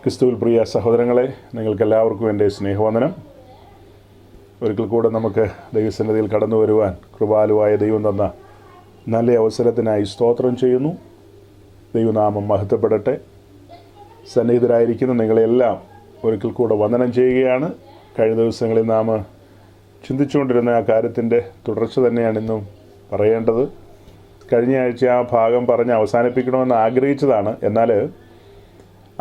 ക്രിസ്തുവിൽ പ്രിയ സഹോദരങ്ങളെ, നിങ്ങൾക്കെല്ലാവർക്കും എൻ്റെ സ്നേഹവന്ദനം. ഒരിക്കൽ കൂടെ നമുക്ക് ദൈവസന്നിധിയിൽ കടന്നു വരുവാൻ കൃപാലുവായ ദൈവം തന്ന നല്ല അവസരത്തിനായി സ്തോത്രം ചെയ്യുന്നു. ദൈവനാമം മഹത്വപ്പെടട്ടെ. സന്നിഹിതരായിരിക്കുന്ന നിങ്ങളെല്ലാം ഒരിക്കൽ കൂടെ വന്ദനം ചെയ്യുകയാണ്. കഴിഞ്ഞ ദിവസങ്ങളിൽ നാം ചിന്തിച്ചുകൊണ്ടിരുന്ന ആ കാര്യത്തിൻ്റെ തുടർച്ച തന്നെയാണ് ഇന്നും പറയേണ്ടത്. കഴിഞ്ഞ ആഴ്ച ആ ഭാഗം പറഞ്ഞ് അവസാനിപ്പിക്കണമെന്ന് ആഗ്രഹിച്ചതാണ്. എന്നാൽ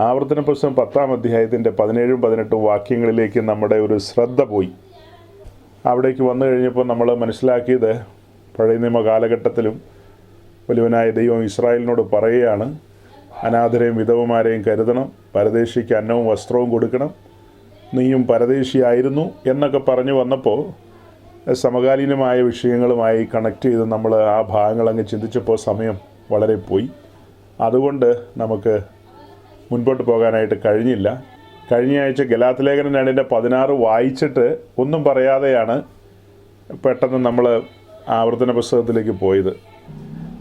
ആവർത്തന പുസ്തകം 10-ാം അധ്യായത്തിൻ്റെ 17-18 വാക്യങ്ങളിലേക്ക് നമ്മുടെ ഒരു ശ്രദ്ധ പോയി. അവിടേക്ക് വന്നു കഴിഞ്ഞപ്പോൾ നമ്മൾ മനസ്സിലാക്കിയത്, പഴയ നിയമ കാലഘട്ടത്തിലും വലിയവനായ ദൈവം ഇസ്രായേലിനോട് പറയുകയാണ്, അനാഥരെയും വിധവമാരെയും കരുതണം, പരദേശിക്ക് അന്നവും വസ്ത്രവും കൊടുക്കണം, നീയും പരദേശിയായിരുന്നു എന്നൊക്കെ പറഞ്ഞു വന്നപ്പോൾ സമകാലീനമായ വിഷയങ്ങളുമായി കണക്ട് ചെയ്ത് നമ്മൾ ആ ഭാഗങ്ങളങ്ങ് ചിന്തിച്ചപ്പോൾ സമയം വളരെ പോയി. അതുകൊണ്ട് നമുക്ക് മുൻപോട്ട് പോകാനായിട്ട് കഴിഞ്ഞില്ല. കഴിഞ്ഞ ആഴ്ച ഗലാത്യ ലേഖനം 2:16 വായിച്ചിട്ട് ഒന്നും പറയാതെയാണ് പെട്ടെന്ന് നമ്മൾ ആവർത്തന പുസ്തകത്തിലേക്ക് പോയത്.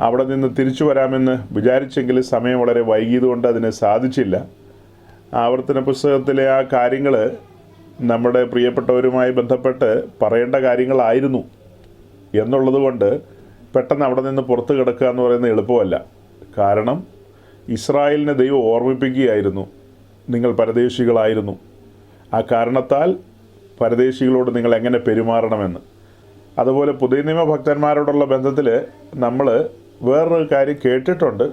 അവിടെ നിന്ന് തിരിച്ചു വരാമെന്ന് വിചാരിച്ചെങ്കിലും സമയം വളരെ വൈകിയതുകൊണ്ട് അതിന് സാധിച്ചില്ല. ആവർത്തന പുസ്തകത്തിലെ ആ കാര്യങ്ങൾ നമ്മുടെ പ്രിയപ്പെട്ടവരുമായി ബന്ധപ്പെട്ട് പറയേണ്ട കാര്യങ്ങളായിരുന്നു എന്നുള്ളത് കൊണ്ട് പെട്ടെന്ന് അവിടെ നിന്ന് പുറത്ത് കിടക്കുക എന്ന് പറയുന്നത് എളുപ്പമല്ല. കാരണം ഇസ്രായേലിനെ ദൈവം ഓർമ്മിപ്പിക്കുകയായിരുന്നു, നിങ്ങൾ പരദേശികളായിരുന്നു, ആ കാരണത്താൽ പരദേശികളോട് നിങ്ങൾ എങ്ങനെ പെരുമാറണമെന്ന്. അതുപോലെ പുതിയ നിയമ ഭക്തന്മാരോടുള്ള ബന്ധത്തിൽ നമ്മൾ വേറൊരു കാര്യം കേട്ടിട്ടുണ്ട്,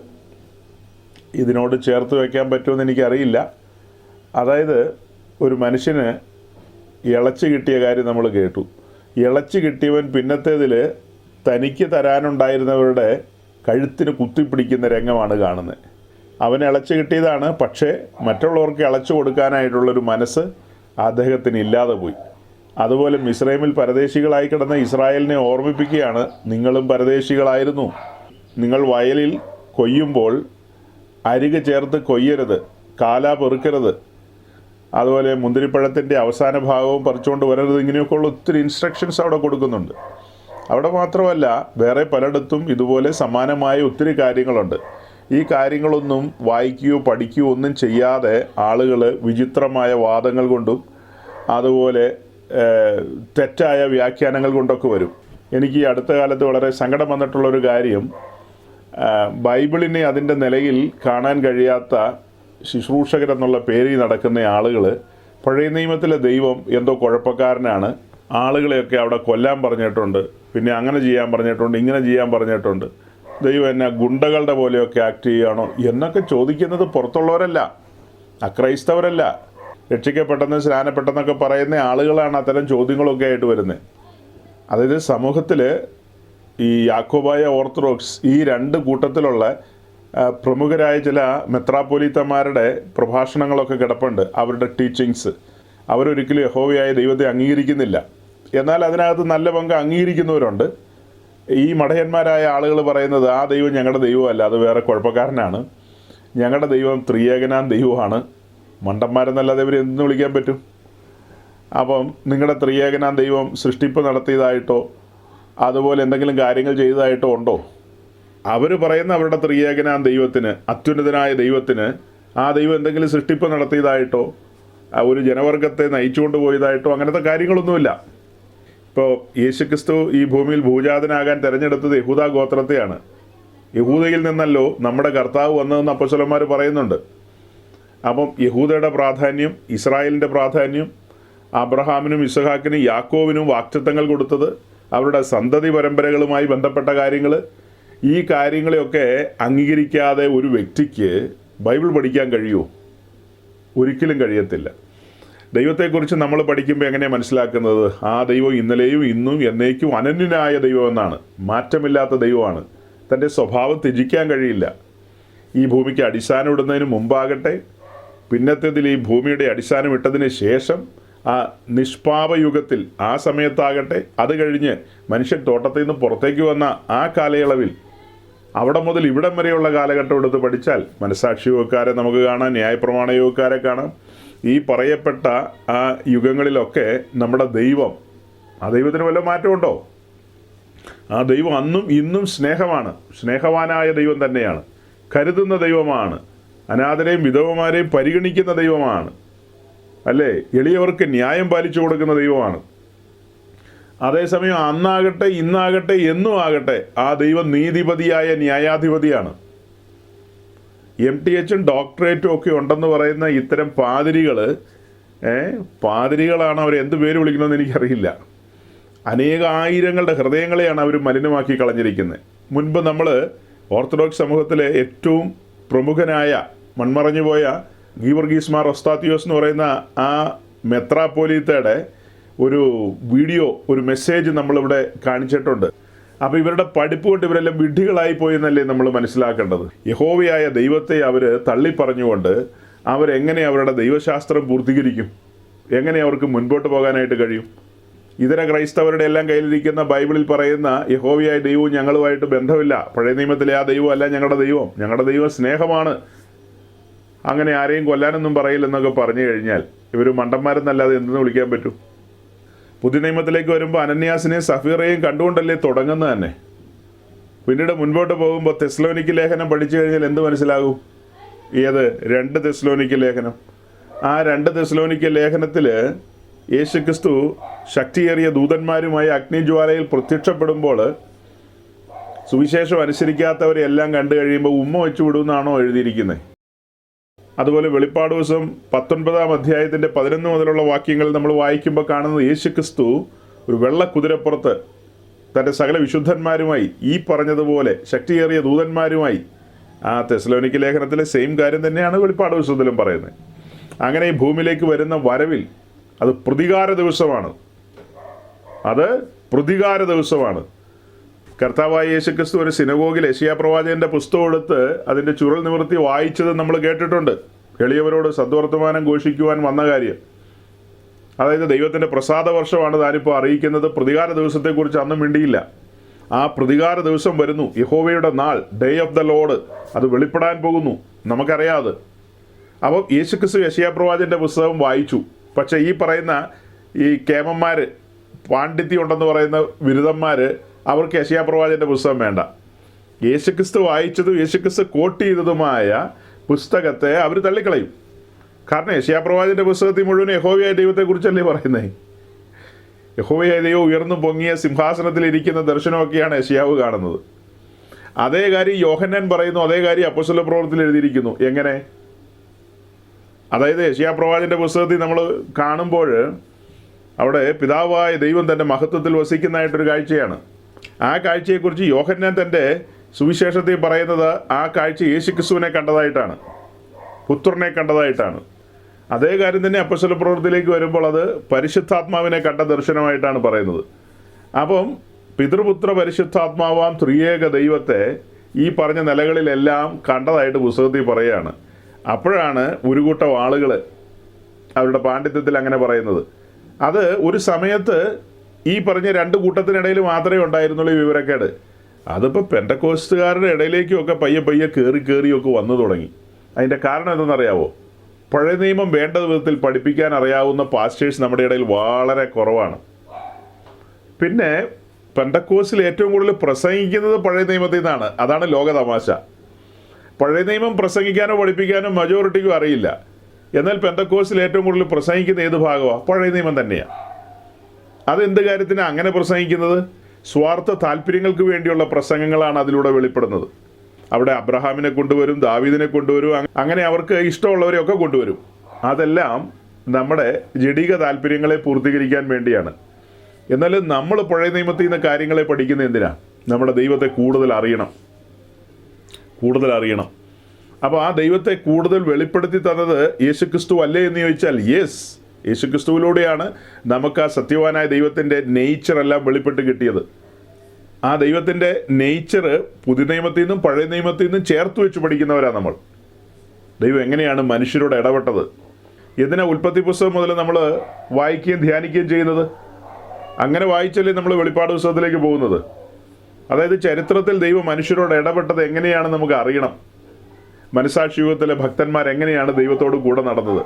ഇതിനോട് ചേർത്ത് വയ്ക്കാൻ പറ്റുമെന്ന് എനിക്കറിയില്ല. അതായത് ഒരു മനുഷ്യന് ഇളച്ച് കിട്ടിയ കാര്യം നമ്മൾ കേട്ടു. ഇളച്ച് കിട്ടിയവൻ പിന്നത്തേതിൽ തനിക്ക് തരാനുണ്ടായിരുന്നവരുടെ കഴുത്തിന് കുത്തിപ്പിടിക്കുന്ന രംഗമാണ് കാണുന്നത്. അവൻ ഇളച്ച് കിട്ടിയതാണ്, പക്ഷേ മറ്റുള്ളവർക്ക് ഇളച്ചു കൊടുക്കാനായിട്ടുള്ളൊരു മനസ്സ് അദ്ദേഹത്തിന് ഇല്ലാതെ പോയി. അതുപോലെ മിസ്രൈമിൽ പരദേശികളായി കിടന്ന ഇസ്രായേലിനെ ഓർമ്മിപ്പിക്കുകയാണ്, നിങ്ങളും പരദേശികളായിരുന്നു, നിങ്ങൾ വയലിൽ കൊയ്യുമ്പോൾ അരികെ ചേർത്ത് കൊയ്യരുത്, കാല പെറുക്കരുത്, അതുപോലെ മുന്തിരിപ്പഴത്തിൻ്റെ അവസാന ഭാഗവും പറിച്ചുകൊണ്ട് വരരുത്, ഇങ്ങനെയൊക്കെയുള്ള ഒത്തിരി ഇൻസ്ട്രക്ഷൻസ് അവിടെ കൊടുക്കുന്നുണ്ട്. അവിടെ മാത്രമല്ല, വേറെ പലയിടത്തും ഇതുപോലെ സമാനമായ ഒത്തിരി കാര്യങ്ങളുണ്ട്. ഈ കാര്യങ്ങളൊന്നും വായിക്കുകയോ പഠിക്കുകയോ ഒന്നും ചെയ്യാതെ ആളുകൾ വിചിത്രമായ വാദങ്ങൾ കൊണ്ടും അതുപോലെ തെറ്റായ വ്യാഖ്യാനങ്ങൾ കൊണ്ടൊക്കെ വരും. എനിക്ക് ഈ അടുത്ത കാലത്ത് വളരെ സങ്കടം വന്നിട്ടുള്ളൊരു കാര്യം, ബൈബിളിനെ അതിൻ്റെ നിലയിൽ കാണാൻ കഴിയാത്ത ശുശ്രൂഷകരെന്നുള്ള പേരിൽ നടക്കുന്ന ആളുകൾ പഴയ നിയമത്തിലെ ദൈവം എന്തോ കുഴപ്പക്കാരനാണ്, ആളുകളെയൊക്കെ അവിടെ കൊല്ലാൻ പറഞ്ഞിട്ടുണ്ട്, പിന്നെ അങ്ങനെ ചെയ്യാൻ പറഞ്ഞിട്ടുണ്ട്, ഇങ്ങനെ ചെയ്യാൻ പറഞ്ഞിട്ടുണ്ട്, ദൈവം എന്നെ ഗുണ്ടകളുടെ പോലെയൊക്കെ ആക്ട് ചെയ്യുകയാണോ എന്നൊക്കെ ചോദിക്കുന്നത് പുറത്തുള്ളവരല്ല, അക്രൈസ്തവരല്ല, രക്ഷിക്കപ്പെട്ടെന്ന് സ്നാനപ്പെട്ടെന്നൊക്കെ പറയുന്ന ആളുകളാണ് അത്തരം ചോദ്യങ്ങളൊക്കെ ആയിട്ട് വരുന്നത്. അതായത് സമൂഹത്തിൽ ഈ യാക്കോബായ ഓർത്തഡോക്സ് ഈ രണ്ട് കൂട്ടത്തിലുള്ള പ്രമുഖരായ ചില മെത്രാപ്പൊലീത്തമാരുടെ പ്രഭാഷണങ്ങളൊക്കെ കിടപ്പുണ്ട്, അവരുടെ ടീച്ചിങ്സ്. അവരൊരിക്കലും യഹോവയായ ദൈവത്തെ അംഗീകരിക്കുന്നില്ല. എന്നാൽ അതിനകത്ത് നല്ല പങ്ക് അംഗീകരിക്കുന്നവരുണ്ട്. ഈ മടയന്മാരായ ആളുകൾ പറയുന്നത്, ആ ദൈവം ഞങ്ങളുടെ ദൈവമല്ല, അത് വേറെ കുഴപ്പക്കാരനാണ്, ഞങ്ങളുടെ ദൈവം ത്രിയേകനാം ദൈവമാണ്. മണ്ടന്മാരെന്നല്ലാതെ ഇവർ എന്തെന്ന് വിളിക്കാൻ പറ്റും? അപ്പം നിങ്ങളുടെ ത്രിയേകനാം ദൈവം സൃഷ്ടിപ്പ് നടത്തിയതായിട്ടോ അതുപോലെ എന്തെങ്കിലും കാര്യങ്ങൾ ചെയ്തതായിട്ടോ ഉണ്ടോ? അവർ പറയുന്ന അവരുടെ ത്രിയേകനാം ദൈവത്തിന്, അത്യുന്നതനായ ദൈവത്തിന്, ആ ദൈവം എന്തെങ്കിലും സൃഷ്ടിപ്പ് നടത്തിയതായിട്ടോ ഒരു ജനവർഗത്തെ നയിച്ചുകൊണ്ട് പോയതായിട്ടോ അങ്ങനത്തെ കാര്യങ്ങളൊന്നുമില്ല. ഇപ്പോൾ യേശുക്രിസ്തു ഈ ഭൂമിയിൽ ഭൂജാതനാകാൻ തിരഞ്ഞെടുത്തത് യഹൂദ ഗോത്രത്തെയാണ്. യഹൂദയിൽ നിന്നല്ലോ നമ്മുടെ കർത്താവ് വന്നതെന്ന് അപ്പോസ്തലന്മാർ പറയുന്നുണ്ട്. അപ്പം യഹൂദയുടെ പ്രാധാന്യം, ഇസ്രായേലിൻ്റെ പ്രാധാന്യം, അബ്രഹാമിനും ഇസ്ഹാക്കിനും യാക്കോവിനും വാക്തത്വങ്ങൾ കൊടുത്തത്, അവരുടെ സന്തതി പരമ്പരകളുമായി ബന്ധപ്പെട്ട കാര്യങ്ങൾ, ഈ കാര്യങ്ങളെയൊക്കെ അംഗീകരിക്കാതെ ഒരു വ്യക്തിക്ക് ബൈബിൾ പഠിക്കാൻ കഴിയുമോ? ഒരിക്കലും കഴിയത്തില്ല. ദൈവത്തെക്കുറിച്ച് നമ്മൾ പഠിക്കുമ്പോൾ എങ്ങനെയാണ് മനസ്സിലാക്കുന്നത്? ആ ദൈവം ഇന്നലെയും ഇന്നും എന്നേക്കും അനന്യനായ ദൈവമെന്നാണ്, മാറ്റമില്ലാത്ത ദൈവമാണ്. തൻ്റെ സ്വഭാവം ത്യജിക്കാൻ കഴിയില്ല. ഈ ഭൂമിക്ക് അടിസ്ഥാനം ഇടുന്നതിന് മുമ്പാകട്ടെ, പിന്നത്തേതിൽ ഈ ഭൂമിയുടെ അടിസ്ഥാനം ഇട്ടതിന് ശേഷം, ആ നിഷ്പാപയുഗത്തിൽ ആ സമയത്താകട്ടെ, അത് കഴിഞ്ഞ് മനുഷ്യൻ തോട്ടത്തിൽ നിന്ന് പുറത്തേക്ക് വന്ന ആ കാലയളവിൽ, അവിടെ മുതൽ ഇവിടം വരെയുള്ള കാലഘട്ടം എടുത്ത് പഠിച്ചാൽ മനസ്സാക്ഷി യോഗക്കാരെ നമുക്ക് കാണാം, ന്യായപ്രമാണ യോഗക്കാരെ കാണാം. ഈ പറയപ്പെട്ട ആ യുഗങ്ങളിലൊക്കെ നമ്മുടെ ദൈവം, ആ ദൈവത്തിന് വല്ല മാറ്റമുണ്ടോ? ആ ദൈവം അന്നും ഇന്നും സ്നേഹമാണ്, സ്നേഹവാനായ ദൈവം തന്നെയാണ്, കരുതുന്ന ദൈവമാണ്. അനാഥരെയും വിധവമാരെയും പരിഗണിക്കുന്ന ദൈവമാണ്, അല്ലേ? എളിയവർക്ക് ന്യായം പാലിച്ചു കൊടുക്കുന്ന ദൈവമാണ്. അതേസമയം അന്നാകട്ടെ ഇന്നാകട്ടെ എന്നും ആകട്ടെ ആ ദൈവം നീതിപതിയായ ന്യായാധിപതിയാണ്. MTHും ഡോക്ടറേറ്റും ഒക്കെ ഉണ്ടെന്ന് പറയുന്ന ഇത്തരം പാതിരികളാണ് അവർ എന്ത് പേര് വിളിക്കണമെന്ന് എനിക്കറിയില്ല. അനേകായിരങ്ങളുടെ ഹൃദയങ്ങളെയാണ് അവർ മലിനമാക്കി കളഞ്ഞിരിക്കുന്നത്. മുൻപ് നമ്മൾ ഓർത്തഡോക്സ് സമൂഹത്തിലെ ഏറ്റവും പ്രമുഖനായ മൺമറഞ്ഞു പോയ ഗീവർഗീസ് മാർ ഒസ്താത്തിയോസ് എന്ന് പറയുന്ന ആ മെത്രാപ്പോലീത്തയുടെ ഒരു വീഡിയോ, ഒരു മെസ്സേജ് നമ്മളിവിടെ കാണിച്ചിട്ടുണ്ട്. അപ്പോൾ ഇവരുടെ പഠിപ്പ് കൊണ്ട് ഇവരെല്ലാം വിഡ്ഢികളായി പോയെന്നല്ലേ നമ്മൾ മനസ്സിലാക്കേണ്ടത്. യഹോവയായ ദൈവത്തെ അവർ തള്ളിപ്പറഞ്ഞുകൊണ്ട് അവരെങ്ങനെ അവരുടെ ദൈവശാസ്ത്രം പൂർത്തീകരിക്കും? എങ്ങനെ അവർക്ക് മുൻപോട്ട് പോകാനായിട്ട് കഴിയും? ഇതര ക്രൈസ്തവരുടെ എല്ലാം കയ്യിലിരിക്കുന്ന ബൈബിളിൽ പറയുന്ന യഹോവയായ ദൈവവും ഞങ്ങളുമായിട്ട് ബന്ധമില്ല, പഴയ നിയമത്തിലെ ആ ദൈവം അല്ല ഞങ്ങളുടെ ദൈവം സ്നേഹമാണ്, അങ്ങനെ ആരെയും കൊല്ലാനൊന്നും പറയില്ലെന്നൊക്കെ പറഞ്ഞു കഴിഞ്ഞാൽ ഇവർ മണ്ടന്മാരെന്നല്ലാതെ എന്തെന്ന് വിളിക്കാൻ പറ്റും? പുതിയ നിയമത്തിലേക്ക് വരുമ്പോൾ അനന്യാസിനെയും സഫീറയെയും കണ്ടുകൊണ്ടല്ലേ തുടങ്ങുന്നത് തന്നെ. പിന്നീട് മുൻപോട്ട് പോകുമ്പോൾ തെസ്സലോനിക്ക ലേഖനം പഠിച്ചു കഴിഞ്ഞാൽ എന്ത് മനസ്സിലാകും? 2 തെസ്സലോനിക്ക ലേഖനം. ആ 2 തെസ്സലോനിക്ക ലേഖനത്തിൽ യേശുക്രിസ്തു ശക്തിയേറിയ ദൂതന്മാരുമായി അഗ്നിജ്വാലയിൽ പ്രത്യക്ഷപ്പെടുമ്പോൾ സുവിശേഷം അനുസരിക്കാത്തവരെല്ലാം കണ്ടു കഴിയുമ്പോൾ ഉമ്മ വെച്ചു വിടുമെന്നാണോ എഴുതിയിരിക്കുന്നത്? അതുപോലെ വെളിപ്പാട് ദിവസം 19-ാം അധ്യായത്തിൻ്റെ 11 മുതലുള്ള വാക്യങ്ങൾ നമ്മൾ വായിക്കുമ്പോൾ കാണുന്നത് യേശുക്രിസ്തു ഒരു വെള്ള കുതിരപ്പുറത്ത് തൻ്റെ സകല വിശുദ്ധന്മാരുമായി ഈ പറഞ്ഞതുപോലെ ശക്തിയേറിയ ദൂതന്മാരുമായി, ആ തെസ്സലോനിക്ക ലേഖനത്തിലെ സെയിം കാര്യം തന്നെയാണ് വെളിപ്പാട് ദിവസത്തിലും പറയുന്നത്. അങ്ങനെ ഈ ഭൂമിയിലേക്ക് വരുന്ന വരവിൽ അത് പ്രതികാര ദിവസമാണ്. കർത്താവായ യേശുക്രിസ്തു ഒരു സിനഗോഗിൽ യെശയ്യാ പ്രവാചകന്റെ പുസ്തകം എടുത്ത് അതിൻ്റെ ചുരുൾ നിവർത്തി വായിച്ചത് നമ്മൾ കേട്ടിട്ടുണ്ട്. എളിയവരോട് സദ്വർത്തമാനം ഘോഷിക്കുവാൻ വന്ന കാര്യം, അതായത് ദൈവത്തിൻ്റെ പ്രസാദ വർഷമാണ് താനിപ്പോൾ അറിയിക്കുന്നത്. പ്രതികാര ദിവസത്തെക്കുറിച്ച് അന്നും മിണ്ടിയില്ല. ആ പ്രതികാര ദിവസം വരുന്നു, യഹോവയുടെ നാൾ, ഡേ ഓഫ് ദ ലോർഡ്, അത് വെളിപ്പെടാൻ പോകുന്നു, നമുക്കറിയാതെ. അപ്പോൾ യേശുക്രിസ്തു യെശയ്യാ പ്രവാചകന്റെ പുസ്തകം വായിച്ചു. പക്ഷേ ഈ പറയുന്ന ഈ കേമന്മാർ, പാണ്ഡിത്യം ഉണ്ടെന്ന് പറയുന്ന ബിരുദന്മാർ, അവർക്ക് യെശയ്യാ പ്രവാചകന്റെ പുസ്തകം വേണ്ട. യേശുക്രിസ്തു വായിച്ചതും യേശുക്രിസ്തു കോട്ട് ചെയ്തതുമായ പുസ്തകത്തെ അവർ തള്ളിക്കളയും. കാരണം യെശയ്യാ പ്രവാചകന്റെ പുസ്തകത്തിൽ മുഴുവൻ യഹോവയായ ദൈവത്തെക്കുറിച്ചല്ലേ പറയുന്നത്. യഹോവയായ ദൈവം ഉയർന്നു പൊങ്ങിയ സിംഹാസനത്തിൽ ഇരിക്കുന്ന ദർശനമൊക്കെയാണ് യെശയ്യാവ് കാണുന്നത്. അതേ കാര്യം യോഹന്നാൻ പറയുന്നു, അതേ കാര്യം അപ്പോസ്തല പ്രവൃത്തിയിൽ എഴുതിയിരിക്കുന്നു. എങ്ങനെ? അതായത് യെശയ്യാ പ്രവാചകന്റെ പുസ്തകത്തിൽ നമ്മൾ കാണുമ്പോൾ അവിടെ പിതാവായ ദൈവം തൻ്റെ മഹത്വത്തിൽ വസിക്കുന്നതായിട്ടൊരു കാഴ്ചയാണ്. ആ കാഴ്ചയെക്കുറിച്ച് യോഹന്നാൻ തൻ്റെ സുവിശേഷത്തിൽ പറയുന്നത് ആ കാഴ്ച യേശുക്രിസ്തുവിനെ കണ്ടതായിട്ടാണ്, പുത്രനെ കണ്ടതായിട്ടാണ്. അതേ കാര്യം തന്നെ അപ്പോസ്തല പ്രവൃത്തിയിലേക്ക് വരുമ്പോൾ അത് പരിശുദ്ധാത്മാവിനെ കണ്ട ദർശനമായിട്ടാണ് പറയുന്നത്. അപ്പം പിതൃപുത്ര പരിശുദ്ധാത്മാവാം ത്രിയേക ദൈവത്തെ ഈ പറഞ്ഞ നിലകളിലെല്ലാം കണ്ടതായിട്ട് പുസ്തകത്തിൽ പറയുകയാണ്. അപ്പോഴാണ് ഒരു കൂട്ടം ആളുകൾ അവരുടെ പാണ്ഡിത്യത്തിൽ അങ്ങനെ പറയുന്നത്. അത് ഒരു സമയത്ത് ഈ പറഞ്ഞ 2 കൂട്ടത്തിനിടയിൽ മാത്രമേ ഉണ്ടായിരുന്നുള്ളൂ ഈ വിവരക്കേട്. അതിപ്പോൾ പെന്തക്കോസ്തുകാരുടെ ഇടയിലേക്കുമൊക്കെ പയ്യെ കയറിയൊക്കെ വന്നു തുടങ്ങി. അതിൻ്റെ കാരണം എന്തെന്നറിയാവോ? പഴയ നിയമം വേണ്ട വിധത്തിൽ പഠിപ്പിക്കാൻ അറിയാവുന്ന പാസ്റ്റേഴ്സ് നമ്മുടെ ഇടയിൽ വളരെ കുറവാണ്. പിന്നെ പെന്തക്കോസ്റ്റിൽ ഏറ്റവും കൂടുതൽ പ്രസംഗിക്കുന്നത് പഴയ നിയമത്തിൽ നിന്നാണ്. അതാണ് ലോക തമാശ. പഴയ നിയമം പ്രസംഗിക്കാനോ പഠിപ്പിക്കാനോ മജോറിറ്റിക്കും അറിയില്ല. എന്നാൽ പെന്തക്കോസ്റ്റിൽ ഏറ്റവും കൂടുതൽ പ്രസംഗിക്കുന്ന ഏത് ഭാഗമാണ്? പഴയ നിയമം തന്നെയാണ്. അതെന്ത് കാര്യത്തിനാണ് അങ്ങനെ പ്രസംഗിക്കുന്നത്? സ്വാർത്ഥ താല്പര്യങ്ങൾക്ക് വേണ്ടിയുള്ള പ്രസംഗങ്ങളാണ് അതിലൂടെ വെളിപ്പെടുന്നത്. അവിടെ അബ്രഹാമിനെ കൊണ്ടുവരും, ദാവീദിനെ കൊണ്ടുവരും, അങ്ങനെ അവർക്ക് ഇഷ്ടമുള്ളവരെയൊക്കെ കൊണ്ടുവരും. അതെല്ലാം നമ്മുടെ ജഡിക താല്പര്യങ്ങളെ പൂർത്തീകരിക്കാൻ വേണ്ടിയാണ്. എന്നാലും നമ്മൾ പഴയ നിയമത്തിൽ നിന്ന് കാര്യങ്ങളെ പഠിക്കുന്ന എന്തിനാ? നമ്മുടെ ദൈവത്തെ കൂടുതൽ അറിയണം. അപ്പോൾ ആ ദൈവത്തെ കൂടുതൽ വെളിപ്പെടുത്തി തന്നത് യേശുക്രിസ്തു അല്ലേ എന്ന് ചോദിച്ചാൽ യെസ്, യേശുക്രിസ്തുവിലൂടെയാണ് നമുക്ക് ആ സത്യവാനായ ദൈവത്തിൻ്റെ നേച്ചറെല്ലാം വെളിപ്പെട്ട് കിട്ടിയത്. ആ ദൈവത്തിൻ്റെ നേച്ചർ പുതിയ നിയമത്തിൽ നിന്നും പഴയ നിയമത്തിൽ നിന്നും ചേർത്ത് വെച്ച് പഠിക്കുന്നവരാണ് നമ്മൾ. ദൈവം എങ്ങനെയാണ് മനുഷ്യരോട് ഇടപെട്ടത്? എന്തിനാ ഉൽപ്പത്തി പുസ്തകം മുതൽ നമ്മൾ വായിക്കുകയും ധ്യാനിക്കുകയും ചെയ്യുന്നത്? അങ്ങനെ വായിച്ചല്ലേ നമ്മൾ വെളിപ്പാട് പുസ്തകത്തിലേക്ക് പോകുന്നത്. അതായത് ചരിത്രത്തിൽ ദൈവം മനുഷ്യരോട് ഇടപെട്ടത് എങ്ങനെയാണ് നമുക്ക് അറിയണം. മനസാക്ഷി യുഗത്തിലെ ഭക്തന്മാർ എങ്ങനെയാണ് ദൈവത്തോട് കൂടെ നടന്നത്.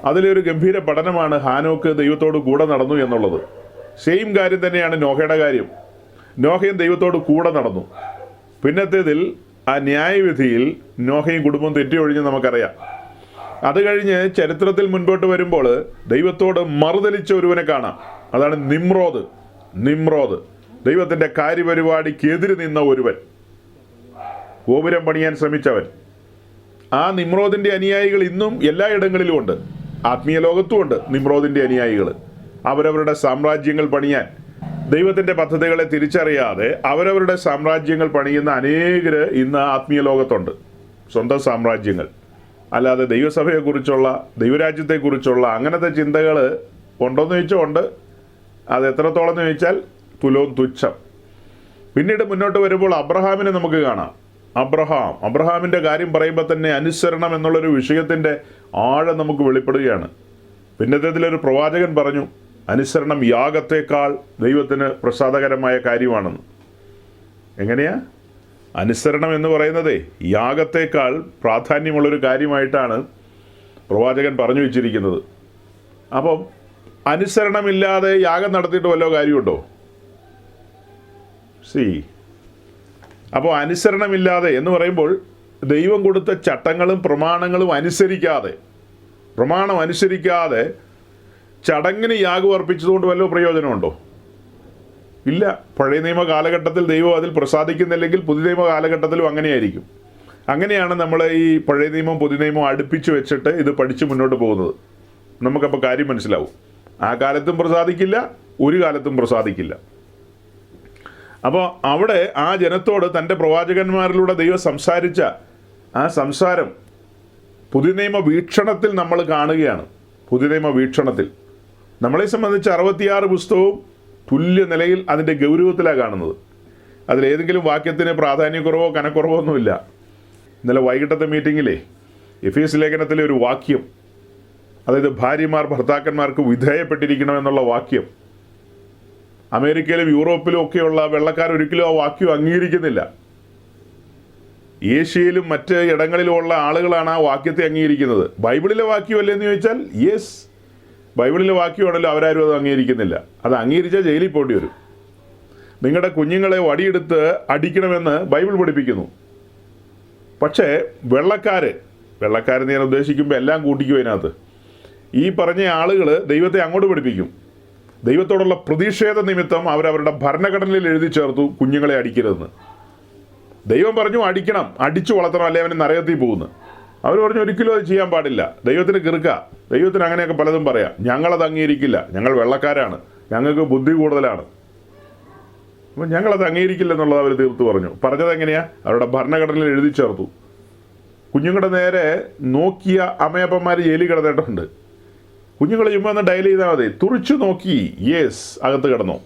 അതിലൊരു ഗംഭീര പഠനമാണ് ഹാനോക്ക് ദൈവത്തോട് കൂടെ നടന്നു എന്നുള്ളത്. സെയിം കാര്യം തന്നെയാണ് നോഹയുടെ കാര്യം. നോഹയും ദൈവത്തോട് കൂടെ നടന്നു. പിന്നത്തേതിൽ ആ ന്യായവിധിയിൽ നോഹയും കുടുംബവും തെറ്റിയൊഴിഞ്ഞ് നമുക്കറിയാം. അത് കഴിഞ്ഞ് ചരിത്രത്തിൽ മുൻപോട്ട് വരുമ്പോൾ ദൈവത്തോട് മറുതലിച്ച ഒരുവനെ കാണാം. അതാണ് നിമ്രോദ്. ദൈവത്തിൻ്റെ കാര്യപരിപാടിക്കെതിരെ നിന്ന ഒരുവൻ, ഗോപുരം പണിയാൻ ശ്രമിച്ചവൻ. ആ നിമ്രോദിൻ്റെ അനുയായികൾ ഇന്നും എല്ലായിടങ്ങളിലും ഉണ്ട്. ആത്മീയ ലോകത്തുമുണ്ട് നിമ്രോദിൻ്റെ അനുയായികൾ. അവരവരുടെ സാമ്രാജ്യങ്ങൾ പണിയാൻ, ദൈവത്തിൻ്റെ പദ്ധതികളെ തിരിച്ചറിയാതെ അവരവരുടെ സാമ്രാജ്യങ്ങൾ പണിയുന്ന അനേകർ ഇന്ന് ആത്മീയ ലോകത്തുണ്ട്. സ്വന്തം സാമ്രാജ്യങ്ങൾ, അല്ലാതെ ദൈവസഭയെക്കുറിച്ചുള്ള, ദൈവരാജ്യത്തെക്കുറിച്ചുള്ള അങ്ങനത്തെ ചിന്തകൾ ഉണ്ടോയെന്ന് ചോദിച്ചാൽ ഉണ്ട്. അത് എത്രത്തോളം എന്ന് ചോദിച്ചാൽ തുച്ഛം. പിന്നീട് മുന്നോട്ട് വരുമ്പോൾ അബ്രഹാമിനെ നമുക്ക് കാണാം. അബ്രഹാമിൻ്റെ കാര്യം പറയുമ്പോൾ തന്നെ അനുസരണം എന്നുള്ളൊരു വിഷയത്തിൻ്റെ ആഴം നമുക്ക് വെളിപ്പെടുകയാണ്. പിന്നത്തേതിലൊരു പ്രവാചകൻ പറഞ്ഞു, അനുസരണം യാഗത്തേക്കാൾ ദൈവത്തിന് പ്രസാദകരമായ കാര്യമാണെന്ന്. എങ്ങനെയാ? അനുസരണം എന്ന് പറയുന്നത് യാഗത്തേക്കാൾ പ്രാധാന്യമുള്ളൊരു കാര്യമായിട്ടാണ് പ്രവാചകൻ പറഞ്ഞു വച്ചിരിക്കുന്നത്. അപ്പം അനുസരണമില്ലാതെ യാഗം നടത്തിയിട്ട് വല്ലോ കാര്യമുണ്ടോ? അപ്പോൾ അനുസരണമില്ലാതെ എന്ന് പറയുമ്പോൾ ദൈവം കൊടുത്ത ചട്ടങ്ങളും പ്രമാണങ്ങളും അനുസരിക്കാതെ ചടങ്ങിന് യാഗം അർപ്പിച്ചതുകൊണ്ട് വല്ല പ്രയോജനമുണ്ടോ? ഇല്ല. പഴയ നിയമ കാലഘട്ടത്തിൽ ദൈവം അതിൽ പ്രസാദിക്കുന്നില്ലെങ്കിൽ പുതിയ നിയമ കാലഘട്ടത്തിലും അങ്ങനെയായിരിക്കും. അങ്ങനെയാണ് നമ്മൾ ഈ പഴയ നിയമവും പുതിയ നിയമവും അടുപ്പിച്ച് വെച്ചിട്ട് ഇത് പഠിച്ച് മുന്നോട്ട് പോകുന്നത്. നമുക്കപ്പോൾ കാര്യം മനസ്സിലാവും. ആ കാലത്തും പ്രസാദിക്കില്ല, ഒരു കാലത്തും പ്രസാദിക്കില്ല. അപ്പോൾ അവിടെ ആ ജനത്തോട് തൻ്റെ പ്രവാചകന്മാരിലൂടെ ദൈവം സംസാരിച്ച ആ സംസാരം പുതിയ നിയമ വീക്ഷണത്തിൽ നമ്മൾ കാണുകയാണ്. പുതിയ നിയമ വീക്ഷണത്തിൽ നമ്മളെ സംബന്ധിച്ച് 66 പുസ്തകവും തുല്യ നിലയിൽ അതിൻ്റെ ഗൗരവത്തിലാണ് കാണുന്നത്. അതിലേതെങ്കിലും വാക്യത്തിന് പ്രാധാന്യക്കുറവോ കനക്കുറവോ ഒന്നുമില്ല. ഇന്നലെ വൈകിട്ടത്തെ മീറ്റിങ്ങിലെ എഫേസ്യ ലേഖനത്തിലെ ഒരു വാക്യം, അതായത് ഭാര്യമാർ ഭർത്താക്കന്മാർക്ക് വിധേയപ്പെട്ടിരിക്കണമെന്നുള്ള വാക്യം, അമേരിക്കയിലും യൂറോപ്പിലും ഒക്കെയുള്ള വെള്ളക്കാർ ഒരിക്കലും ആ വാക്യം അംഗീകരിക്കുന്നില്ല. ഏഷ്യയിലും മറ്റ് ഇടങ്ങളിലുമുള്ള ആളുകളാണ് ആ വാക്യത്തെ അംഗീകരിക്കുന്നത്. ബൈബിളിലെ വാക്യമല്ലേ എന്ന് ചോദിച്ചാൽ യെസ്, ബൈബിളിലെ വാക്യമാണല്ലോ. അവരാരും അത് അംഗീകരിക്കുന്നില്ല. അത് അംഗീകരിച്ചാൽ ജയിലിൽ പോകേണ്ടി വരും. നിങ്ങളുടെ കുഞ്ഞുങ്ങളെ വടിയെടുത്ത് അടിക്കണമെന്ന് ബൈബിൾ പഠിപ്പിക്കുന്നു. പക്ഷേ വെള്ളക്കാരെന്ന് ഞാൻ ഉദ്ദേശിക്കുമ്പോൾ എല്ലാം കൂട്ടിക്കും. അതിനകത്ത് ഈ പറഞ്ഞ ആളുകൾ ദൈവത്തെ അങ്ങോട്ട് പഠിപ്പിക്കും. ദൈവത്തോടുള്ള പ്രതിഷേധ നിമിത്തം അവരവരുടെ ഭരണഘടനയിൽ എഴുതി ചേർത്തു കുഞ്ഞുങ്ങളെ അടിക്കരുതെന്ന്. ദൈവം പറഞ്ഞു അടിക്കണം, അടിച്ചു വളർത്തണം, അല്ലെ അവന് നരകത്തിൽ പോകുന്നു. അവർ പറഞ്ഞു ഒരിക്കലും അത് ചെയ്യാൻ പാടില്ല, ദൈവത്തിന് കിറുക്ക, ദൈവത്തിന് അങ്ങനെയൊക്കെ പലതും പറയാം. ഞങ്ങളത് അംഗീകരിക്കില്ല, ഞങ്ങൾ വെള്ളക്കാരാണ്, ഞങ്ങൾക്ക് ബുദ്ധി കൂടുതലാണ്, അപ്പം ഞങ്ങളത് അംഗീകരിക്കില്ല എന്നുള്ളത് അവർ തീർത്ത് പറഞ്ഞു. പറഞ്ഞത് എങ്ങനെയാ? അവരുടെ ഭരണഘടനയിൽ എഴുതി ചേർത്തു. കുഞ്ഞുങ്ങളുടെ നേരെ നോക്കിയ അമ്മയപ്പന്മാർ ജയിലിൽ കിടന്നിട്ടുണ്ട്. കുഞ്ഞുങ്ങൾ ചുമ്മാ ഒന്ന് ഡയൽ ചെയ്താൽ മതി, തുറിച്ചു നോക്കി യെസ് അകത്ത് കിടന്നു.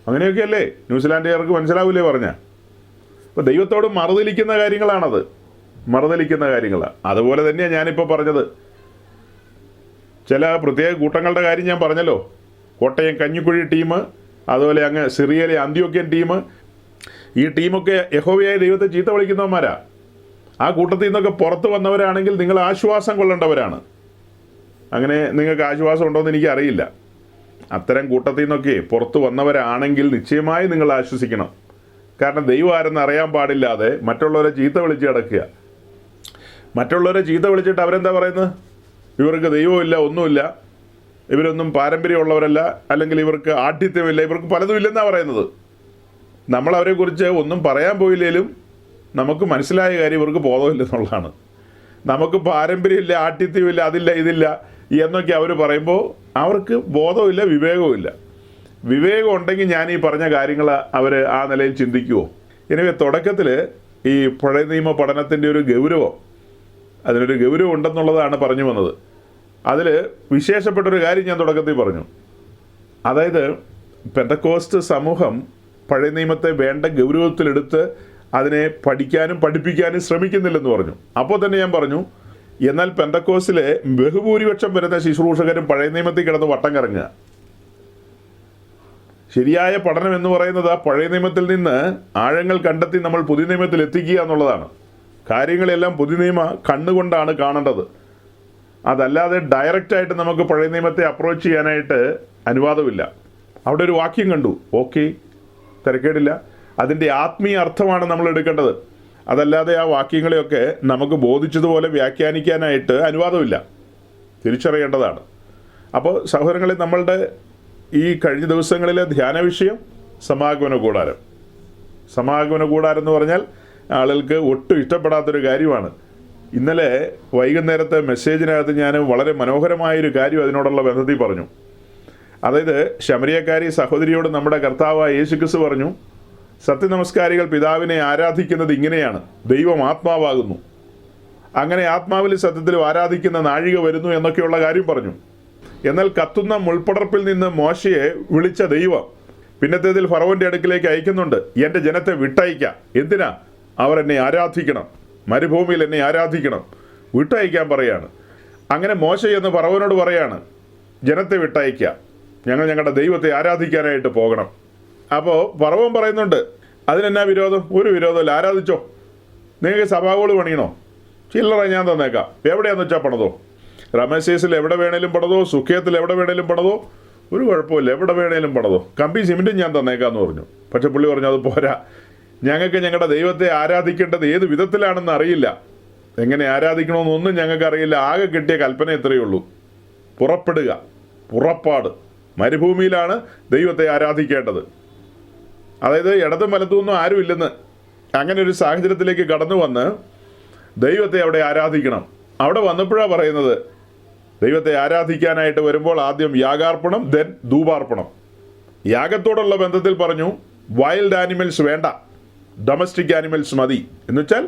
അങ്ങനെയൊക്കെയല്ലേ ന്യൂസിലാൻഡുകാർക്ക് മനസ്സിലാവില്ലേ പറഞ്ഞ? അപ്പോൾ ദൈവത്തോട് മറുതലിക്കുന്ന കാര്യങ്ങളാണത്, മറുതലിക്കുന്ന കാര്യങ്ങളാണ്. അതുപോലെ തന്നെയാണ് ഞാനിപ്പോൾ പറഞ്ഞത്. ചില പ്രത്യേക കൂട്ടങ്ങളുടെ കാര്യം ഞാൻ പറഞ്ഞല്ലോ. കോട്ടയം കഞ്ഞിക്കുഴി ടീം, അതുപോലെ അങ്ങ് സിറിയയിലെ അന്ത്യോക്യൻ ടീം, ഈ ടീമൊക്കെ യഹോവയായ ദൈവത്തെ ചീത്ത വിളിക്കുന്നവന്മാരാ. ആ കൂട്ടത്തിൽ നിന്നൊക്കെ പുറത്ത് വന്നവരാണെങ്കിൽ നിങ്ങൾ ആശ്വാസം കൊള്ളേണ്ടവരാണ്. അങ്ങനെ നിങ്ങൾക്ക് ആശ്വാസം ഉണ്ടോയെന്ന് എനിക്കറിയില്ല. അത്തരം കൂട്ടത്തിൽ നിന്നൊക്കെ പുറത്ത് വന്നവരാണെങ്കിൽ നിശ്ചയമായി നിങ്ങൾ ആശ്വസിക്കണം. കാരണം ദൈവം ആരെന്ന് അറിയാൻ പാടില്ലാതെ മറ്റുള്ളവരെ ചീത്ത വിളിച്ച് കിടക്കുക. മറ്റുള്ളവരെ ചീത്ത വിളിച്ചിട്ട് അവരെന്താ പറയുന്നത്? ഇവർക്ക് ദൈവമില്ല, ഒന്നുമില്ല, ഇവരൊന്നും പാരമ്പര്യമുള്ളവരല്ല, അല്ലെങ്കിൽ ഇവർക്ക് ആഠ്യത്വമില്ല, ഇവർക്ക് പലതും ഇല്ലെന്നാണ് പറയുന്നത്. നമ്മളവരെക്കുറിച്ച് ഒന്നും പറയാൻ പോയില്ലേലും നമുക്ക് മനസ്സിലായ കാര്യം ഇവർക്ക് ബോധമില്ലെന്നുള്ളതാണ്. നമുക്ക് പാരമ്പര്യമില്ല, ആഠ്യത്വമില്ല, അതില്ല, ഇതില്ല എന്നൊക്കെ അവർ പറയുമ്പോൾ അവർക്ക് ബോധമില്ല, വിവേകവുമില്ല. വിവേകം ഉണ്ടെങ്കിൽ ഞാൻ ഈ പറഞ്ഞ കാര്യങ്ങൾ അവർ ആ നിലയിൽ ചിന്തിക്കുമോ? எனவே തുടക്കത്തിൽ ഈ പഴയ നിയമ പഠനത്തിൻ്റെ ഒരു ഗൗരവം, അതിനൊരു ഗൗരവം ഉണ്ടെന്നുള്ളതാണ് പറഞ്ഞു വന്നത്. അതിൽ വിശേഷപ്പെട്ടൊരു കാര്യം ഞാൻ തുടക്കത്തിൽ പറഞ്ഞു. അതായത് പെന്തക്കോസ്റ്റ് സമൂഹം പഴയ നിയമത്തെ വേണ്ട ഗൗരവത്തിലെടുത്ത് അതിനെ പഠിക്കാനും പഠിപ്പിക്കാനും ശ്രമിക്കുന്നില്ലെന്ന് പറഞ്ഞു. അപ്പോൾ തന്നെ ഞാൻ പറഞ്ഞു, എന്നാൽ പെന്തക്കോസ്റ്റിലെ ബഹുഭൂരിപക്ഷം വരുന്ന ശുശ്രൂഷകരും പഴയ നിയമത്തിൽ കിടന്ന് വട്ടം കറങ്ങുക. ശരിയായ പഠനം എന്ന് പറയുന്നത് പഴയ നിയമത്തിൽ നിന്ന് ആഴങ്ങൾ കണ്ടെത്തി നമ്മൾ പുതിയ നിയമത്തിൽ എത്തിക്കുക എന്നുള്ളതാണ്. കാര്യങ്ങളെല്ലാം പുതിയ നിയമ കണ്ണുകൊണ്ടാണ് കാണേണ്ടത്. അതല്ലാതെ ഡയറക്റ്റായിട്ട് നമുക്ക് പഴയ നിയമത്തെ അപ്രോച്ച് ചെയ്യാനായിട്ട് അനുവാദമില്ല. അവിടെ ഒരു വാക്യം കണ്ടു, ഓക്കെ, തിരക്കേടില്ല, അതിൻ്റെ ആത്മീയ അർത്ഥമാണ് നമ്മൾ എടുക്കേണ്ടത്. അതല്ലാതെ ആ വാക്യങ്ങളെയൊക്കെ നമുക്ക് ബോധിച്ചതുപോലെ വ്യാഖ്യാനിക്കാനായിട്ട് അനുവാദമില്ല, തിരിച്ചറിയേണ്ടതാണ്. അപ്പോൾ സഹോദരങ്ങളെ, നമ്മളുടെ ഈ കഴിഞ്ഞ ദിവസങ്ങളിലെ ധ്യാന വിഷയം സമാഗമന കൂടാരം. സമാഗമന കൂടാരം എന്ന് പറഞ്ഞാൽ ആളുകൾക്ക് ഒട്ടും ഇഷ്ടപ്പെടാത്തൊരു കാര്യമാണ്. ഇന്നലെ വൈകുന്നേരത്തെ മെസ്സേജിനകത്ത് ഞാൻ വളരെ മനോഹരമായൊരു കാര്യം അതിനോടുള്ള ബന്ധത്തിൽ പറഞ്ഞു. അതായത് ശമരിയക്കാരി സഹോദരിയോട് നമ്മുടെ കർത്താവായ യേശുക്രിസ്തു പറഞ്ഞു, സത്യനമസ്കാരികൾ പിതാവിനെ ആരാധിക്കുന്നത് ഇങ്ങനെയാണ്, ദൈവം ആത്മാവാകുന്നു, അങ്ങനെ ആത്മാവിൽ സത്യത്തിലും ആരാധിക്കുന്ന നാഴിക വരുന്നു എന്നൊക്കെയുള്ള കാര്യം പറഞ്ഞു. എന്നാൽ കത്തുന്ന മുൾപ്പടർപ്പിൽ നിന്ന് മോശയെ വിളിച്ച ദൈവം പിന്നത്തേതിൽ ഫറവോൻ്റെ അടുക്കിലേക്ക് അയക്കുന്നുണ്ട്, എൻ്റെ ജനത്തെ വിട്ടയക്കാം. എന്തിനാ? അവർ എന്നെ ആരാധിക്കണം, മരുഭൂമിയിൽ എന്നെ ആരാധിക്കണം, വിട്ടയക്കാൻ പറയാണ്. അങ്ങനെ മോശ എന്ന് ഫറവോനോട് പറയാണ്, ജനത്തെ വിട്ടയക്കുക, ഞങ്ങൾ ഞങ്ങളുടെ ദൈവത്തെ ആരാധിക്കാനായിട്ട് പോകണം. അപ്പോൾ ഫറവോൻ പറയുന്നുണ്ട്, അതിനെന്നാ വിരോധം? ഒരു വിരോധമില്ല, ആരാധിച്ചോ. നിങ്ങൾക്ക് സഭാഗോള് പണിയണോ? ചില്ലറ ഞാൻ തന്നേക്കാം, എവിടെയാണെന്ന് വെച്ചാൽ പണതോ. റമേശേസിൽ എവിടെ വേണേലും പണതോ, സുഖ്യത്തിൽ എവിടെ വേണേലും പണതോ, ഒരു കുഴപ്പമില്ല, എവിടെ വേണേലും പണതോ, കമ്പി സിമെൻറ്റും ഞാൻ തന്നേക്കാമെന്ന് പറഞ്ഞു. പക്ഷെ പുള്ളി പറഞ്ഞു, അത് പോരാ, ഞങ്ങൾക്ക് ഞങ്ങളുടെ ദൈവത്തെ ആരാധിക്കേണ്ടത് ഏത് വിധത്തിലാണെന്ന് അറിയില്ല, എങ്ങനെ ആരാധിക്കണമെന്നൊന്നും ഞങ്ങൾക്ക് അറിയില്ല, ആകെ കിട്ടിയ കൽപ്പന എത്രയേ ഉള്ളൂ, പുറപ്പെടുക, പുറപ്പാട്, മരുഭൂമിയിലാണ് ദൈവത്തെ ആരാധിക്കേണ്ടത്. അതായത് ഇടതും വലത്തുമൊന്നും ആരുമില്ലെന്ന്, അങ്ങനെ ഒരു സാഹചര്യത്തിലേക്ക് കടന്നു വന്ന് ദൈവത്തെ അവിടെ ആരാധിക്കണം. അവിടെ വന്നപ്പോഴാണ് പറയുന്നത്, ദൈവത്തെ ആരാധിക്കാനായിട്ട് വരുമ്പോൾ ആദ്യം യാഗാർപ്പണം, ദെൻ ധൂപാർപ്പണം. യാഗത്തോടുള്ള ബന്ധത്തിൽ പറഞ്ഞു, വൈൽഡ് ആനിമൽസ് വേണ്ട, ഡൊമസ്റ്റിക് ആനിമൽസ് മതി. എന്നുവെച്ചാൽ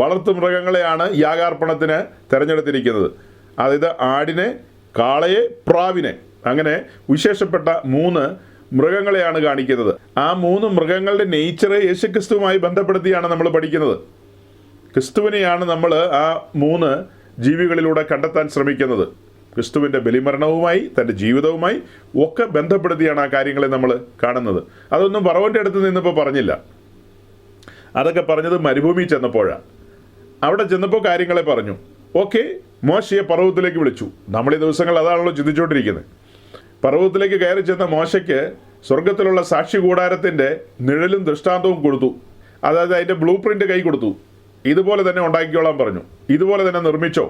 വളർത്തു മൃഗങ്ങളെയാണ് യാഗാർപ്പണത്തിന് തിരഞ്ഞെടുത്തിരിക്കുന്നത്. അതായത് ആടിനെ, കാളയെ, പ്രാവിനെ, അങ്ങനെ വിശേഷപ്പെട്ട 3 മൃഗങ്ങളെയാണ് കാണിക്കുന്നത്. ആ 3 മൃഗങ്ങളുടെ നേച്ചറ് യേശുക്രിസ്തുവുമായി ബന്ധപ്പെടുത്തിയാണ് നമ്മൾ പഠിക്കുന്നത്. ക്രിസ്തുവിനെയാണ് നമ്മൾ ആ 3 ജീവികളിലൂടെ കണ്ടെത്താൻ ശ്രമിക്കുന്നത്. ക്രിസ്തുവിൻ്റെ ബലിമരണവുമായി തൻ്റെ ജീവിതവുമായി ഒക്കെ ബന്ധപ്പെടുത്തിയാണ് ആ കാര്യങ്ങളെ നമ്മൾ കാണുന്നത്. അതൊന്നും ഫറവോൻ്റെ അടുത്ത് നിന്നിപ്പോൾ പറഞ്ഞില്ല, അതൊക്കെ പറഞ്ഞത് മരുഭൂമി ചെന്നപ്പോഴാണ്. അവിടെ ചെന്നപ്പോൾ കാര്യങ്ങളെ പറഞ്ഞു. ഓക്കെ, മോശയെ പർവ്വതത്തിലേക്ക് വിളിച്ചു. നമ്മൾ ഈ ദിവസങ്ങൾ അതാണല്ലോ ചിന്തിച്ചുകൊണ്ടിരിക്കുന്നത്. പർവ്വതത്തിലേക്ക് കയറി ചെന്ന മോശയ്ക്ക് സ്വർഗത്തിലുള്ള സാക്ഷി കൂടാരത്തിൻ്റെ നിഴലും ദൃഷ്ടാന്തവും കൊടുത്തു. അതായത് അതിൻ്റെ ബ്ലൂ പ്രിൻ്റ് കൈ കൊടുത്തു. ഇതുപോലെ തന്നെ ഉണ്ടാക്കിക്കോളാൻ പറഞ്ഞു, ഇതുപോലെ തന്നെ നിർമ്മിച്ചോ.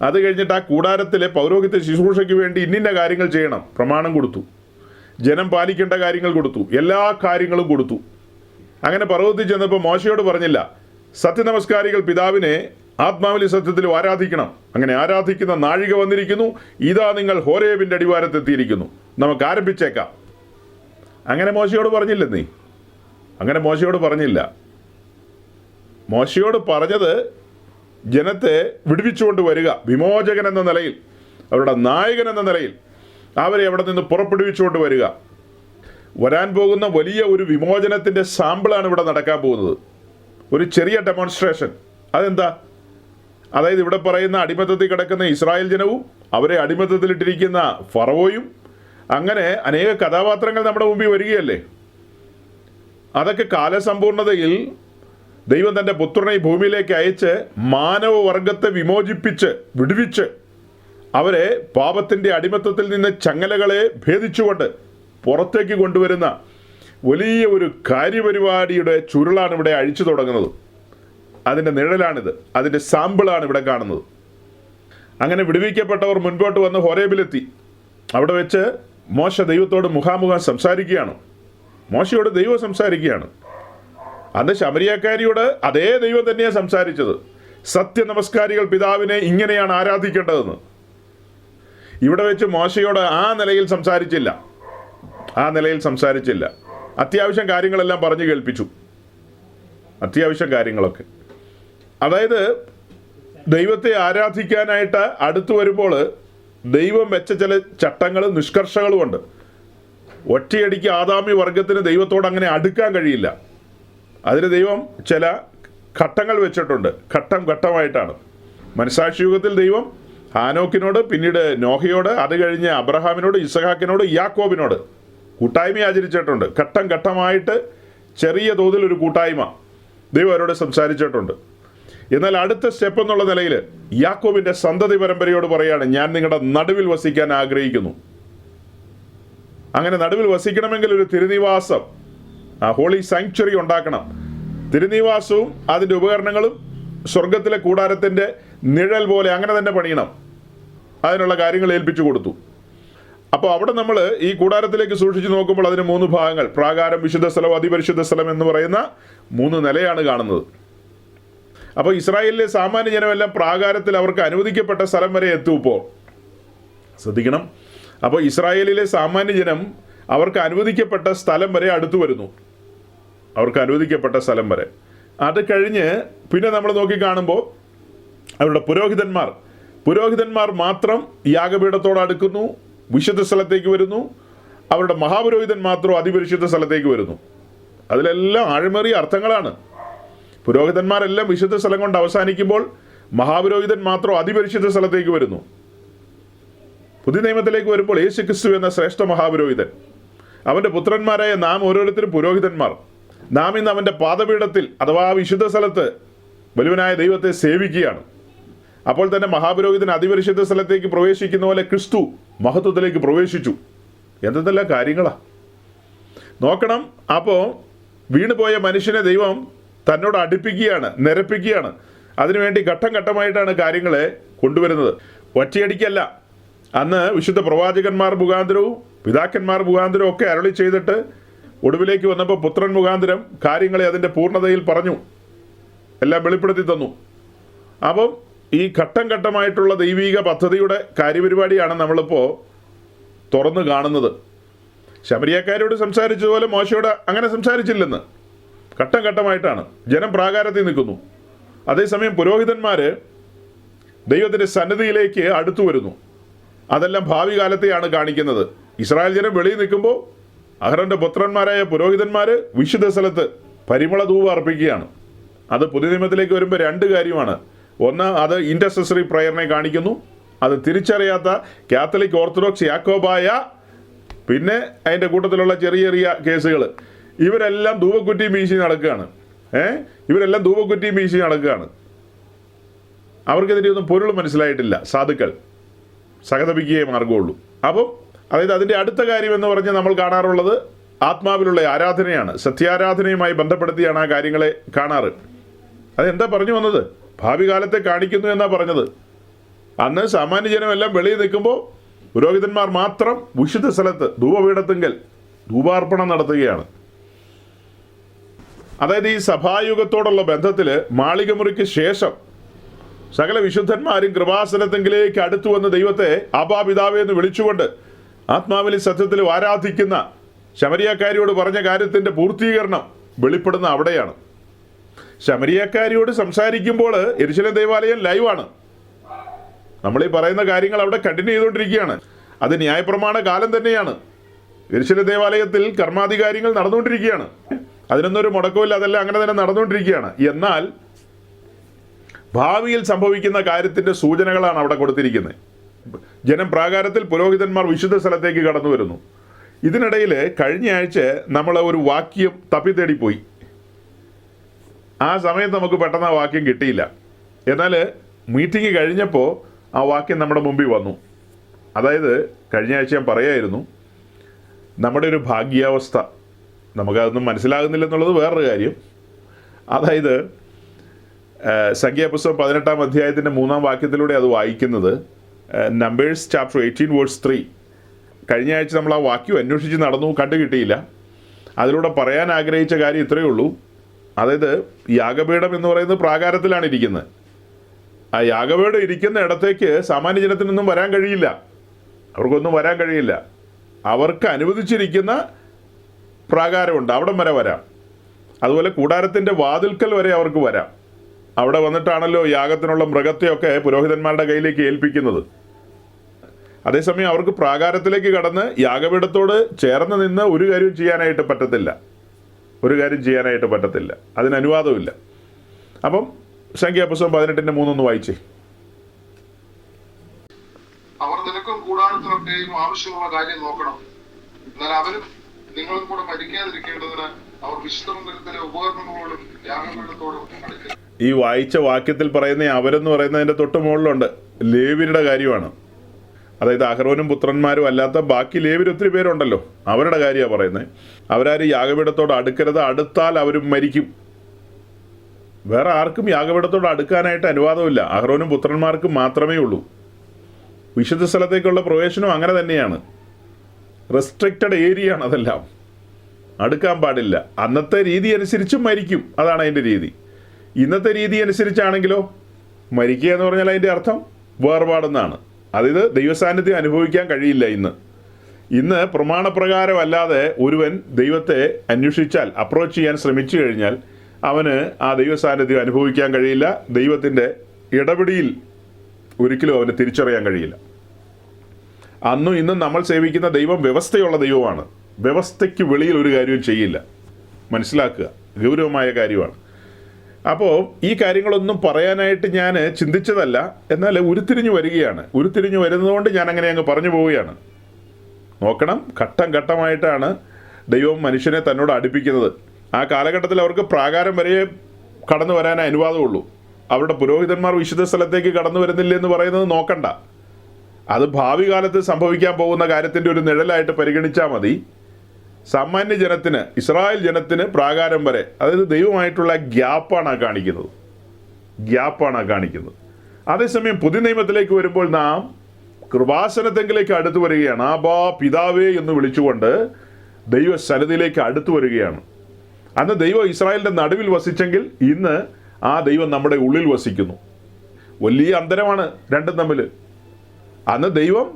അത് കഴിഞ്ഞിട്ട് ആ കൂടാരത്തിലെ പൗരോഹിത്യ ശുശ്രൂഷയ്ക്ക് വേണ്ടി ഇന്നിന്ന കാര്യങ്ങൾ ചെയ്യണം, പ്രമാണം കൊടുത്തു. ജനം പാലിക്കേണ്ട കാര്യങ്ങൾ കൊടുത്തു, എല്ലാ കാര്യങ്ങളും കൊടുത്തു. അങ്ങനെ പർവ്വതത്തിൽ ചെന്നപ്പോൾ മോശയോട് പറഞ്ഞില്ല, സത്യനമസ്കാരികൾ പിതാവിനെ ആത്മാവിലും സത്യത്തിലും ആരാധിക്കണം, അങ്ങനെ ആരാധിക്കുന്ന നാഴിക വന്നിരിക്കുന്നു, ഇതാ നിങ്ങൾ ഹോരേബിൻ്റെ അടിവാരത്തെത്തിയിരിക്കുന്നു, നമുക്ക് ആരംഭിച്ചേക്കാം. അങ്ങനെ മോശയോട് പറഞ്ഞില്ലെന്നേ, അങ്ങനെ മോശയോട് പറഞ്ഞില്ല. മോശയോട് പറഞ്ഞത് ജനത്തെ വിടുവിച്ചുകൊണ്ട് വരിക, വിമോചകൻ എന്ന നിലയിൽ, അവരുടെ നായകൻ എന്ന നിലയിൽ അവരെ അവിടെ നിന്ന് പുറപ്പെടുവിച്ചുകൊണ്ട് വരിക. വരാൻ പോകുന്ന വലിയ ഒരു വിമോചനത്തിൻ്റെ സാമ്പിളാണ് ഇവിടെ നടക്കാൻ പോകുന്നത്, ഒരു ചെറിയ ഡെമോൺസ്ട്രേഷൻ. അതെന്താ? അതായത് ഇവിടെ പറയുന്ന അടിമത്തത്തിൽ കിടക്കുന്ന ഇസ്രായേൽ ജനവും അവരെ അടിമത്തത്തിലിട്ടിരിക്കുന്ന ഫറവോയും, അങ്ങനെ അനേക കഥാപാത്രങ്ങൾ നമ്മുടെ മുമ്പിൽ വരികയല്ലേ. അതൊക്കെ കാലസമ്പൂർണതയിൽ ദൈവം തൻ്റെ പുത്രനെ ഈ ഭൂമിയിലേക്ക് അയച്ച് മാനവവർഗത്തെ വിമോചിപ്പിച്ച് വിടുവിച്ച് അവരെ പാപത്തിൻ്റെ അടിമത്തത്തിൽ നിന്ന് ചങ്ങലകളെ ഭേദിച്ചുകൊണ്ട് പുറത്തേക്ക് കൊണ്ടുവരുന്ന വലിയ ഒരു കാര്യപരിപാടിയുടെ ചുരുളാണ് ഇവിടെ അഴിച്ചു തുടങ്ങുന്നത്. അതിൻ്റെ നിഴലാണിത്, അതിൻ്റെ സാമ്പിളാണ് ഇവിടെ കാണുന്നത്. അങ്ങനെ വിടുവിക്കപ്പെട്ടവർ മുൻപോട്ട് വന്ന് ഹോരേബിലെത്തി. അവിടെ വെച്ച് മോശ ദൈവത്തോട് മുഖാമുഖം സംസാരിക്കുകയാണ്. മോശയോട് ദൈവം സംസാരിക്കുകയാണ്. അന്ന് ശമരിയക്കാരിയോട് അതേ ദൈവം തന്നെയാണ് സംസാരിച്ചത്. സത്യനമസ്കാരികൾ പിതാവിനെ ഇങ്ങനെയാണ് ആരാധിക്കേണ്ടതെന്ന്. ഇവിടെ വെച്ച് മോശയോട് ആ നിലയിൽ സംസാരിച്ചില്ല. അത്യാവശ്യം കാര്യങ്ങളെല്ലാം പറഞ്ഞു കേൾപ്പിച്ചു, അത്യാവശ്യം കാര്യങ്ങളൊക്കെ. അതായത് ദൈവത്തെ ആരാധിക്കാനായിട്ട് അടുത്തു വരുമ്പോൾ ദൈവം വെച്ച ചില ചട്ടങ്ങളും നിഷ്കർഷകളുമുണ്ട്. ഒറ്റയടിക്ക് ആദാമി വർഗത്തിന് ദൈവത്തോട് അങ്ങനെ അടുക്കാൻ കഴിയില്ല. അതിന് ദൈവം ചില ഘട്ടങ്ങൾ വെച്ചിട്ടുണ്ട്, ഘട്ടം ഘട്ടമായിട്ടാണ്. മനസാക്ഷി യുഗത്തിൽ ദൈവം ഹാനോക്കിനോട്, പിന്നീട് നോഹയോട്, അത് കഴിഞ്ഞ് അബ്രഹാമിനോട്, ഇസഹാക്കിനോട്, യാക്കോബിനോട് കൂട്ടായ്മ ആചരിച്ചിട്ടുണ്ട്. ഘട്ടം ഘട്ടമായിട്ട് ചെറിയ തോതിൽ ഒരു കൂട്ടായ്മ ദൈവം അവരോട് സംസാരിച്ചിട്ടുണ്ട്. എന്നാൽ അടുത്ത സ്റ്റെപ്പ് എന്നുള്ള നിലയിൽ യാക്കോബിൻ്റെ സന്തതി പരമ്പരയോട് പറയാണ്, ഞാൻ നിങ്ങളുടെ നടുവിൽ വസിക്കാൻ ആഗ്രഹിക്കുന്നു. അങ്ങനെ നടുവിൽ വസിക്കണമെങ്കിൽ ഒരു തിരുനിവാസം, ആ ഹോളി സാങ്ച്വറി ഉണ്ടാക്കണം. തിരുനിവാസവും അതിൻ്റെ ഉപകരണങ്ങളും സ്വർഗത്തിലെ കൂടാരത്തിൻ്റെ നിഴൽ പോലെ അങ്ങനെ തന്നെ പണിയണം. അതിനുള്ള കാര്യങ്ങൾ ഏൽപ്പിച്ചു കൊടുത്തു. അപ്പോൾ അവിടെ നമ്മൾ ഈ കൂടാരത്തിലേക്ക് സൂക്ഷിച്ച് നോക്കുമ്പോൾ അതിന് 3 ഭാഗങ്ങൾ, പ്രാകാരം, വിശുദ്ധ സ്ഥലം, അതിപരിശുദ്ധ സ്ഥലം എന്ന് പറയുന്ന 3 നിലയാണ് കാണുന്നത്. അപ്പോൾ ഇസ്രായേലിലെ സാമാന്യ ജനമെല്ലാം പ്രാകാരത്തിൽ അവർക്ക് അനുവദിക്കപ്പെട്ട സ്ഥലം വരെ എത്തും. ഇപ്പോൾ ശ്രദ്ധിക്കണം. അപ്പോൾ ഇസ്രായേലിലെ സാമാന്യ ജനം അവർക്ക് അനുവദിക്കപ്പെട്ട സ്ഥലം വരെ അടുത്തു വരുന്നു. അവർക്ക് അനുവദിക്കപ്പെട്ട സ്ഥലം വരെ. അത് കഴിഞ്ഞ് പിന്നെ നമ്മൾ നോക്കി കാണുമ്പോൾ അവരുടെ പുരോഹിതന്മാർ മാത്രം യാഗപീഠത്തോട് അടുക്കുന്നു, വിശുദ്ധ സ്ഥലത്തേക്ക് വരുന്നു. അവരുടെ മഹാപുരോഹിതൻ മാത്രം അതിപരിശുദ്ധ സ്ഥലത്തേക്ക് വരുന്നു. അതിലെല്ലാം ആഴമേറിയ അർത്ഥങ്ങളാണ്. പുരോഹിതന്മാരെല്ലാം വിശുദ്ധ സ്ഥലം കൊണ്ട് അവസാനിക്കുമ്പോൾ മഹാപുരോഹിതൻ മാത്രം അതിപരിശുദ്ധ സ്ഥലത്തേക്ക് വരുന്നു. പുതിയ നിയമത്തിലേക്ക് വരുമ്പോൾ യേശുക്രിസ്തു എന്ന ശ്രേഷ്ഠ മഹാപുരോഹിതൻ, അവൻ്റെ പുത്രന്മാരായ നാം ഓരോരുത്തരും പുരോഹിതന്മാർ. നാം ഇന്ന് അവൻ്റെ പാദപീഠത്തിൽ അഥവാ വിശുദ്ധ സ്ഥലത്ത് വലുവനായ ദൈവത്തെ സേവിക്കുകയാണ്. അപ്പോൾ തന്നെ മഹാപുരോഹിതൻ അതിപരിശുദ്ധ സ്ഥലത്തേക്ക് പ്രവേശിക്കുന്ന പോലെ ക്രിസ്തു മഹത്വത്തിലേക്ക് പ്രവേശിച്ചു. എന്തെല്ലാം കാര്യങ്ങളാ നോക്കണം. അപ്പോൾ വീണുപോയ മനുഷ്യനെ ദൈവം തന്നോട് അടുപ്പിക്കുകയാണ്, നിരപ്പിക്കുകയാണ്. അതിനുവേണ്ടി ഘട്ടം ഘട്ടമായിട്ടാണ് കാര്യങ്ങളെ കൊണ്ടുവരുന്നത്, ഒറ്റയടിക്കല്ല. അന്ന് വിശുദ്ധ പ്രവാചകന്മാർ മുഖാന്തരവും പിതാക്കന്മാർ മുഖാന്തരവും ഒക്കെ അരുളി ചെയ്തിട്ട് ഒടുവിലേക്ക് വന്നപ്പോൾ പുത്രൻ മുഖാന്തരം കാര്യങ്ങളെ അതിൻ്റെ പൂർണ്ണതയിൽ പറഞ്ഞു, എല്ലാം വെളിപ്പെടുത്തി തന്നു. അപ്പം ഈ ഘട്ടം ഘട്ടമായിട്ടുള്ള ദൈവീക പദ്ധതിയുടെ കാര്യപരിപാടിയാണ് നമ്മളിപ്പോൾ തുറന്നു കാണുന്നത്. ശമരിയക്കാരോട് സംസാരിച്ചതുപോലെ മോശയോട് അങ്ങനെ സംസാരിച്ചില്ലെന്ന്. ഘട്ടം ഘട്ടമായിട്ടാണ്. ജനം പ്രാകാരത്തിൽ നിൽക്കുന്നു. അതേസമയം പുരോഹിതന്മാർ ദൈവത്തിൻ്റെ സന്നിധിയിലേക്ക് അടുത്തു വരുന്നു. അതെല്ലാം ഭാവി കാലത്തെയാണ് കാണിക്കുന്നത്. ഇസ്രായേൽ ജനം വെളിയിൽ നിൽക്കുമ്പോൾ അഹ്റോന്റെ പുത്രന്മാരായ പുരോഹിതന്മാർ വിശുദ്ധ സ്ഥലത്ത് പരിമള ധൂപം അർപ്പിക്കുകയാണ്. അത് പുതിയ നിയമത്തിലേക്ക് വരുമ്പോൾ 2 കാര്യമാണ്. ഒന്ന്, അത് ഇൻ്റർസെസറി പ്രയറിനെ കാണിക്കുന്നു. അത് തിരിച്ചറിയാത്ത കാത്തലിക്, ഓർത്തഡോക്സ്, യാക്കോബായ, പിന്നെ അതിൻ്റെ കൂട്ടത്തിലുള്ള ചെറിയ ചെറിയ കേസുകൾ, ഇവരെല്ലാം ധൂപക്കുറ്റിയും വീശി നടക്കുകയാണ്. ഇവരെല്ലാം ധൂപക്കുറ്റിയും വീശി നടക്കുകയാണ്. അവർക്കെതിരെ ഒന്നും പൊരുൾ മനസ്സിലായിട്ടില്ല. സാധുക്കൾ സഹതപിക്കുകയേ മാർഗമുള്ളൂ. അപ്പം അതായത് അതിൻ്റെ അടുത്ത കാര്യം എന്ന് പറഞ്ഞ് നമ്മൾ കാണാറുള്ളത് ആത്മാവിലുള്ള ആരാധനയാണ്. സത്യാരാധനയുമായി ബന്ധപ്പെടുത്തിയാണ് ആ കാര്യങ്ങളെ കാണാറ്. അതെന്താ പറഞ്ഞു വന്നത്? ഭാവി കാലത്തെ കാണിക്കുന്നു എന്നാ പറഞ്ഞത്. അന്ന് സാമാന്യ ജനമെല്ലാം വെളിയിൽ നിൽക്കുമ്പോൾ പുരോഹിതന്മാർ മാത്രം വിശുദ്ധ സ്ഥലത്ത് ധൂപപീഠത്തിങ്കൽ ധൂപാർപ്പണം നടത്തുകയാണ്. അതായത് ഈ സഭായുഗത്തോടുള്ള ബന്ധത്തിൽ മാളികമുറിക്ക് ശേഷം സകല വിശുദ്ധന്മാരും കൃപാസനത്തെങ്കിലേക്ക് അടുത്തു വന്ന് ദൈവത്തെ ആബാ പിതാവേ എന്ന് വിളിച്ചുകൊണ്ട് ആത്മാവിലും സത്യത്തിലും ആരാധിക്കുന്ന ശമരിയക്കാരിയോട് പറഞ്ഞ കാര്യത്തിൻ്റെ പൂർത്തീകരണം വെളിപ്പെടുന്ന അവിടെയാണ്. ശമരിയക്കാരിയോട് സംസാരിക്കുമ്പോൾ യെരൂശലേം ദേവാലയം ലൈവാണ്. നമ്മളീ പറയുന്ന കാര്യങ്ങൾ അവിടെ കണ്ടിന്യൂ ചെയ്തുകൊണ്ടിരിക്കുകയാണ്. അത് ന്യായപ്രമാണ കാലം തന്നെയാണ്. യെരൂശലേം ദേവാലയത്തിൽ കർമാധികാരികൾ നടന്നുകൊണ്ടിരിക്കുകയാണ്. അതിനൊന്നൊരു മുടക്കമില്ല. അതെല്ലാം അങ്ങനെ തന്നെ നടന്നുകൊണ്ടിരിക്കുകയാണ്. എന്നാൽ ഭാവിയിൽ സംഭവിക്കുന്ന കാര്യത്തിൻ്റെ സൂചനകളാണ് അവിടെ കൊടുത്തിരിക്കുന്നത്. ജനം പ്രാകാരത്തിൽ, പുരോഹിതന്മാർ വിശുദ്ധ സ്ഥലത്തേക്ക് കടന്നു വരുന്നു. ഇതിനിടയിൽ കഴിഞ്ഞ ആഴ്ച നമ്മൾ ഒരു വാക്യം തപ്പിത്തേടിപ്പോയി. ആ സമയത്ത് നമുക്ക് പെട്ടെന്ന് ആ വാക്യം കിട്ടിയില്ല. എന്നാൽ മീറ്റിംഗ് കഴിഞ്ഞപ്പോൾ ആ വാക്യം നമ്മുടെ മുമ്പിൽ വന്നു. അതായത് കഴിഞ്ഞ ആഴ്ച ഞാൻ പറയായിരുന്നു, നമ്മുടെ ഒരു ഭാഗ്യാവസ്ഥ നമുക്കതൊന്നും മനസ്സിലാകുന്നില്ലെന്നുള്ളത് വേറൊരു കാര്യം. അതായത് സംഖ്യാപുസ്തകം 18-ാം അധ്യായത്തിൻ്റെ 3-ാം വാക്യത്തിലൂടെ അത് വായിക്കുന്നത്. Numbers chapter 18 verse 3. കഴിഞ്ഞ ആഴ്ച നമ്മൾ ആ വാക്യം അന്വേഷിച്ച് നടന്നു, കണ്ടു കിട്ടിയില്ല. അതിലൂടെ പറയാൻ ആഗ്രഹിച്ച കാര്യം ഇത്രയേ ഉള്ളൂ. അതായത് യാഗപീഠം എന്ന് പറയുന്നത് പ്രാകാരത്തിലാണ് ഇരിക്കുന്നത്. ആ യാഗപീഠം ഇരിക്കുന്ന ഇടത്തേക്ക് സാമാന്യ ജനത്തിനൊന്നും വരാൻ കഴിയില്ല. അവർക്കൊന്നും വരാൻ കഴിയില്ല. അവർക്ക് അനുവദിച്ചിരിക്കുന്ന പ്രാകാരമുണ്ട്, അവിടം വരെ വരാം. അതുപോലെ കൂടാരത്തിൻ്റെ വാതിൽക്കൽ വരെ അവർക്ക് വരാം. അവിടെ വന്നിട്ടാണല്ലോ യാഗത്തിനുള്ള മൃഗത്തെയൊക്കെ പുരോഹിതന്മാരുടെ കയ്യിലേക്ക് ഏൽപ്പിക്കുന്നത്. അതേസമയം അവർക്ക് പ്രാകാരത്തിലേക്ക് കടന്ന് യാഗപീഠത്തോട് ചേർന്ന് നിന്ന് ഒരു കാര്യം ചെയ്യാനായിട്ട് പറ്റത്തില്ല. അതിന് അനുവാദമില്ല. അപ്പം സംഖ്യാപുസ്തകം 18:3 വായിച്ചേ. അവർ നിനക്കും കൂടാരത്തിനൊക്കെയും ആവശ്യമുള്ള കാര്യം നോക്കണം. എന്നാൽ അവരും നിങ്ങളും കൂടെ മരിക്കാതിരിക്കേണ്ടതിന് അവർ വിശുദ്ധ മന്ദിരത്തിലെ ഉപകരണങ്ങളോടും യാഗപീഠത്തോടും അടുക്കുക. ഈ വായിച്ച വാക്യത്തിൽ പറയുന്ന അവരെന്ന് പറയുന്നതിൻ്റെ തൊട്ട് മുകളിലുണ്ട് ലേവ്യരുടെ കാര്യമാണ്. അതായത് അഹ്റോനും പുത്രന്മാരും അല്ലാത്ത ബാക്കി ലേവ്യർ ഒത്തിരി പേരുണ്ടല്ലോ, അവരുടെ കാര്യമാണ് പറയുന്നത്. അവരാരും യാഗപീഠത്തോട് അടുക്കരുത്, അടുത്താൽ അവരും മരിക്കും. വേറെ ആർക്കും യാഗപീഠത്തോട് അടുക്കാനായിട്ട് അനുവാദമില്ല. അഹ്റോനും പുത്രന്മാർക്കും മാത്രമേ ഉള്ളൂ. വിശുദ്ധ സ്ഥലത്തേക്കുള്ള പ്രവേശനം അങ്ങനെ തന്നെയാണ്. റെസ്ട്രിക്റ്റഡ് ഏരിയ ആണ് അതെല്ലാം. അടുക്കാൻ പാടില്ല. അന്നത്തെ രീതി അനുസരിച്ചും മരിക്കും, അതാണ് അതിൻ്റെ രീതി. ഇന്നത്തെ രീതി അനുസരിച്ചാണെങ്കിലോ മരിക്കുക എന്ന് പറഞ്ഞാൽ അതിൻ്റെ അർത്ഥം വേർപാടെന്നാണ്. അതായത് ദൈവസാന്നിധ്യം അനുഭവിക്കാൻ കഴിയില്ല. ഇന്ന് പ്രമാണപ്രകാരമല്ലാതെ ഒരുവൻ ദൈവത്തെ അന്വേഷിച്ചാൽ, അപ്രോച്ച് ചെയ്യാൻ ശ്രമിച്ചു കഴിഞ്ഞാൽ അവന് ആ ദൈവസാന്നിധ്യം അനുഭവിക്കാൻ കഴിയില്ല. ദൈവത്തിൻ്റെ ഇടപെടിയിൽ ഒരിക്കലും അവന് തിരിച്ചറിയാൻ കഴിയില്ല. അന്നും ഇന്നും നമ്മൾ സേവിക്കുന്ന ദൈവം വ്യവസ്ഥയുള്ള ദൈവമാണ്. വ്യവസ്ഥയ്ക്ക് വെളിയിൽ ഒരു കാര്യവും ചെയ്യില്ല. മനസ്സിലാക്കുക, ഗൗരവമായ കാര്യമാണ്. അപ്പോൾ ഈ കാര്യങ്ങളൊന്നും പറയാനായിട്ട് ഞാൻ ചിന്തിച്ചതല്ല, എന്നാൽ ഉരുത്തിരിഞ്ഞു വരികയാണ്. ഉരുത്തിരിഞ്ഞു വരുന്നതുകൊണ്ട് ഞാൻ അങ്ങനെ അങ്ങ് പറഞ്ഞു പോവുകയാണ്. നോക്കണം, ഘട്ടം ഘട്ടമായിട്ടാണ് ദൈവം മനുഷ്യനെ തന്നോട് അടുപ്പിക്കുന്നത്. ആ കാലഘട്ടത്തിൽ അവർക്ക് പ്രാകാരം വരെ കടന്നു വരാൻ അനുവാദമുള്ളൂ. അവരുടെ പുരോഹിതന്മാർ വിശുദ്ധ സ്ഥലത്തേക്ക് കടന്നു വരുന്നില്ല എന്ന് പറയുന്നത് നോക്കണ്ട. അത് ഭാവി കാലത്ത് സംഭവിക്കാൻ പോകുന്ന കാര്യത്തിൻ്റെ ഒരു നിഴലായിട്ട് പരിഗണിച്ചാൽ മതി. സാമാന്യ ജനത്തിന്, ഇസ്രായേൽ ജനത്തിന് പ്രാകാരം വരെ, അതായത് ദൈവമായിട്ടുള്ള ഗ്യാപ്പാണ് കാണിക്കുന്നത്. അതേസമയം പുതിയ നിയമത്തിലേക്ക് വരുമ്പോൾ നാം കൃപാസനത്തെങ്കിലേക്ക് അടുത്തു വരികയാണ്. ആബാ പിതാവേ എന്ന് വിളിച്ചുകൊണ്ട് ദൈവസന്നിധിയിലേക്ക് അടുത്തു വരികയാണ്. അന്ന് ദൈവം ഇസ്രായേലിൻ്റെ നടുവിൽ വസിച്ചെങ്കിൽ ഇന്ന് ആ ദൈവം നമ്മുടെ ഉള്ളിൽ വസിക്കുന്നു. വലിയ അന്തരമാണ് രണ്ടും തമ്മിൽ. അന്ന് ദൈവം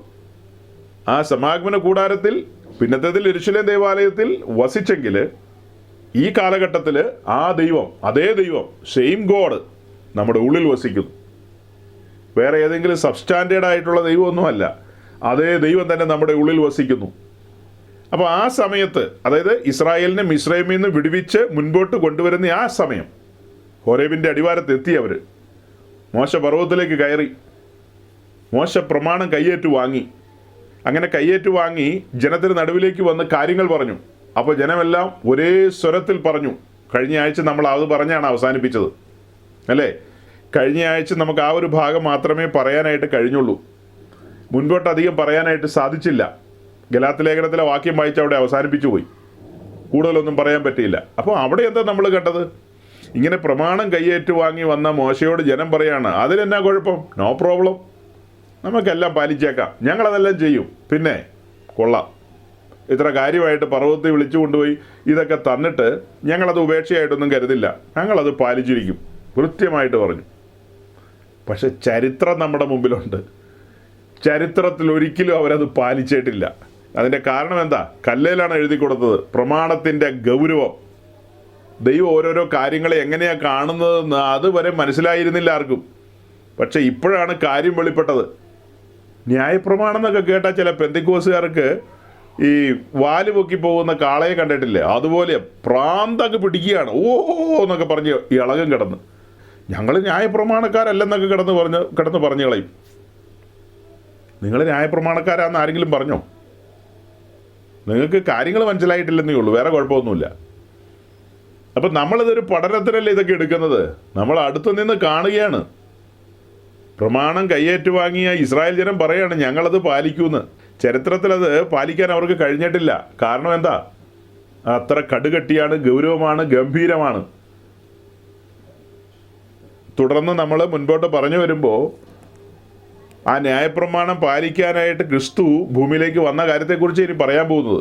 ആ സമാഗമന കൂടാരത്തിൽ, പിന്നത്തേതിൽ യെരൂശലേം ദേവാലയത്തിൽ വസിച്ചെങ്കിൽ ഈ കാലഘട്ടത്തിൽ ആ ദൈവം, അതേ ദൈവം, സെയിം ഗോഡ് നമ്മുടെ ഉള്ളിൽ വസിക്കുന്നു. വേറെ ഏതെങ്കിലും സബ്സ്റ്റാൻഡേർഡ് ആയിട്ടുള്ള ദൈവമൊന്നുമല്ല, അതേ ദൈവം തന്നെ നമ്മുടെ ഉള്ളിൽ വസിക്കുന്നു. അപ്പോൾ ആ സമയത്ത്, അതായത് ഇസ്രായേലിനെ മിസ്രൈമിൽ നിന്ന് വിടുവിച്ച് മുൻപോട്ട് കൊണ്ടുവരുന്ന ആ സമയം, ഹോരേബിൻ്റെ അടിവാരത്ത് എത്തി അവർ. മോശ പർവ്വതത്തിലേക്ക് കയറി. മോശ പ്രമാണം കയ്യേറ്റു വാങ്ങി. അങ്ങനെ കയ്യേറ്റു വാങ്ങി ജനത്തിന് നടുവിലേക്ക് വന്ന് കാര്യങ്ങൾ പറഞ്ഞു. അപ്പോൾ ജനമെല്ലാം ഒരേ സ്വരത്തിൽ പറഞ്ഞു. കഴിഞ്ഞ ആഴ്ച നമ്മൾ അത് പറഞ്ഞാണ് അവസാനിപ്പിച്ചത്, അല്ലേ? കഴിഞ്ഞ ആഴ്ച നമുക്ക് ആ ഒരു ഭാഗം മാത്രമേ പറയാനായിട്ട് കഴിഞ്ഞുള്ളൂ. മുൻപോട്ട് അധികം പറയാനായിട്ട് സാധിച്ചില്ല. ഗലാത്യ ലേഖനത്തിലെ വാക്യം വായിച്ച് അവിടെ അവസാനിപ്പിച്ചു പോയി. കൂടുതലൊന്നും പറയാൻ പറ്റിയില്ല. അപ്പോൾ അവിടെ എന്താ നമ്മൾ കണ്ടത്? ഇങ്ങനെ പ്രമാണം കയ്യേറ്റു വാങ്ങി വന്ന മോശയോട് ജനം പറയാണ്, അതിലെന്നാ കുഴപ്പം? നോ പ്രോബ്ലം, നമുക്കെല്ലാം പാലിച്ചേക്കാം, ഞങ്ങളതെല്ലാം ചെയ്യും. പിന്നെ കൊള്ളാം, ഇത്ര കാര്യമായിട്ട് പർവ്വതത്തിൽ വിളിച്ചു കൊണ്ടുപോയി ഇതൊക്കെ തന്നിട്ട് ഞങ്ങളത് ഉപേക്ഷയായിട്ടൊന്നും കരുതില്ല, ഞങ്ങളത് പാലിച്ചിരിക്കും, കൃത്യമായിട്ട് പറഞ്ഞു. പക്ഷെ ചരിത്രം നമ്മുടെ മുമ്പിലുണ്ട്. ചരിത്രത്തിൽ ഒരിക്കലും അവരത് പാലിച്ചിട്ടില്ല. അതിൻ്റെ കാരണം എന്താ? കല്ലേലാണ് എഴുതി കൊടുത്തത്. പ്രമാണത്തിൻ്റെ ഗൗരവം, ദൈവം ഓരോരോ കാര്യങ്ങളെ എങ്ങനെയാണ് കാണുന്നതെന്ന് അതുവരെ മനസ്സിലായിരുന്നില്ല ആർക്കും. പക്ഷെ ഇപ്പോഴാണ് കാര്യം വെളിപ്പെട്ടത്. ന്യായപ്രമാണം എന്നൊക്കെ കേട്ടാൽ ചില പെന്തിക്കോസുകാർക്ക് ഈ വാല് പൊക്കി പോകുന്ന കാളയെ കണ്ടിട്ടില്ലേ, അതുപോലെ പ്രാന്തൊക്കെ പിടിക്കുകയാണ്. ഓ എന്നൊക്കെ പറഞ്ഞ് ഇളകും കിടന്ന്. ഞങ്ങൾ ന്യായപ്രമാണക്കാരല്ലെന്നൊക്കെ കിടന്ന് പറഞ്ഞു കളയും. നിങ്ങൾ ന്യായപ്രമാണക്കാരാന്ന് ആരെങ്കിലും പറഞ്ഞോ? നിങ്ങൾക്ക് കാര്യങ്ങൾ മനസ്സിലായിട്ടില്ലെന്നേ ഉള്ളൂ, വേറെ കുഴപ്പമൊന്നുമില്ല. അപ്പം നമ്മളിതൊരു പഠനത്തിനല്ലേ ഇതൊക്കെ എടുക്കുന്നത്. നമ്മൾ അടുത്തു നിന്ന് കാണുകയാണ്. പ്രമാണം കയ്യേറ്റു വാങ്ങിയ ഇസ്രായേൽ ജനം പറയാണ് ഞങ്ങളത് പാലിക്കൂന്ന്. ചരിത്രത്തിൽ അത് പാലിക്കാൻ അവർക്ക് കഴിഞ്ഞിട്ടില്ല. കാരണം എന്താ? അത്ര കടുകട്ടിയാണ്, ഗൗരവമാണ്, ഗംഭീരമാണ്. തുടർന്ന് നമ്മൾ മുൻപോട്ട് പറഞ്ഞു വരുമ്പോൾ ആ ന്യായപ്രമാണം പാലിക്കാനായിട്ട് ക്രിസ്തു ഭൂമിയിലേക്ക് വന്ന കാര്യത്തെക്കുറിച്ച് ഇനി പറയാൻ പോകുന്നത്.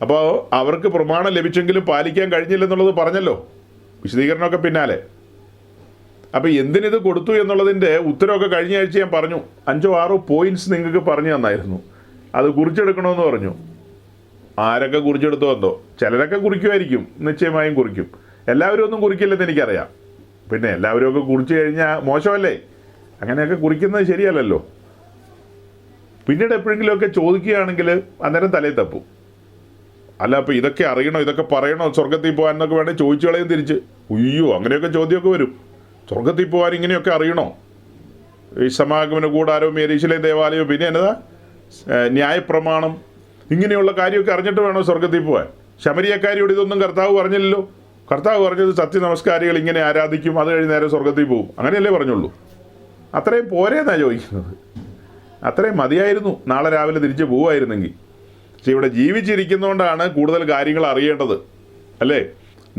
അപ്പോൾ അവർക്ക് പ്രമാണം ലഭിച്ചെങ്കിലും പാലിക്കാൻ കഴിഞ്ഞില്ലെന്നുള്ളത് പറഞ്ഞല്ലോ, വിശദീകരണമൊക്കെ പിന്നാലെ. അപ്പോൾ എന്തിനിത് കൊടുത്തു എന്നുള്ളതിൻ്റെ ഉത്തരവൊക്കെ കഴിഞ്ഞ ആഴ്ച ഞാൻ പറഞ്ഞു. 5-6 പോയിന്റ്സ് നിങ്ങൾക്ക് പറഞ്ഞു തന്നായിരുന്നു. അത് കുറിച്ചെടുക്കണമെന്ന് പറഞ്ഞു. ആരൊക്കെ കുറിച്ചെടുത്തോ എന്തോ. ചിലരൊക്കെ കുറിക്കുമായിരിക്കും, നിശ്ചയമായും കുറിക്കും. എല്ലാവരും ഒന്നും കുറിക്കില്ലെന്ന് എനിക്കറിയാം. പിന്നെ എല്ലാവരും ഒക്കെ കുറിച്ച് കഴിഞ്ഞാൽ മോശമല്ലേ? അങ്ങനെയൊക്കെ കുറിക്കുന്നത് ശരിയല്ലല്ലോ. പിന്നീട് എപ്പോഴെങ്കിലുമൊക്കെ ചോദിക്കുകയാണെങ്കിൽ അന്നേരം തലയിൽ തപ്പും. അല്ല അപ്പോൾ ഇതൊക്കെ അറിയണോ, ഇതൊക്കെ പറയണോ, സ്വർഗത്തിൽ പോകാൻ എന്നൊക്കെ വേണേൽ ചോദിച്ചു കളയും തിരിച്ച്. ഉയ്യോ, അങ്ങനെയൊക്കെ ചോദ്യമൊക്കെ വരും. സ്വർഗത്തിൽ പോകാൻ ഇങ്ങനെയൊക്കെ അറിയണോ? ഈ സമാഗമന കൂടാരവും യെരൂശലേം ദേവാലയവും പിന്നെ എന്നതാ ന്യായപ്രമാണം, ഇങ്ങനെയുള്ള കാര്യമൊക്കെ അറിഞ്ഞിട്ട് വേണോ സ്വർഗത്തിൽ പോകാൻ? ശമരിയക്കാരിയോട് ഇതൊന്നും കർത്താവ് പറഞ്ഞില്ലല്ലോ. കർത്താവ് പറഞ്ഞത് സത്യ നമസ്കാരികൾ ഇങ്ങനെ ആരാധിക്കും, അത് കഴിഞ്ഞ് നേരെ സ്വർഗത്തിൽ പോകും, അങ്ങനെയല്ലേ പറഞ്ഞുള്ളൂ. അത്രയും പോരേന്നാണ് ചോദിക്കുന്നത്. അത്രയും മതിയായിരുന്നു, നാളെ രാവിലെ തിരിച്ച് പോവുമായിരുന്നെങ്കിൽ. പക്ഷെ ഇവിടെ ജീവിച്ചിരിക്കുന്നതുകൊണ്ടാണ് കൂടുതൽ കാര്യങ്ങൾ അറിയേണ്ടത്, അല്ലേ?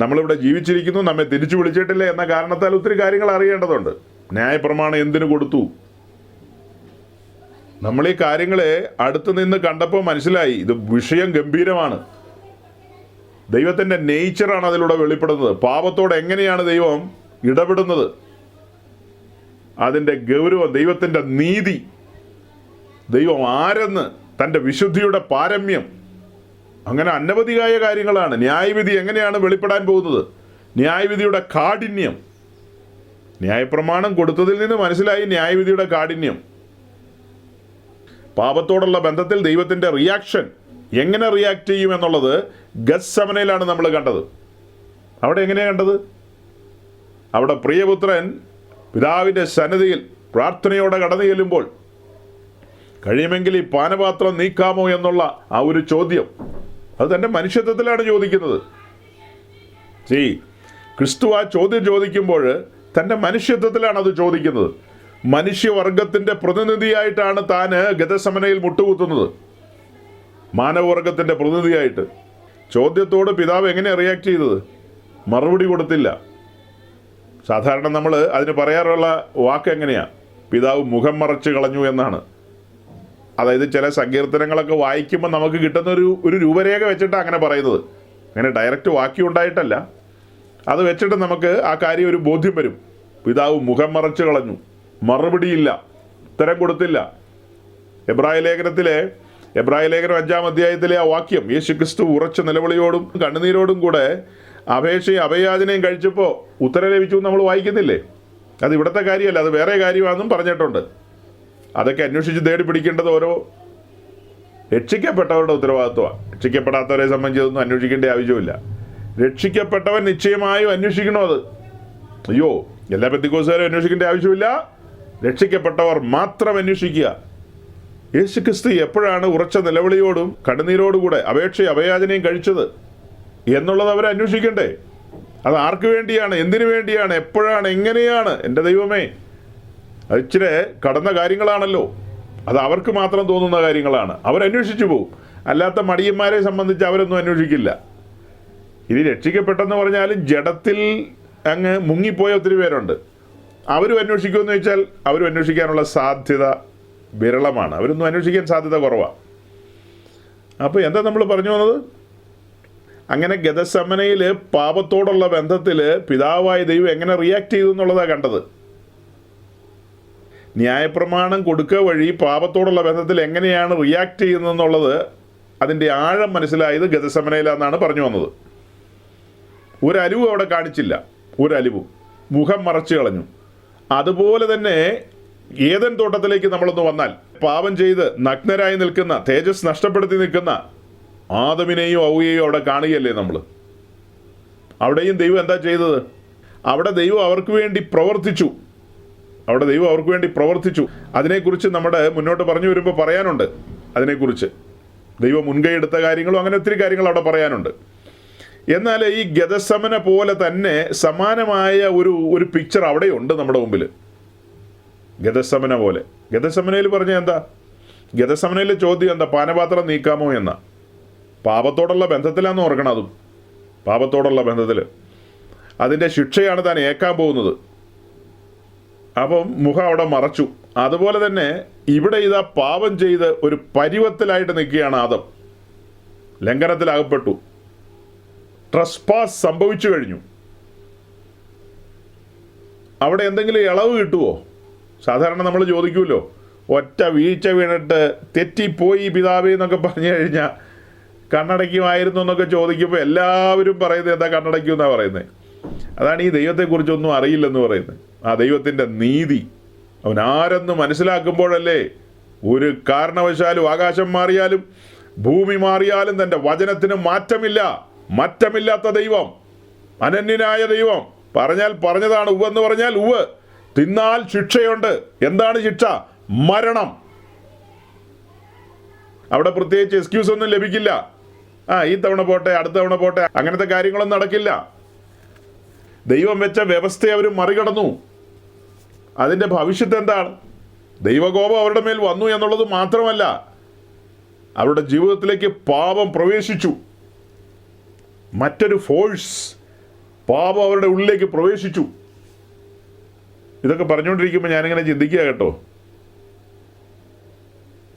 നമ്മളിവിടെ ജീവിച്ചിരിക്കുന്നു, നമ്മെ തിരിച്ചു വിളിച്ചിട്ടില്ല എന്ന കാരണത്താൽ ഒത്തിരി കാര്യങ്ങൾ അറിയേണ്ടതുണ്ട്. ന്യായപ്രമാണം എന്തിനു കൊടുത്തു? നമ്മൾ ഈ കാര്യങ്ങളെ അടുത്ത് നിന്ന് കണ്ടപ്പോൾ മനസ്സിലായി, ഇത് വിഷയം ഗംഭീരമാണ്. ദൈവത്തിൻ്റെ നേച്ചറാണ് അതിലൂടെ വെളിപ്പെടുന്നത്. പാപത്തോട് എങ്ങനെയാണ് ദൈവം ഇടപെടുന്നത്, അതിൻ്റെ ഗൗരവം, ദൈവത്തിൻ്റെ നീതി, ദൈവം ആരെന്ന്, തൻ്റെ വിശുദ്ധിയുടെ പാരമ്യം, അങ്ങനെ അനവധിയായ കാര്യങ്ങളാണ്. ന്യായവിധി എങ്ങനെയാണ് വെളിപ്പെടാൻ പോകുന്നത്, ന്യായവിധിയുടെ കാഠിന്യം. ന്യായപ്രമാണം കൊടുത്തതിൽ നിന്ന് മനസ്സിലായി ന്യായവിധിയുടെ കാഠിന്യം. പാപത്തോടുള്ള ബന്ധത്തിൽ ദൈവത്തിൻ്റെ റിയാക്ഷൻ, എങ്ങനെ റിയാക്ട് ചെയ്യും എന്നുള്ളത് ഗത്സമനയിലാണ് നമ്മൾ കണ്ടത്. അവിടെ എങ്ങനെയാണ് കണ്ടത്? അവിടെ പ്രിയപുത്രൻ പിതാവിൻ്റെ സന്നിധിയിൽ പ്രാർത്ഥനയോടെ കടന്നു ചെല്ലുമ്പോൾ കഴിയുമെങ്കിൽ ഈ പാനപാത്രം നീക്കാമോ എന്നുള്ള ആ ഒരു ചോദ്യം, അത് തൻ്റെ മനുഷ്യത്വത്തിലാണ് ചോദിക്കുന്നത്. ക്രിസ്തു ആ ചോദ്യം ചോദിക്കുമ്പോൾ തൻ്റെ മനുഷ്യത്വത്തിലാണ് അത് ചോദിക്കുന്നത്. മനുഷ്യവർഗത്തിൻ്റെ പ്രതിനിധിയായിട്ടാണ് താൻ ഗതസമനയിൽ മുട്ടുകുത്തുന്നത്, മാനവവർഗത്തിൻ്റെ പ്രതിനിധിയായിട്ട്. ചോദ്യത്തോട് പിതാവ് എങ്ങനെയാണ് റിയാക്ട് ചെയ്തത്? മറുപടി കൊടുത്തില്ല. സാധാരണ നമ്മൾ അതിന് പറയാറുള്ള വാക്ക് എങ്ങനെയാണ്? പിതാവ് മുഖം മറച്ച് കളഞ്ഞു എന്നാണ്. അതായത് ചില സങ്കീർത്തനങ്ങളൊക്കെ വായിക്കുമ്പോൾ നമുക്ക് കിട്ടുന്ന ഒരു രൂപരേഖ വെച്ചിട്ടാണ് അങ്ങനെ പറയുന്നത്. അങ്ങനെ ഡയറക്റ്റ് വാക്യം ഉണ്ടായിട്ടല്ല, അത് വെച്ചിട്ട് നമുക്ക് ആ കാര്യം ഒരു ബോധ്യം വരും. പിതാവ് മുഖം മറച്ച് കളഞ്ഞു, മറുപടിയില്ല, ഉത്തരം കൊടുത്തില്ല. എബ്രായ ലേഖനം 5-ാം അധ്യായത്തിലെ ആ വാക്യം, യേശുക്രിസ്തു ഉറച്ച നിലവിളിയോടും കണ്ണുനീരോടും കൂടെ അപേക്ഷയും അഭയാചനയും കഴിച്ചപ്പോൾ ഉത്തരം ലഭിച്ചു നമ്മൾ വായിക്കുന്നില്ലേ? അത് ഇവിടുത്തെ കാര്യമല്ല, അത് വേറെ കാര്യമാണെന്നും പറഞ്ഞിട്ടുണ്ട്. അതൊക്കെ അന്വേഷിച്ച് തേടി പിടിക്കേണ്ടത് ഓരോ രക്ഷിക്കപ്പെട്ടവരുടെ ഉത്തരവാദിത്വമാണ്. രക്ഷിക്കപ്പെടാത്തവരെ സംബന്ധിച്ചതൊന്നും അന്വേഷിക്കേണ്ട ആവശ്യമില്ല. രക്ഷിക്കപ്പെട്ടവൻ നിശ്ചയമായും അന്വേഷിക്കണോ അത്? അയ്യോ, എല്ലാ പെന്തിക്കോസുകാരും അന്വേഷിക്കേണ്ട ആവശ്യമില്ല, രക്ഷിക്കപ്പെട്ടവർ മാത്രം അന്വേഷിക്കുക. യേശുക്രിസ്തു എപ്പോഴാണ് ഉറച്ച നിലവിളിയോടും കണ്ണുനീരോടുകൂടെ അപേക്ഷയും അഭയാചനയും കഴിച്ചത് എന്നുള്ളത് അവർ അന്വേഷിക്കണ്ടേ? അത് ആർക്ക് വേണ്ടിയാണ്, എന്തിനു വേണ്ടിയാണ്, എപ്പോഴാണ്, എങ്ങനെയാണ്? എൻ്റെ ദൈവമേ, അത് ഇച്ചിരി കടന്ന കാര്യങ്ങളാണല്ലോ. അത് അവർക്ക് മാത്രം തോന്നുന്ന കാര്യങ്ങളാണ്. അവരന്വേഷിച്ചു പോകും. അല്ലാത്ത മടിയന്മാരെ സംബന്ധിച്ച് അവരൊന്നും അന്വേഷിക്കില്ല. ഇനി രക്ഷിക്കപ്പെട്ടെന്ന് പറഞ്ഞാലും ജഡത്തിൽ അങ്ങ് മുങ്ങിപ്പോയ ഒത്തിരി പേരുണ്ട്. അവരും അന്വേഷിക്കുമെന്ന് വെച്ചാൽ അവരും അന്വേഷിക്കാനുള്ള സാധ്യത വിരളമാണ്. അവരൊന്നും അന്വേഷിക്കാൻ സാധ്യത കുറവാണ്. അപ്പോൾ എന്താ നമ്മൾ പറഞ്ഞു വന്നത്? അങ്ങനെ ഗതസമനയിൽ പാപത്തോടുള്ള ബന്ധത്തിൽ പിതാവായ ദൈവം എങ്ങനെ റിയാക്ട് ചെയ്തു എന്നുള്ളതാണ് കണ്ടത്. ന്യായപ്രമാണം കൊടുക്കുക വഴി പാപത്തോടുള്ള ബന്ധത്തിൽ എങ്ങനെയാണ് റിയാക്ട് ചെയ്യുന്നതെന്നുള്ളത് അതിൻ്റെ ആഴം മനസ്സിലായത് ഗതസമനയിലാണെന്നാണ് പറഞ്ഞു വന്നത്. ഒരലിവും അവിടെ കാണിച്ചില്ല, ഒരലിവും. മുഖം മറച്ചു കളഞ്ഞു. അതുപോലെ തന്നെ ഏദൻ തോട്ടത്തിലേക്ക് നമ്മളൊന്ന് വന്നാൽ, പാപം ചെയ്ത് നഗ്നരായി നിൽക്കുന്ന, തേജസ് നഷ്ടപ്പെടുത്തി നിൽക്കുന്ന ആദമിനെയും ഔവയെയും അവിടെ കാണുകയല്ലേ നമ്മൾ? അവിടെയും ദൈവം എന്താ ചെയ്തത്? അവിടെ ദൈവം അവർക്ക് വേണ്ടി പ്രവർത്തിച്ചു. അതിനെക്കുറിച്ച് നമ്മുടെ മുന്നോട്ട് പറഞ്ഞു വരുമ്പോൾ പറയാനുണ്ട്. അതിനെക്കുറിച്ച് ദൈവം മുൻകൈ എടുത്ത കാര്യങ്ങളും അങ്ങനെ ഒത്തിരി കാര്യങ്ങൾ അവിടെ പറയാനുണ്ട്. എന്നാൽ ഈ ഗതസമന പോലെ തന്നെ സമാനമായ ഒരു പിക്ചർ അവിടെയുണ്ട് നമ്മുടെ മുമ്പിൽ. ഗതസമന പോലെ. ഗതസമനയിൽ പറഞ്ഞ എന്താ? ഗതസമനയിലെ ചോദ്യം എന്താ? പാനപാത്രം നീക്കാമോ എന്ന. പാപത്തോടുള്ള ബന്ധത്തിലാണെന്ന് ഓർക്കണം. അതും പാപത്തോടുള്ള ബന്ധത്തിൽ അതിൻ്റെ ശിക്ഷയാണ് താൻ ഏക്കാൻ പോകുന്നത്. അപ്പം മുഖം അവിടെ മറച്ചു. അതുപോലെ തന്നെ ഇവിടെ ഇതാ പാപം ചെയ്ത് ഒരു പരുവത്തിലായിട്ട് നിൽക്കുകയാണ് ആദം. ലംഘനത്തിലകപ്പെട്ടു, ട്രസ്പാസ് സംഭവിച്ചു കഴിഞ്ഞു. അവിടെ എന്തെങ്കിലും ഇളവ് കിട്ടുമോ? സാധാരണ നമ്മൾ ചോദിക്കുമല്ലോ, ഒറ്റ വീഴ്ച വീണിട്ട് തെറ്റിപ്പോയി പിതാവേ എന്നൊക്കെ പറഞ്ഞു കഴിഞ്ഞാൽ കണ്ണടയ്ക്കുമായിരുന്നു എന്നൊക്കെ ചോദിക്കുമ്പോൾ എല്ലാവരും പറയുന്നത് എന്താ? കണ്ണടയ്ക്കുമെന്നാണ് പറയുന്നത്. അതാണ് ഈ ദൈവത്തെക്കുറിച്ചൊന്നും അറിയില്ലെന്ന് പറയുന്നത്. ആ ദൈവത്തിൻ്റെ നീതി അവൻ ആരെന്ന് മനസ്സിലാക്കുമ്പോഴല്ലേ ഒരു കാരണവശാലും ആകാശം മാറിയാലും ഭൂമി മാറിയാലും തൻ്റെ വചനത്തിന് മാറ്റമില്ലാത്ത ദൈവം, അനന്യനായ ദൈവം. പറഞ്ഞാൽ പറഞ്ഞതാണ്, ഉവെന്ന് പറഞ്ഞാൽ ഉവ്. തിന്നാൽ ശിക്ഷയുണ്ട്. എന്താണ് ശിക്ഷ? മരണം. അവിടെ പ്രത്യേകിച്ച് എക്സ്ക്യൂസ് ഒന്നും ലഭിക്കില്ല. ഈ തവണ പോട്ടെ, അടുത്ത തവണ പോട്ടെ, അങ്ങനത്തെ കാര്യങ്ങളൊന്നും നടക്കില്ല. ദൈവം വെച്ച വ്യവസ്ഥയെ അവർ മറികടന്നു. അതിൻ്റെ ഭവിഷ്യത്ത് എന്താണ്? ദൈവകോപം അവരുടെ മേൽ വന്നു എന്നുള്ളത് മാത്രമല്ല, അവരുടെ ജീവിതത്തിലേക്ക് പാപം പ്രവേശിച്ചു. മറ്റൊരു ഫോഴ്സ് പാപം അവരുടെ ഉള്ളിലേക്ക് പ്രവേശിച്ചു. ഇതൊക്കെ പറഞ്ഞുകൊണ്ടിരിക്കുമ്പോൾ ഞാനിങ്ങനെ ചിന്തിക്കുക കേട്ടോ,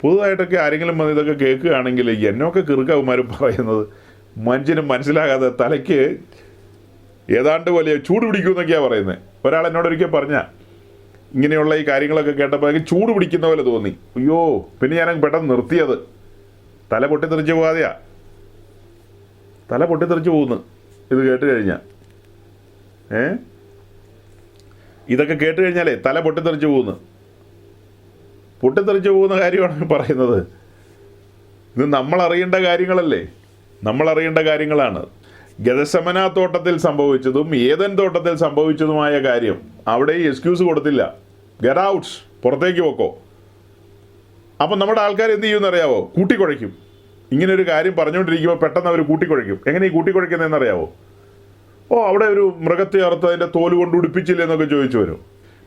പുതുതായിട്ടൊക്കെ ആരെങ്കിലും വന്ന് ഇതൊക്കെ കേൾക്കുകയാണെങ്കിൽ എന്നൊക്കെ കിറുക്കവന്മാരും പറയുന്നത് മനുഷ്യനും മനസ്സിലാകാതെ തലയ്ക്ക് ഏതാണ്ട് വലിയ ചൂട് പിടിക്കുമെന്നൊക്കെയാണ് പറയുന്നത്. ഒരാൾ എന്നോടൊരിക്കൽ പറഞ്ഞ ഇങ്ങനെയുള്ള ഈ കാര്യങ്ങളൊക്കെ കേട്ടപ്പോൾ എനിക്ക് ചൂട് പിടിക്കുന്ന പോലെ തോന്നി. അയ്യോ, പിന്നെ ഞാനങ്ങ് പെട്ടെന്ന് നിർത്തിയത്. തല പൊട്ടിത്തെറിച്ച് പോകാതെയാ, തല പൊട്ടിത്തെറിച്ച് പോകുന്നു ഇത് കേട്ട് കഴിഞ്ഞാൽ. ഇതൊക്കെ കേട്ട് കഴിഞ്ഞാലേ തല പൊട്ടിത്തെറിച്ച് പോകുന്നു. പൊട്ടിത്തെറിച്ച് പോകുന്ന കാര്യമാണ് പറയുന്നത്. ഇത് നമ്മളറിയേണ്ട കാര്യങ്ങളല്ലേ, നമ്മളറിയേണ്ട കാര്യങ്ങളാണ്. ഗെത്സമന തോട്ടത്തിൽ സംഭവിച്ചതും ഏദൻ തോട്ടത്തിൽ സംഭവിച്ചതുമായ കാര്യം അവിടെ ഈ എക്സ്ക്യൂസ് കൊടുത്തില്ല. ഗെറ്റ് ഔട്ട്സ്, പുറത്തേക്ക് പോക്കോ. അപ്പം നമ്മുടെ ആൾക്കാർ എന്ത് ചെയ്യുമെന്നറിയാവോ? കൂട്ടിക്കുഴയ്ക്കും. ഇങ്ങനെ ഒരു കാര്യം പറഞ്ഞുകൊണ്ടിരിക്കുമ്പോൾ പെട്ടെന്ന് അവർ കൂട്ടിക്കുഴയ്ക്കും. എങ്ങനെ ഈ കൂട്ടിക്കുഴയ്ക്കുന്നതെന്നറിയാവോ? ഓ, അവിടെ ഒരു മൃഗത്തെ അറുത്ത് അതിൻ്റെ തോല് കൊണ്ട് ഉടുപ്പിച്ചില്ല എന്നൊക്കെ ചോദിച്ചു വരും.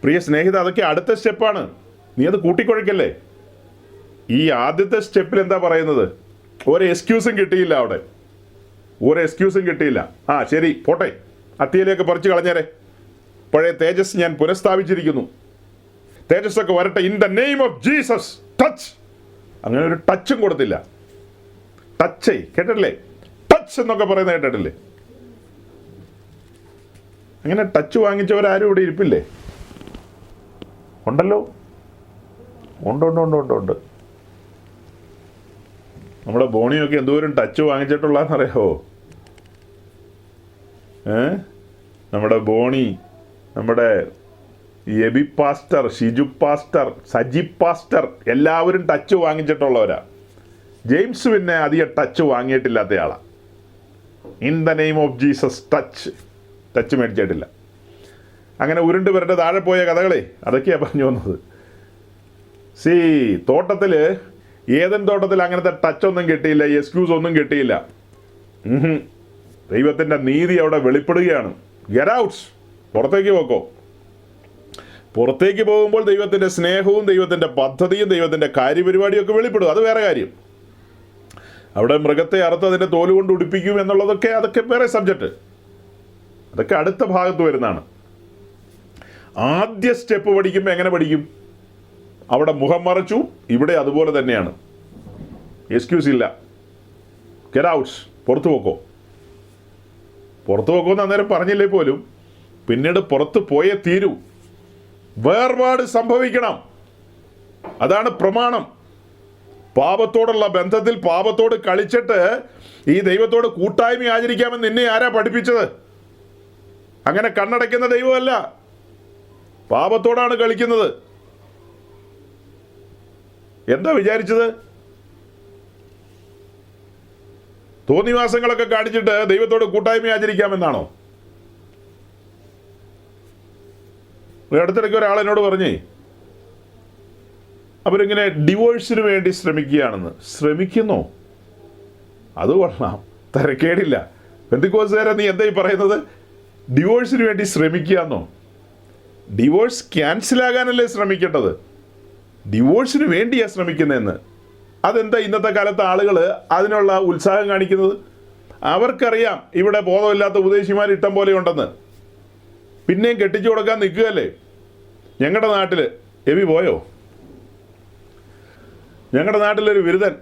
പ്രിയ സ്നേഹിത, അതൊക്കെ അടുത്ത സ്റ്റെപ്പാണ്. നീ അത് കൂട്ടിക്കുഴയ്ക്കല്ലേ. ഈ ആദ്യത്തെ സ്റ്റെപ്പിൽ എന്താ പറയുന്നത്? ഒരു എക്സ്ക്യൂസും കിട്ടിയില്ല അവിടെ, ഒരു എക്സ്ക്യൂസും കിട്ടിയില്ല. ആ ശരി, പോട്ടെ, അത്തിയിലേക്ക് പറിച്ചു കളഞ്ഞേരെ, പഴയ തേജസ് ഞാൻ പുനഃസ്ഥാപിച്ചിരിക്കുന്നു, തേജസ്സൊക്കെ വരട്ടെ, in the name of Jesus, touch. അങ്ങനെ ഒരു ടച്ചും കൊടുത്തില്ല. ടച്ച് കേട്ടിട്ടില്ലേ? ടച്ച് എന്നൊക്കെ പറയുന്നത് കേട്ടിട്ടില്ലേ? അങ്ങനെ ടച്ച് വാങ്ങിച്ചവരാരും ഇവിടെ ഇരിപ്പില്ലേ? ഉണ്ടല്ലോ, ഉണ്ട്. നമ്മുടെ ബോണിയൊക്കെ എന്തോരം ടച്ച് വാങ്ങിച്ചിട്ടുള്ളതെന്നറിയാമോ? നമ്മുടെ ബോണി, നമ്മുടെ Aby pastor, Shiju pastor, Saji pastor എല്ലാവരും ടച്ച് വാങ്ങിച്ചിട്ടുള്ളവരാ. ജെയിംസ് പിന്നെ അധികം ടച്ച് വാങ്ങിയിട്ടില്ലാത്തയാളാണ്. In the name of Jesus, touch മേടിച്ചിട്ടില്ല. അങ്ങനെ ഉരുണ്ട് വരട്ടെ താഴെ പോയ കഥകളെ അതൊക്കെയാണ് പറഞ്ഞു വന്നത്. തോട്ടത്തിൽ, ഏദൻ തോട്ടത്തിൽ അങ്ങനത്തെ ടച്ചൊന്നും കിട്ടിയില്ല, എക്സ്ക്യൂസ് ഒന്നും കിട്ടിയില്ല. ദൈവത്തിൻ്റെ നീതി അവിടെ വെളിപ്പെടുകയാണ്. ഗെറ്റ് ഔട്ട്സ്, പുറത്തേക്ക് പോക്കോ. പുറത്തേക്ക് പോകുമ്പോൾ ദൈവത്തിൻ്റെ സ്നേഹവും ദൈവത്തിൻ്റെ പദ്ധതിയും ദൈവത്തിൻ്റെ കാര്യപരിപാടിയൊക്കെ വെളിപ്പെടും. അത് വേറെ കാര്യം. അവിടെ മൃഗത്തെ അറുത്ത് അതിൻ്റെ തോല് കൊണ്ട് ഉടുപ്പിക്കും എന്നുള്ളതൊക്കെ അതൊക്കെ വേറെ സബ്ജക്റ്റ്. അതൊക്കെ അടുത്ത ഭാഗത്ത് വരുന്നതാണ്. ആദ്യ സ്റ്റെപ്പ് പഠിക്കുമ്പോൾ എങ്ങനെ പഠിക്കും? അവിടെ മുഖം മറച്ചു, ഇവിടെ അതുപോലെ തന്നെയാണ്. എക്സ്ക്യൂസ് ഇല്ല. ഗെറ്റ് ഔട്ട്സ്, പുറത്തു പോക്കോ. പുറത്തു പോക്കോന്ന് അന്നേരം പറഞ്ഞില്ലേ പോലും, പിന്നീട് പുറത്ത് പോയേ തീരൂ. വേർപാട് സംഭവിക്കണം. അതാണ് പ്രമാണം. പാപത്തോടുള്ള ബന്ധത്തിൽ പാപത്തോട് കളിച്ചിട്ട് ഈ ദൈവത്തോട് കൂട്ടായ്മ ആചരിക്കാമെന്ന് നിന്നെ ആരാ പഠിപ്പിച്ചത്? അങ്ങനെ കണ്ണടയ്ക്കുന്ന ദൈവമല്ല, പാപത്തോടാണ് കളിക്കുന്നത്. എന്താ വിചാരിച്ചത്? തോന്നിവാസങ്ങളൊക്കെ കാണിച്ചിട്ട് ദൈവത്തോട് കൂട്ടായ്മ ആചരിക്കാമെന്നാണോ? അടുത്തിടയ്ക്ക് ഒരാൾ എന്നോട് പറഞ്ഞേ, അവരിങ്ങനെ ഡിവോഴ്സിന് വേണ്ടി ശ്രമിക്കുകയാണെന്ന്. ശ്രമിക്കുന്നോ? അത് കൊള്ളാം, തരക്കേടില്ല. പെന്തിക്കോസുകാരാ നീ എന്തായി പറയുന്നത്? ഡിവോഴ്സിന് വേണ്ടി ശ്രമിക്കുകയെന്നോ? ഡിവോഴ്സ് ക്യാൻസലാകാനല്ലേ ശ്രമിക്കേണ്ടത്? ഡിവോഴ്സിന് വേണ്ടിയാ ശ്രമിക്കുന്നതെന്ന്. അതെന്താ ഇന്നത്തെ കാലത്ത് ആളുകൾ അതിനുള്ള ഉത്സാഹം കാണിക്കുന്നത്? അവർക്കറിയാം ഇവിടെ ബോധമില്ലാത്ത ഉപദേശിമാർ ഇഷ്ടം പോലെ ഉണ്ടെന്ന്. പിന്നെയും കെട്ടിച്ചു കൊടുക്കാൻ നിൽക്കുകയല്ലേ. ഞങ്ങളുടെ നാട്ടിൽ എബി പോയോ? ഞങ്ങളുടെ നാട്ടിലൊരു ബിരുദൻ,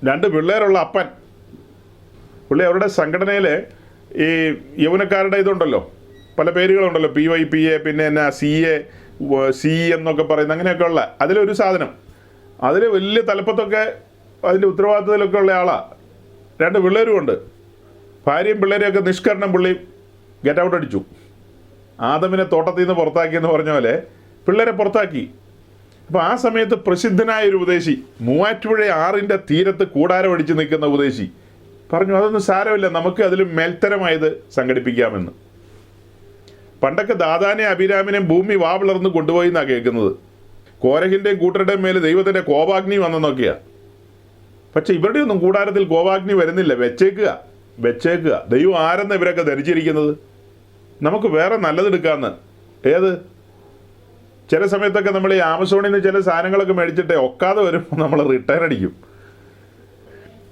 2 പിള്ളേരുള്ള അപ്പൻ. പുള്ളി അവരുടെ സംഘടനയിൽ ഈ യൗവനക്കാരുടെ ഇതുണ്ടല്ലോ, പല പേരുകളുണ്ടല്ലോ, PYPA, പിന്നെ എന്നാ CA, എന്നൊക്കെ പറയുന്ന അങ്ങനെയൊക്കെ ഉള്ള അതിലൊരു സാധനം. അതിൽ വലിയ തലപ്പത്തൊക്കെ അതിൻ്റെ ഉത്തരവാദിത്തത്തിലൊക്കെ ഉള്ള ആളാണ്. 2 പിള്ളേരുമുണ്ട്. ഭാര്യയും പിള്ളേരെയൊക്കെ നിഷ്കരണം പുള്ളി ഗെറ്റ് ഔട്ട് അടിച്ചു. ആദമിനെ തോട്ടത്തിൽ നിന്ന് പുറത്താക്കിയെന്ന് പറഞ്ഞ പോലെ പിള്ളേരെ പുറത്താക്കി. അപ്പോൾ ആ സമയത്ത് പ്രസിദ്ധനായ ഒരു ഉപദേശി, മൂവാറ്റുപുഴ 6-ന്റെ തീരത്ത് കൂടാരം അടിച്ച് നിൽക്കുന്ന ഉപദേശി പറഞ്ഞു, അതൊന്നും സാരമില്ല, നമുക്ക് അതിലും മേൽത്തരമായത് സംഘടിപ്പിക്കാമെന്ന്. പണ്ടൊക്കെ ദാദാനെ അഭിരാമിനെയും ഭൂമി വാവിളർന്ന് കൊണ്ടുപോയി എന്നാണ് കേൾക്കുന്നത്. കോരഹിൻ്റെയും കൂട്ടരുടെയും മേൽ ദൈവത്തിൻ്റെ കോപാഗ്നി വന്നെന്നൊക്കെയാണ്. പക്ഷെ ഇവരുടെ ഒന്നും കൂടാരത്തിൽ കോപാഗ്നി വരുന്നില്ല. വെച്ചേക്കുക. ദൈവം ആരെന്ന് ഇവരൊക്കെ ധരിച്ചിരിക്കുന്നത്? നമുക്ക് വേറെ നല്ലതെടുക്കാമെന്ന്. ഏത്? ചില സമയത്തൊക്കെ നമ്മൾ ഈ ആമസോണിൽ നിന്ന് ചില സാധനങ്ങളൊക്കെ മേടിച്ചിട്ട് ഒക്കാതെ വരുമ്പോൾ നമ്മൾ റിട്ടേൺ അടിക്കും.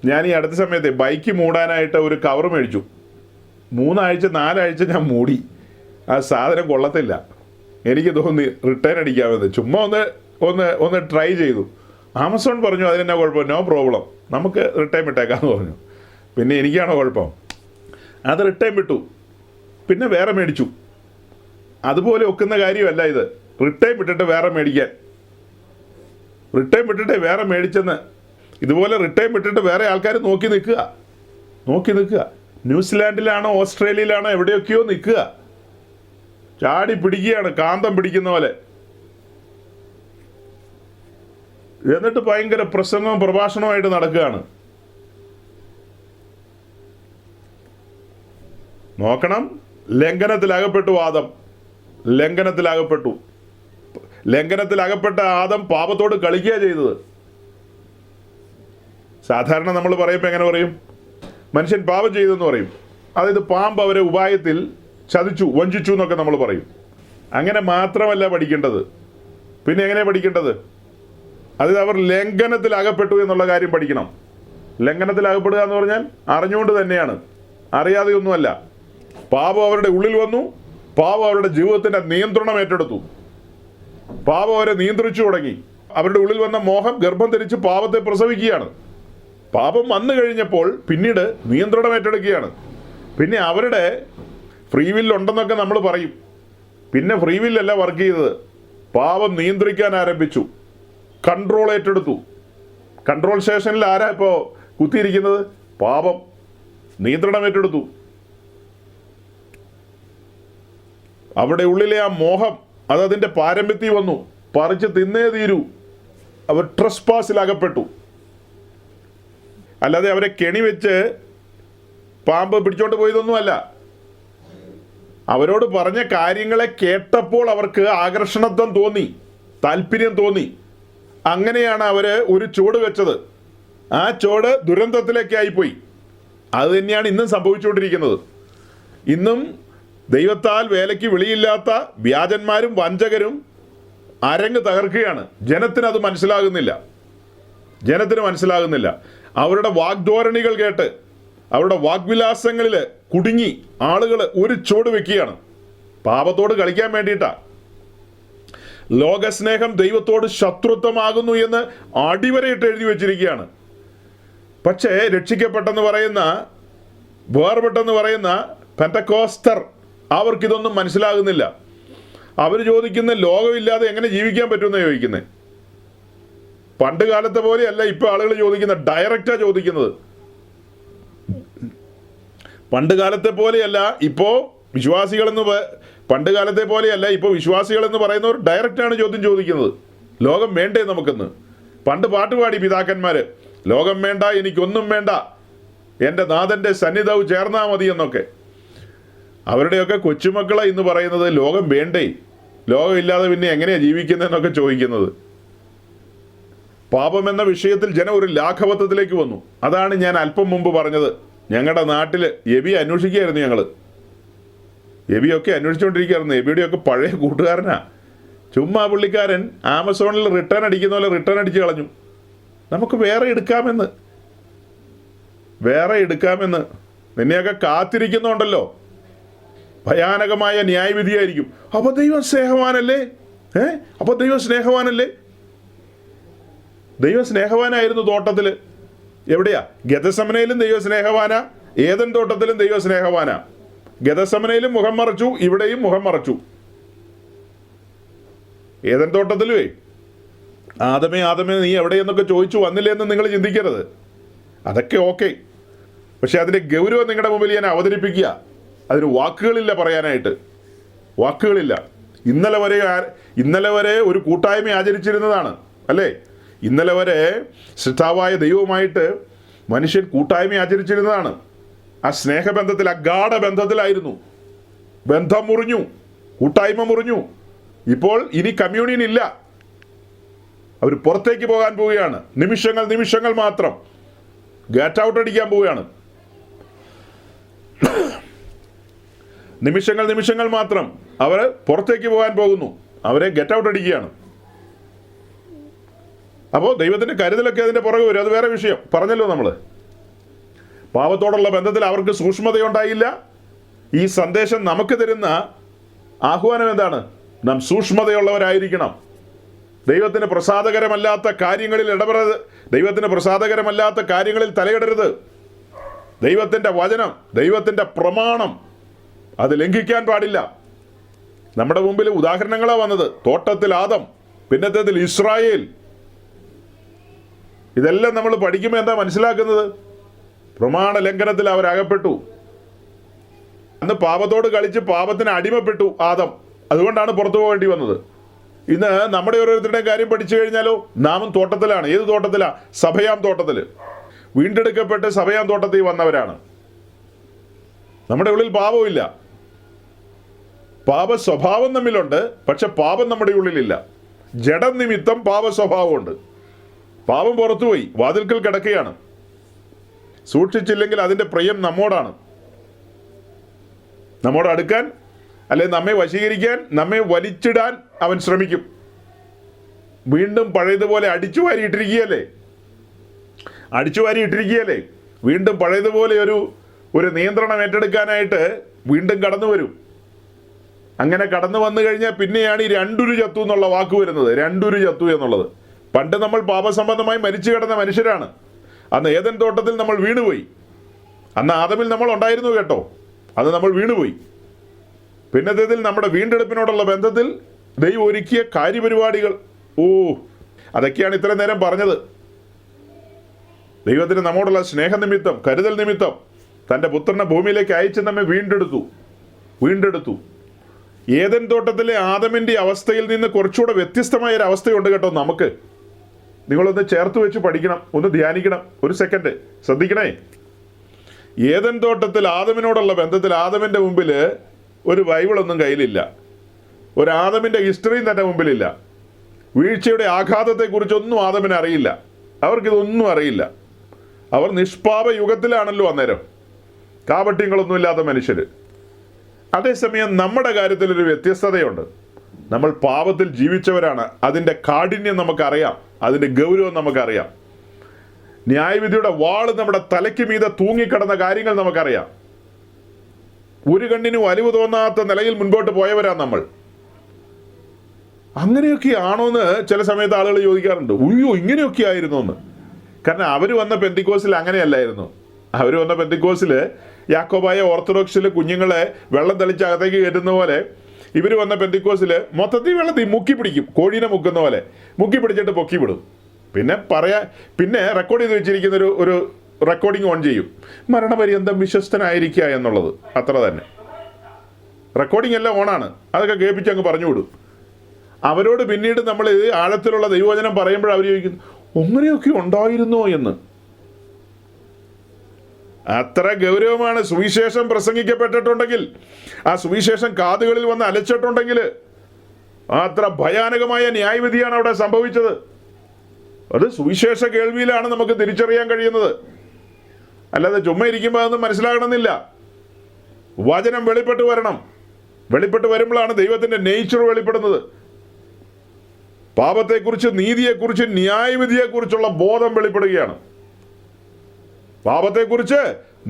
ഞാൻ ഈ അടുത്ത സമയത്ത് ബൈക്ക് മൂടാനായിട്ട് ഒരു കവർ മേടിച്ചു. 3 ആഴ്ച 4 ആഴ്ച ഞാൻ മൂടി. ആ സാധനം കൊള്ളത്തില്ല. എനിക്ക് തോന്നി റിട്ടേൺ അടിക്കാമെന്ന്. ചുമ്മാ ഒന്ന് ട്രൈ ചെയ്തു. ആമസോൺ പറഞ്ഞു അതിനെന്നാ കുഴപ്പം, നോ പ്രോബ്ലം, നമുക്ക് റിട്ടേൺ വിട്ടേക്കാമെന്ന് പറഞ്ഞു. പിന്നെ എനിക്കാണോ കുഴപ്പം? അത് റിട്ടേൺ വിട്ടു, പിന്നെ വേറെ മേടിച്ചു. അതുപോലെ ഒക്കുന്ന കാര്യമല്ല ഇത്. റിട്ടേൺ വിട്ടിട്ട് വേറെ മേടിക്കാൻ, റിട്ടേൺ വിട്ടിട്ട് വേറെ മേടിച്ചെന്ന്. ഇതുപോലെ റിട്ടേൺ വിട്ടിട്ട് വേറെ ആൾക്കാർ നോക്കി നിൽക്കുക. ന്യൂസിലാൻഡിലാണോ ഓസ്ട്രേലിയയിലാണോ എവിടെയൊക്കെയോ നിൽക്കുക, ചാടി പിടിക്കുകയാണ് കാന്തം പിടിക്കുന്ന പോലെ. എന്നിട്ട് ഭയങ്കര പ്രസംഗവും പ്രഭാഷണവുമായിട്ട് നടക്കുകയാണ്. നോക്കണം, ലംഘനത്തിലകപ്പെട്ടു ആദം. ലംഘനത്തിലകപ്പെട്ട ആദം പാപത്തോട് കളിക്കുക ചെയ്തത്. സാധാരണ നമ്മൾ പറയുമ്പോൾ എങ്ങനെ പറയും? മനുഷ്യൻ പാപം ചെയ്തെന്ന് പറയും. അതായത് പാമ്പ് അവരെ ഉപായത്തിൽ ചതിച്ചു, വഞ്ചിച്ചു എന്നൊക്കെ നമ്മൾ പറയും. അങ്ങനെ മാത്രമല്ല പഠിക്കേണ്ടത്. പിന്നെ എങ്ങനെയാണ് പഠിക്കേണ്ടത്? അതായത് അവർ ലംഘനത്തിലകപ്പെട്ടു എന്നുള്ള കാര്യം പഠിക്കണം. ലംഘനത്തിലകപ്പെടുക എന്ന് പറഞ്ഞാൽ അറിഞ്ഞുകൊണ്ട് തന്നെയാണ്, അറിയാതെയൊന്നുമല്ല. പാപം അവരുടെ ഉള്ളിൽ വന്നു. പാപം അവരുടെ ജീവിതത്തിൻ്റെ നിയന്ത്രണം ഏറ്റെടുത്തു. പാപം അവരെ നിയന്ത്രിച്ചു തുടങ്ങി. അവരുടെ ഉള്ളിൽ വന്ന മോഹം ഗർഭം ധരിച്ച് പാപത്തെ പ്രസവിക്കുകയാണ്. പാപം വന്നു കഴിഞ്ഞപ്പോൾ പിന്നീട് നിയന്ത്രണം ഏറ്റെടുക്കുകയാണ്. പിന്നെ അവരുടെ ഫ്രീ വില്ലുണ്ടെന്നൊക്കെ നമ്മൾ പറയും. പിന്നെ ഫ്രീ വില്ലല്ല വർക്ക് ചെയ്തത്. പാപം നിയന്ത്രിക്കാൻ ആരംഭിച്ചു, കൺട്രോൾ ഏറ്റെടുത്തു. കൺട്രോൾ സ്റ്റേഷനിൽ ആരാ ഇപ്പോൾ കുത്തിയിരിക്കുന്നത്? പാപം നിയന്ത്രണം ഏറ്റെടുത്തു. അവിടെ ഉള്ളിലെ ആ മോഹം അതിൻ്റെ പാരമ്യത്തിൽ വന്നു, പറിച്ച് തിന്നേ തീരൂ. അവർ ട്രസ്പാസിലകപ്പെട്ടു. അല്ലാതെ അവരെ കെണി വെച്ച് പാമ്പ് പിടിച്ചോണ്ട് പോയതൊന്നുമല്ല. അവരോട് പറഞ്ഞ കാര്യങ്ങളെ കേട്ടപ്പോൾ അവർക്ക് ആകർഷണത്വം തോന്നി, താല്പര്യം തോന്നി. അങ്ങനെയാണ് അവർ ഒരു ചുവട് വെച്ചത്. ആ ചുവട് ദുരന്തത്തിലേക്കായിപ്പോയി. അത് തന്നെയാണ് ഇന്നും സംഭവിച്ചുകൊണ്ടിരിക്കുന്നത്. ഇന്നും ദൈവത്താൽ വേലയ്ക്ക് വിളിയില്ലാത്ത വ്യാജന്മാരും വഞ്ചകരും അരങ്ങ് തകർക്കുകയാണ്. ജനത്തിനത് മനസ്സിലാകുന്നില്ല. അവരുടെ വാഗ്ധോരണികൾ കേട്ട്, അവരുടെ വാഗ്വിലാസങ്ങളിൽ കുടുങ്ങി ആളുകൾ ഒരു ചുവട് വെക്കുകയാണ്. പാപത്തോട് കളിക്കാൻ വേണ്ടിയിട്ടാണ്. ലോകസ്നേഹം ദൈവത്തോട് ശത്രുത്വമാകുന്നു എന്ന് അടിവരയിട്ട് എഴുതി വച്ചിരിക്കുകയാണ്. പക്ഷേ രക്ഷിക്കപ്പെട്ടെന്ന് പറയുന്ന, വേർപെട്ടെന്ന് പറയുന്ന പെന്തക്കോസ്തർ അവർക്കിതൊന്നും മനസ്സിലാകുന്നില്ല. അവർ ചോദിക്കുന്ന ലോകമില്ലാതെ എങ്ങനെ ജീവിക്കാൻ പറ്റുമെന്ന് ചോദിക്കുന്നത്. പണ്ട് കാലത്തെ പോലെയല്ല ഇപ്പോൾ ആളുകൾ ചോദിക്കുന്നത്, ഡയറക്റ്റാണ് ചോദിക്കുന്നത്. പണ്ട് കാലത്തെ പോലെയല്ല ഇപ്പോൾ വിശ്വാസികളെന്ന് പറയുന്നവർ ഡയറക്റ്റാണ് ചോദ്യം ചോദിക്കുന്നത്. ലോകം വേണ്ടേ നമുക്കെന്ന്. പണ്ട് പാട്ടുപാടി പിതാക്കന്മാർ, ലോകം വേണ്ട, എനിക്കൊന്നും വേണ്ട, എൻ്റെ നാഥൻ്റെ സന്നിധവും ചേർന്നാൽ മതി എന്നൊക്കെ. അവരുടെയൊക്കെ കൊച്ചുമക്കളെ ഇന്ന് പറയുന്നത് ലോകം വേണ്ടേ, ലോകമില്ലാതെ പിന്നെ എങ്ങനെയാണ് ജീവിക്കുന്നതെന്നൊക്കെ ചോദിക്കുന്നത്. പാപം എന്ന വിഷയത്തിൽ ജനം ഒരു ലാഘവത്വത്തിലേക്ക് വന്നു. അതാണ് ഞാൻ അല്പം മുമ്പ് പറഞ്ഞത്. ഞങ്ങളുടെ നാട്ടിൽ എബിയെ അന്വേഷിക്കുകയായിരുന്നു. എബിയൊക്കെ അന്വേഷിച്ചുകൊണ്ടിരിക്കുകയായിരുന്നു. എബിയുടെയൊക്കെ പഴയ കൂട്ടുകാരനാ. ചുമ്മാ പുള്ളിക്കാരൻ ആമസോണിൽ റിട്ടേൺ അടിക്കുന്ന പോലെ റിട്ടേൺ അടിച്ച് കളഞ്ഞു. നമുക്ക് വേറെ എടുക്കാമെന്ന് നിന്നെയൊക്കെ കാത്തിരിക്കുന്നുണ്ടല്ലോ. ഭയാനകമായ ന്യായവിധിയായിരിക്കും. അപ്പോൾ ദൈവം സ്നേഹവാനല്ലേ? ദൈവം സ്നേഹവാനായിരുന്നു തോട്ടത്തിൽ. എവിടെയാ? ഗെത്സമനയിലും ദൈവ സ്നേഹവാനാ, ഏദൻ തോട്ടത്തിലും ദൈവ സ്നേഹവാനാ. ഗെത്സമനയിലും മുഖം മറച്ചു, ഇവിടെയും മുഖം മറച്ചു. ഏദൻ തോട്ടത്തിലുവേ ആദമേ നീ എവിടെയെന്നൊക്കെ ചോദിച്ചു വന്നില്ലേ എന്ന് നിങ്ങൾ ചിന്തിക്കരുത്. അതൊക്കെ ഓക്കെ. പക്ഷെ അതിൻ്റെ ഗൗരവം നിങ്ങളുടെ മുമ്പിൽ ഞാൻ അവതരിപ്പിക്കുക. അതിന് വാക്കുകളില്ല പറയാനായിട്ട്, വാക്കുകളില്ല. ഇന്നലെ വരെ ഒരു കൂട്ടായ്മ ആചരിച്ചിരുന്നതാണ് അല്ലേ? ഇന്നലെ വരെ സൃഷ്ടാവായ ദൈവവുമായിട്ട് മനുഷ്യൻ കൂട്ടായ്മ ആചരിച്ചിരുന്നതാണ്. ആ സ്നേഹബന്ധത്തിൽ, അഗാഢ ബന്ധത്തിലായിരുന്നു. ബന്ധം മുറിഞ്ഞു, കൂട്ടായ്മ മുറിഞ്ഞു. ഇപ്പോൾ ഇനി കമ്മ്യൂണിയൻ ഇല്ല. അവർ പുറത്തേക്ക് പോകാൻ പോവുകയാണ്. നിമിഷങ്ങൾ മാത്രം ഗെറ്റ് ഔട്ട് അടിക്കാൻ പോവുകയാണ്. നിമിഷങ്ങൾ മാത്രം അവർ പുറത്തേക്ക് പോകാൻ പോകുന്നു. അവരെ ഗെറ്റ് ഔട്ട് അടിക്കുകയാണ്. അപ്പോൾ ദൈവത്തിൻ്റെ കരുതലൊക്കെ അതിൻ്റെ പുറകെ വരും. അത് വേറെ വിഷയം. പറഞ്ഞല്ലോ നമ്മൾ. പാപത്തോടുള്ള ബന്ധത്തിൽ അവർക്ക് സൂക്ഷ്മതയുണ്ടായില്ല. ഈ സന്ദേശം നമുക്ക് തരുന്ന ആഹ്വാനം എന്താണ്? നാം സൂക്ഷ്മതയുള്ളവരായിരിക്കണം. ദൈവത്തിന് പ്രസാദകരമല്ലാത്ത കാര്യങ്ങളിൽ ഇടപെടരുത്. ദൈവത്തിന് പ്രസാദകരമല്ലാത്ത കാര്യങ്ങളിൽ തലയിടരുത്. ദൈവത്തിൻ്റെ വചനം, ദൈവത്തിൻ്റെ പ്രമാണം അത് ലംഘിക്കാൻ പാടില്ല. നമ്മുടെ മുമ്പിൽ ഉദാഹരണങ്ങളാണ് വന്നത്. തോട്ടത്തിൽ ആദം, പിന്നത്തേതിൽ ഇസ്രായേൽ. ഇതെല്ലാം നമ്മൾ പഠിക്കുമ്പോൾ എന്താ മനസ്സിലാക്കുന്നത്? പ്രമാണ ലംഘനത്തിൽ അവരകപ്പെട്ടു. അന്ന് പാപത്തോട് കളിച്ച് പാപത്തിന് അടിമപ്പെട്ടു ആദം. അതുകൊണ്ടാണ് പുറത്തു പോകേണ്ടി വന്നത്. ഇന്ന് നമ്മുടെ ഓരോരുത്തരുടെയും കാര്യം പഠിച്ചു കഴിഞ്ഞാലോ, നാമും തോട്ടത്തിലാണ്. ഏത് തോട്ടത്തിലാ? സഭയാം തോട്ടത്തിൽ. വീണ്ടെടുക്കപ്പെട്ട് സഭയാം തോട്ടത്തിൽ വന്നവരാണ്. നമ്മുടെ ഉള്ളിൽ പാപമില്ല. പാപ സ്വഭാവം നമ്മിലുണ്ട്, പക്ഷെ പാപം നമ്മുടെ ഉള്ളിലില്ല. ജഡം നിമിത്തം പാപ സ്വഭാവമുണ്ട്. പാപം പുറത്തുപോയി, വാതിൽക്കൽ കിടക്കുകയാണ്. സൂക്ഷിച്ചില്ലെങ്കിൽ അതിൻ്റെ പ്രിയം നമ്മോടാണ്. നമ്മോട് അടുക്കാൻ, അല്ലെ നമ്മെ വശീകരിക്കാൻ, നമ്മെ വലിച്ചിടാൻ അവൻ ശ്രമിക്കും. വീണ്ടും പഴയതുപോലെ അടിച്ചു വാരി ഇട്ടിരിക്കുകയല്ലേ. വീണ്ടും പഴയതുപോലെ ഒരു നിയന്ത്രണം ഏറ്റെടുക്കാനായിട്ട് വീണ്ടും കടന്നു വരും. അങ്ങനെ കടന്നു വന്നു കഴിഞ്ഞാൽ പിന്നെയാണ് ഈ രണ്ടുരു ചത്തു എന്നുള്ള വാക്ക് വരുന്നത്. രണ്ടുരു ചത്തു എന്നുള്ളത്. പണ്ട് നമ്മൾ പാപസംബന്ധമായി മരിച്ചു കിടന്ന മനുഷ്യരാണ്. അന്ന് ഏദൻ തോട്ടത്തിൽ നമ്മൾ വീണുപോയി. അന്ന് ആദമിൽ നമ്മൾ ഉണ്ടായിരുന്നു കേട്ടോ. അത് നമ്മൾ വീണുപോയി. പിന്നത്തേതിൽ നമ്മുടെ വീണ്ടെടുപ്പിനോടുള്ള ബന്ധത്തിൽ ദൈവം ഒരുക്കിയ കാര്യപരിപാടികൾ, അതൊക്കെയാണ് ഇത്ര നേരം പറഞ്ഞത്. ദൈവത്തിന് നമ്മോടുള്ള സ്നേഹനിമിത്തം, കരുതൽ നിമിത്തം തൻ്റെ പുത്രനെ ഭൂമിയിലേക്ക് അയച്ച് നമ്മെ വീണ്ടെടുത്തു. ഏദൻ തോട്ടത്തിലെ ആദമിൻ്റെ അവസ്ഥയിൽ നിന്ന് കുറച്ചുകൂടെ വ്യത്യസ്തമായ ഒരു അവസ്ഥയുണ്ട് കേട്ടോ നമുക്ക്. നിങ്ങളൊന്ന് ചേർത്ത് വെച്ച് പഠിക്കണം, ഒന്ന് ധ്യാനിക്കണം. ഒരു സെക്കൻഡ് ശ്രദ്ധിക്കണേ. ഏദൻ തോട്ടത്തിൽ ആദമിനോടുള്ള ബന്ധത്തിൽ ആദമിൻ്റെ മുമ്പിൽ ഒരു ബൈബിളൊന്നും കയ്യിലില്ല. ഒരു ആദമിൻ്റെ ഹിസ്റ്ററിയും തൻ്റെ മുമ്പിലില്ല. വീഴ്ചയുടെ ആഘാതത്തെക്കുറിച്ചൊന്നും ആദമിന് അറിയില്ല. അവർക്കിതൊന്നും അറിയില്ല. അവർ നിഷ്പാപ യുഗത്തിലാണല്ലോ അന്നേരം. കാപട്യങ്ങളൊന്നുമില്ലാത്ത മനുഷ്യർ. അതേസമയം നമ്മുടെ കാര്യത്തിലൊരു വ്യത്യസ്തതയുണ്ട്. നമ്മൾ പാപത്തിൽ ജീവിച്ചവരാണ്. അതിൻ്റെ കാഠിന്യം നമുക്കറിയാം, അതിൻ്റെ ഗൗരവം നമുക്കറിയാം. ന്യായവിധിയുടെ വാള് നമ്മുടെ തലയ്ക്ക് മീതെ തൂങ്ങിക്കിടന്ന കാര്യങ്ങൾ നമുക്കറിയാം. ഒരു കണ്ണിനും അലിവ് തോന്നാത്ത നിലയിൽ മുൻപോട്ട് പോയവരാണ് നമ്മൾ. അങ്ങനെയൊക്കെ ആണോന്ന് ചില സമയത്ത് ആളുകൾ ചോദിക്കാറുണ്ട്. ഉയ്യോ, ഇങ്ങനെയൊക്കെ ആയിരുന്നു എന്ന്. കാരണം അവർ വന്ന പെന്തിക്കോസിൽ അങ്ങനെയല്ലായിരുന്നു. അവർ വന്ന പെന്തിക്കോസിൽ യാക്കോബായ ഓർത്തഡോക്സിലെ കുഞ്ഞുങ്ങളെ വെള്ളം തളിച്ച് അകത്തേക്ക് കയറ്റുന്ന പോലെ ഇവർ വന്ന പെന്തിക്കോസിൽ മൊത്തത്തിൽ വെള്ളത്തിൽ മുക്കി പിടിക്കും. കോഴീനെ മുക്കുന്ന പോലെ മുക്കി പിടിച്ചിട്ട് പൊക്കി വിടും. പിന്നെ റെക്കോർഡ് ചെയ്ത് വെച്ചിരിക്കുന്ന ഒരു റെക്കോർഡിങ് ഓൺ ചെയ്യും. മരണപര്യന്തം വിശ്വസ്തനായിരിക്കുക എന്നുള്ളത്. അത്ര തന്നെ. റെക്കോർഡിംഗ് എല്ലാം ഓണാണ്. അതൊക്കെ കേൾപ്പിച്ച് അങ്ങ് പറഞ്ഞു വിടും. അവരോട് പിന്നീട് നമ്മൾ ആഴത്തിലുള്ള ദൈവവചനം പറയുമ്പോൾ അവർ ചോദിക്കുന്നു, അങ്ങനെയൊക്കെ ഉണ്ടായിരുന്നോ എന്ന്. അത്ര ഗൗരവമാണ്. സുവിശേഷം പ്രസംഗിക്കപ്പെട്ടിട്ടുണ്ടെങ്കിൽ, ആ സുവിശേഷം കാതുകളിൽ വന്ന് അലച്ചിട്ടുണ്ടെങ്കിൽ, അത്ര ഭയാനകമായ ന്യായവിധിയാണ് അവിടെ സംഭവിച്ചത്. അത് സുവിശേഷ കേൾവിയിലാണ് നമുക്ക് തിരിച്ചറിയാൻ കഴിയുന്നത്. അല്ലാതെ ചുമ്മാ ഇരിക്കുമ്പോൾ അതൊന്നും മനസ്സിലാകണമെന്നില്ല. വചനം വെളിപ്പെട്ട് വരണം. വെളിപ്പെട്ട് വരുമ്പോഴാണ് ദൈവത്തിൻ്റെ നേച്ചർ വെളിപ്പെടുന്നത്. പാപത്തെക്കുറിച്ച്, നീതിയെക്കുറിച്ച്, ന്യായവിധിയെക്കുറിച്ചുള്ള ബോധം വെളിപ്പെടുകയാണ്. പാപത്തെക്കുറിച്ച്,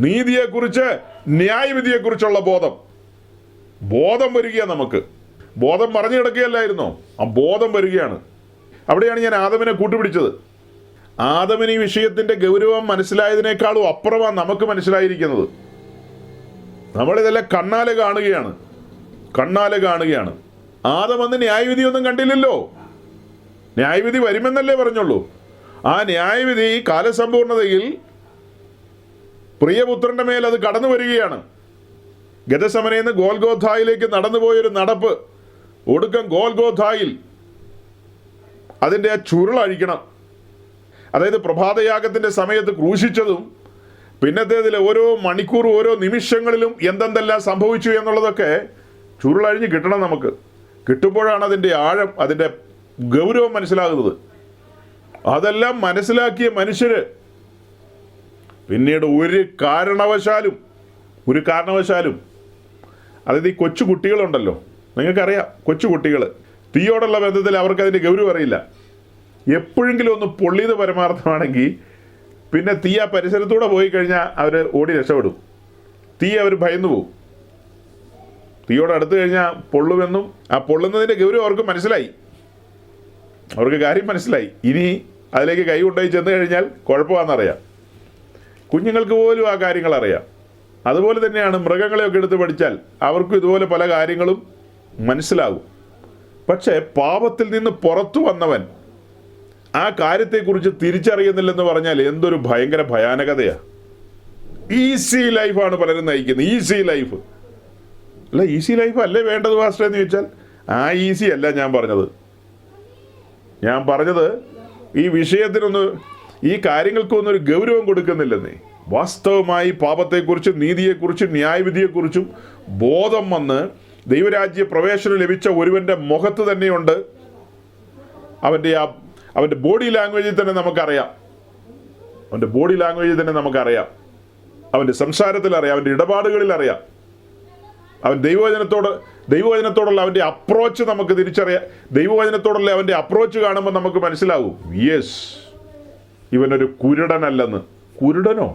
നീതിയെക്കുറിച്ച്, ന്യായവിധിയെക്കുറിച്ചുള്ള ബോധം വരികയാണ് നമുക്ക്. ബോധം മറഞ്ഞു കിടക്കുകയല്ലായിരുന്നോ? ആ ബോധം വരികയാണ്. അവിടെയാണ് ഞാൻ ആദമിനെ കൂട്ടുപിടിച്ചത്. ആദമിന് ഈ വിഷയത്തിൻ്റെ ഗൗരവം മനസ്സിലായതിനേക്കാളും അപ്പുറമാണ് നമുക്ക് മനസ്സിലായിരിക്കുന്നത്. നമ്മളിതെല്ലാം കണ്ണാലെ കാണുകയാണ്. ആദം അന്ന് ന്യായവിധിയൊന്നും കണ്ടില്ലല്ലോ. ന്യായവിധി വരുമെന്നല്ലേ പറഞ്ഞുള്ളൂ. ആ ന്യായവിധി കാലസമ്പൂർണതയിൽ പ്രിയപുത്രൻ്റെ മേൽ അത് കടന്നു വരികയാണ്. ഗെത്സമനയിൽ നിന്ന് ഗോൽഗോഥായിലേക്ക് നടന്നുപോയൊരു നടപ്പ്, ഒടുക്കം ഗോൽഗോഥായിൽ അതിൻ്റെ ആ ചുരുളഴിക്കണം. അതായത് പ്രഭാതയാഗത്തിൻ്റെ സമയത്ത് ക്രൂശിച്ചതും പിന്നത്തേതിൽ ഓരോ മണിക്കൂർ, ഓരോ നിമിഷങ്ങളിലും എന്തെന്തെല്ലാം സംഭവിച്ചു എന്നുള്ളതൊക്കെ ചുരുളഴിഞ്ഞ് കിട്ടണം നമുക്ക്. കിട്ടുമ്പോഴാണ് അതിൻ്റെ ആഴം, അതിൻ്റെ ഗൗരവം മനസ്സിലാകുന്നത്. അതെല്ലാം മനസ്സിലാക്കിയ മനുഷ്യർ പിന്നീട് ഒരു കാരണവശാലും അതായത് ഈ കൊച്ചു കുട്ടികളുണ്ടല്ലോ, നിങ്ങൾക്കറിയാം, കൊച്ചു കുട്ടികൾ തീയോടുള്ള ബന്ധത്തിൽ അവർക്ക് അതിൻ്റെ ഗൗരവം അറിയില്ല. എപ്പോഴെങ്കിലും ഒന്ന് പൊള്ളിയത് പരമാർത്ഥമാണെങ്കിൽ പിന്നെ തീ ആ പരിസരത്തൂടെ പോയി കഴിഞ്ഞാൽ അവർ ഓടി രക്ഷപ്പെടും. തീ അവർ ഭയന്നു പോകും. തീയോട് അടുത്ത് കഴിഞ്ഞാൽ പൊള്ളുമെന്നും ആ പൊള്ളുന്നതിൻ്റെ ഗൗരവം അവർക്ക് മനസ്സിലായി. അവർക്ക് കാര്യം മനസ്സിലായി. ഇനി അതിലേക്ക് കൈ കൊണ്ടുപോയി ചെന്ന് കഴിഞ്ഞാൽ കുഴപ്പമാണെന്നറിയാം. കുഞ്ഞുങ്ങൾക്ക് പോലും ആ കാര്യങ്ങൾ അറിയാം. അതുപോലെ തന്നെയാണ് മൃഗങ്ങളെയൊക്കെ എടുത്ത് പഠിച്ചാൽ അവർക്കും ഇതുപോലെ പല കാര്യങ്ങളും മനസ്സിലാകും. പക്ഷേ പാപത്തിൽ നിന്ന് പുറത്തു വന്നവൻ ആ കാര്യത്തെക്കുറിച്ച് തിരിച്ചറിയുന്നില്ലെന്ന് പറഞ്ഞാൽ എന്തൊരു ഭയങ്കര ഭയാനകതയാണ്. ഈസി ലൈഫാണ് പലരും നയിക്കുന്നത്. ഈസി ലൈഫ് അല്ല, ഈസി ലൈഫ് അല്ലേ വേണ്ടത് പാസ്റ്റർ എന്ന് ചോദിച്ചാൽ ആ ഈസി അല്ല ഞാൻ പറഞ്ഞത്. ഞാൻ പറഞ്ഞത് ഈ വിഷയത്തിനൊന്ന്, ഈ കാര്യങ്ങൾക്കൊന്നും ഒരു ഗൗരവം കൊടുക്കുന്നില്ലെന്നേ. വാസ്തവമായി പാപത്തെക്കുറിച്ചും നീതിയെക്കുറിച്ചും ന്യായവിധിയെക്കുറിച്ചും ബോധം വന്ന് ദൈവരാജ്യ പ്രവേശനം ലഭിച്ച ഒരുവൻ്റെ മുഖത്ത് തന്നെയുണ്ട്. അവൻ്റെ ബോഡി ലാംഗ്വേജിൽ തന്നെ നമുക്കറിയാം. അവൻ്റെ ബോഡി ലാംഗ്വേജിൽ തന്നെ നമുക്കറിയാം. അവൻ്റെ സംസാരത്തിൽ അറിയാം, അവൻ്റെ ഇടപാടുകളിൽ അറിയാം. അവൻ ദൈവവചനത്തോടുള്ള അവൻ്റെ അപ്രോച്ച് നമുക്ക് തിരിച്ചറിയാം. ദൈവവചനത്തോടുള്ള അവൻ്റെ അപ്രോച്ച് കാണുമ്പോൾ നമുക്ക് മനസ്സിലാവും, യെസ്, ഇവനൊരു കുരുടനല്ലെന്ന്. കുരുടനോ?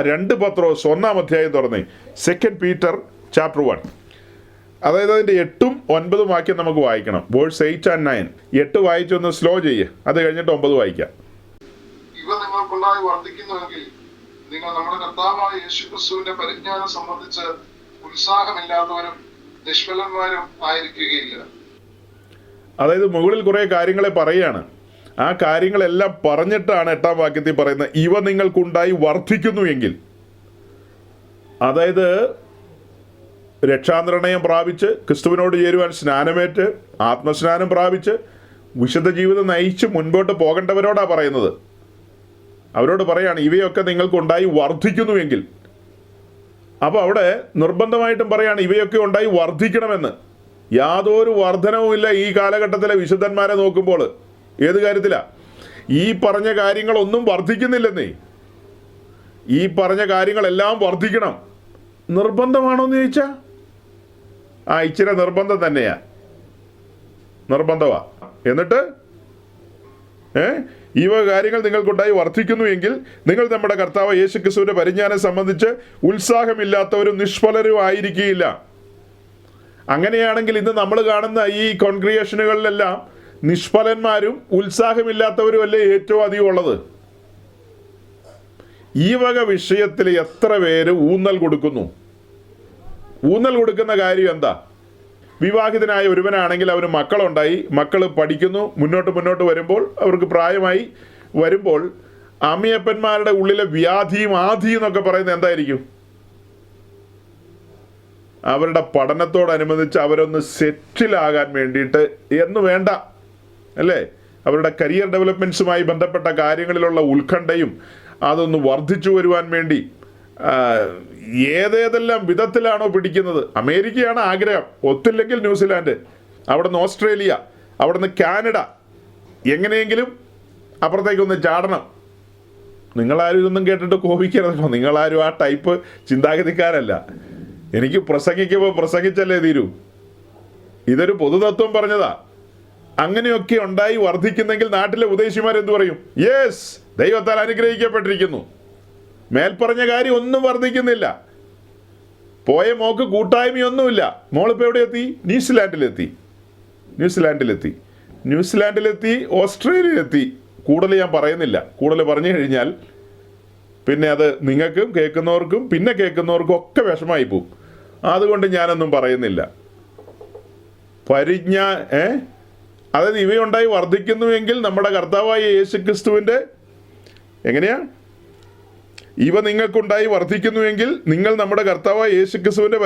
2 പത്രോസ് 1-ാം അധ്യായം തുറന്നേ, 2 Peter chapter 1. അതായത് അതിൻ്റെ 8ഉം 9ഉം വാക്യം നമുക്ക് വായിക്കണം. Verse 8 and 9. 8 വായിച്ചൊന്ന് സ്ലോ ചെയ്യ്, അത് കഴിഞ്ഞിട്ട് 9 വായിക്കാം. ഇവ നിങ്ങൾക്കുണ്ടായി വർദ്ധിക്കുന്നുവെങ്കിൽ നിങ്ങൾ നമ്മുടെ കർത്താവായ യേശുക്രിസ്തുവിന്റെ പരിജ്ഞാനം സംബന്ധിച്ച് ഉത്സാഹമില്ലാത്തവരും നിഷ്ഫലന്മാരും ആയിരിക്കുകയില്ല. അതായത് മുകളിൽ കുറേ കാര്യങ്ങളെ പറയുകയാണ്. ആ കാര്യങ്ങളെല്ലാം പറഞ്ഞിട്ടാണ് 8-ാം വാക്യത്തിൽ പറയുന്നത്, ഇവ നിങ്ങൾക്കുണ്ടായി വർദ്ധിക്കുന്നു എങ്കിൽ. അതായത് രക്ഷാനിർണയം പ്രാപിച്ച് ക്രിസ്തുവിനോട് ചേരുവാൻ സ്നാനമേറ്റ് ആത്മസ്നാനം പ്രാപിച്ച് വിശുദ്ധ ജീവിതം നയിച്ച് മുൻപോട്ട് പോകേണ്ടവരോടാണ് പറയുന്നത്. അവരോട് പറയാണ് ഇവയൊക്കെ നിങ്ങൾക്കുണ്ടായി വർദ്ധിക്കുന്നുവെങ്കിൽ. അപ്പോൾ അവിടെ നിർബന്ധമായിട്ടും പറയാണ് ഇവയൊക്കെ ഉണ്ടായി വർദ്ധിക്കണമെന്ന്. യാതൊരു വർധനവുമില്ല ഈ കാലഘട്ടത്തിലെ വിശുദ്ധന്മാരെ നോക്കുമ്പോൾ. ഏത് കാര്യത്തിലാണ്? ഈ പറഞ്ഞ കാര്യങ്ങളൊന്നും വർദ്ധിക്കുന്നില്ലെന്നേ. ഈ പറഞ്ഞ കാര്യങ്ങളെല്ലാം വർദ്ധിക്കണം. നിർബന്ധമാണോ എന്ന് ചോദിച്ചാൽ ഇച്ചിരി നിർബന്ധം തന്നെയാ, നിർബന്ധമാണ്. എന്നിട്ട് ഇവ കാര്യങ്ങൾ നിങ്ങൾക്കുണ്ടായി വർദ്ധിക്കുന്നു എങ്കിൽ നിങ്ങൾ നമ്മുടെ കർത്താവ് യേശുക്രിസ്തുവിന്റെ പരിജ്ഞാനം സംബന്ധിച്ച് ഉത്സാഹമില്ലാത്തവരും നിഷ്ഫലരും ആയിരിക്കുകയില്ല. അങ്ങനെയാണെങ്കിൽ ഇന്ന് നമ്മൾ കാണുന്ന ഈ കോൺഗ്രിഗേഷനുകളിലെല്ലാം നിഷ്ഫലന്മാരും ഉത്സാഹമില്ലാത്തവരും അല്ലേ ഏറ്റവും അധികം ഉള്ളത്. ഈ വക വിഷയത്തിൽ എത്ര പേര് ഊന്നൽ കൊടുക്കുന്നു? ഊന്നൽ കൊടുക്കുന്ന കാര്യം എന്താ? വിവാഹിതനായ ഒരുവനാണെങ്കിൽ അവന് മക്കളുണ്ടായി, മക്കൾ പഠിക്കുന്നു, മുന്നോട്ട് വരുമ്പോൾ അവർക്ക് പ്രായമായി വരുമ്പോൾ അമ്മയപ്പന്മാരുടെ ഉള്ളിലെ വ്യാധിയും ആധിയും എന്നൊക്കെ പറയുന്നത് എന്തായിരിക്കും? അവരുടെ പഠനത്തോടനുബന്ധിച്ച് അവരൊന്ന് സെറ്റിലാകാൻ വേണ്ടിയിട്ട് എന്ന് വേണ്ട അല്ലേ, അവരുടെ കരിയർ ഡെവലപ്മെൻറ്റ്സുമായി ബന്ധപ്പെട്ട കാര്യങ്ങളിലുള്ള ഉത്കണ്ഠയും അതൊന്ന് വർദ്ധിച്ചു വരുവാൻ വേണ്ടി ഏതേതെല്ലാം വിധത്തിലാണോ പിടിക്കുന്നത്. അമേരിക്കയാണ് ആഗ്രഹം, ഒത്തില്ലെങ്കിൽ ന്യൂസിലാൻഡ്, അവിടുന്ന് ഓസ്ട്രേലിയ, അവിടുന്ന് കാനഡ, എങ്ങനെയെങ്കിലും അപ്പുറത്തേക്കൊന്ന് ചാടണം. നിങ്ങളാരും ഇതൊന്നും കേട്ടിട്ട് കോപിക്കരുതല്ലോ. നിങ്ങളാരും ആ ടൈപ്പ് ചിന്താഗതിക്കാരല്ല. എനിക്ക് പ്രസംഗിക്കുമ്പോൾ പ്രസംഗിച്ചല്ലേ തീരൂ. ഇതൊരു പൊതുതത്വം പറഞ്ഞതാ. അങ്ങനെയൊക്കെ ഉണ്ടായി വർദ്ധിക്കുന്നെങ്കിൽ നാട്ടിലെ ഉദ്ദേശിമാർ എന്തു പറയും? യെസ്, ദൈവത്താൽ അനുഗ്രഹിക്കപ്പെട്ടിരിക്കുന്നു. മേൽപ്പറഞ്ഞ കാര്യം ഒന്നും വർദ്ധിക്കുന്നില്ല. പോയ മോക്ക് കൂട്ടായ്മയൊന്നുമില്ല. മോളിപ്പോൾ എവിടെ എത്തി? ന്യൂസിലാൻഡിലെത്തി, ഓസ്ട്രേലിയയിലെത്തി. കൂടുതൽ ഞാൻ പറയുന്നില്ല. കൂടുതൽ പറഞ്ഞു കഴിഞ്ഞാൽ പിന്നെ അത് നിങ്ങൾക്കും കേൾക്കുന്നവർക്കും പിന്നെ കേൾക്കുന്നവർക്കും ഒക്കെ വിഷമായി പോവും. അതുകൊണ്ട് ഞാനൊന്നും പറയുന്നില്ല. അതായത് ഇവയുണ്ടായി വർദ്ധിക്കുന്നുവെങ്കിൽ നമ്മുടെ കർത്താവായ യേശുക്രിസ്തുവിൻ്റെ ഇവ നിങ്ങൾക്കുണ്ടായി വർദ്ധിക്കുന്നുവെങ്കിൽ നിങ്ങൾ നമ്മുടെ കർത്താവായ യേശുക്രിസ്തുവിൻ്റെ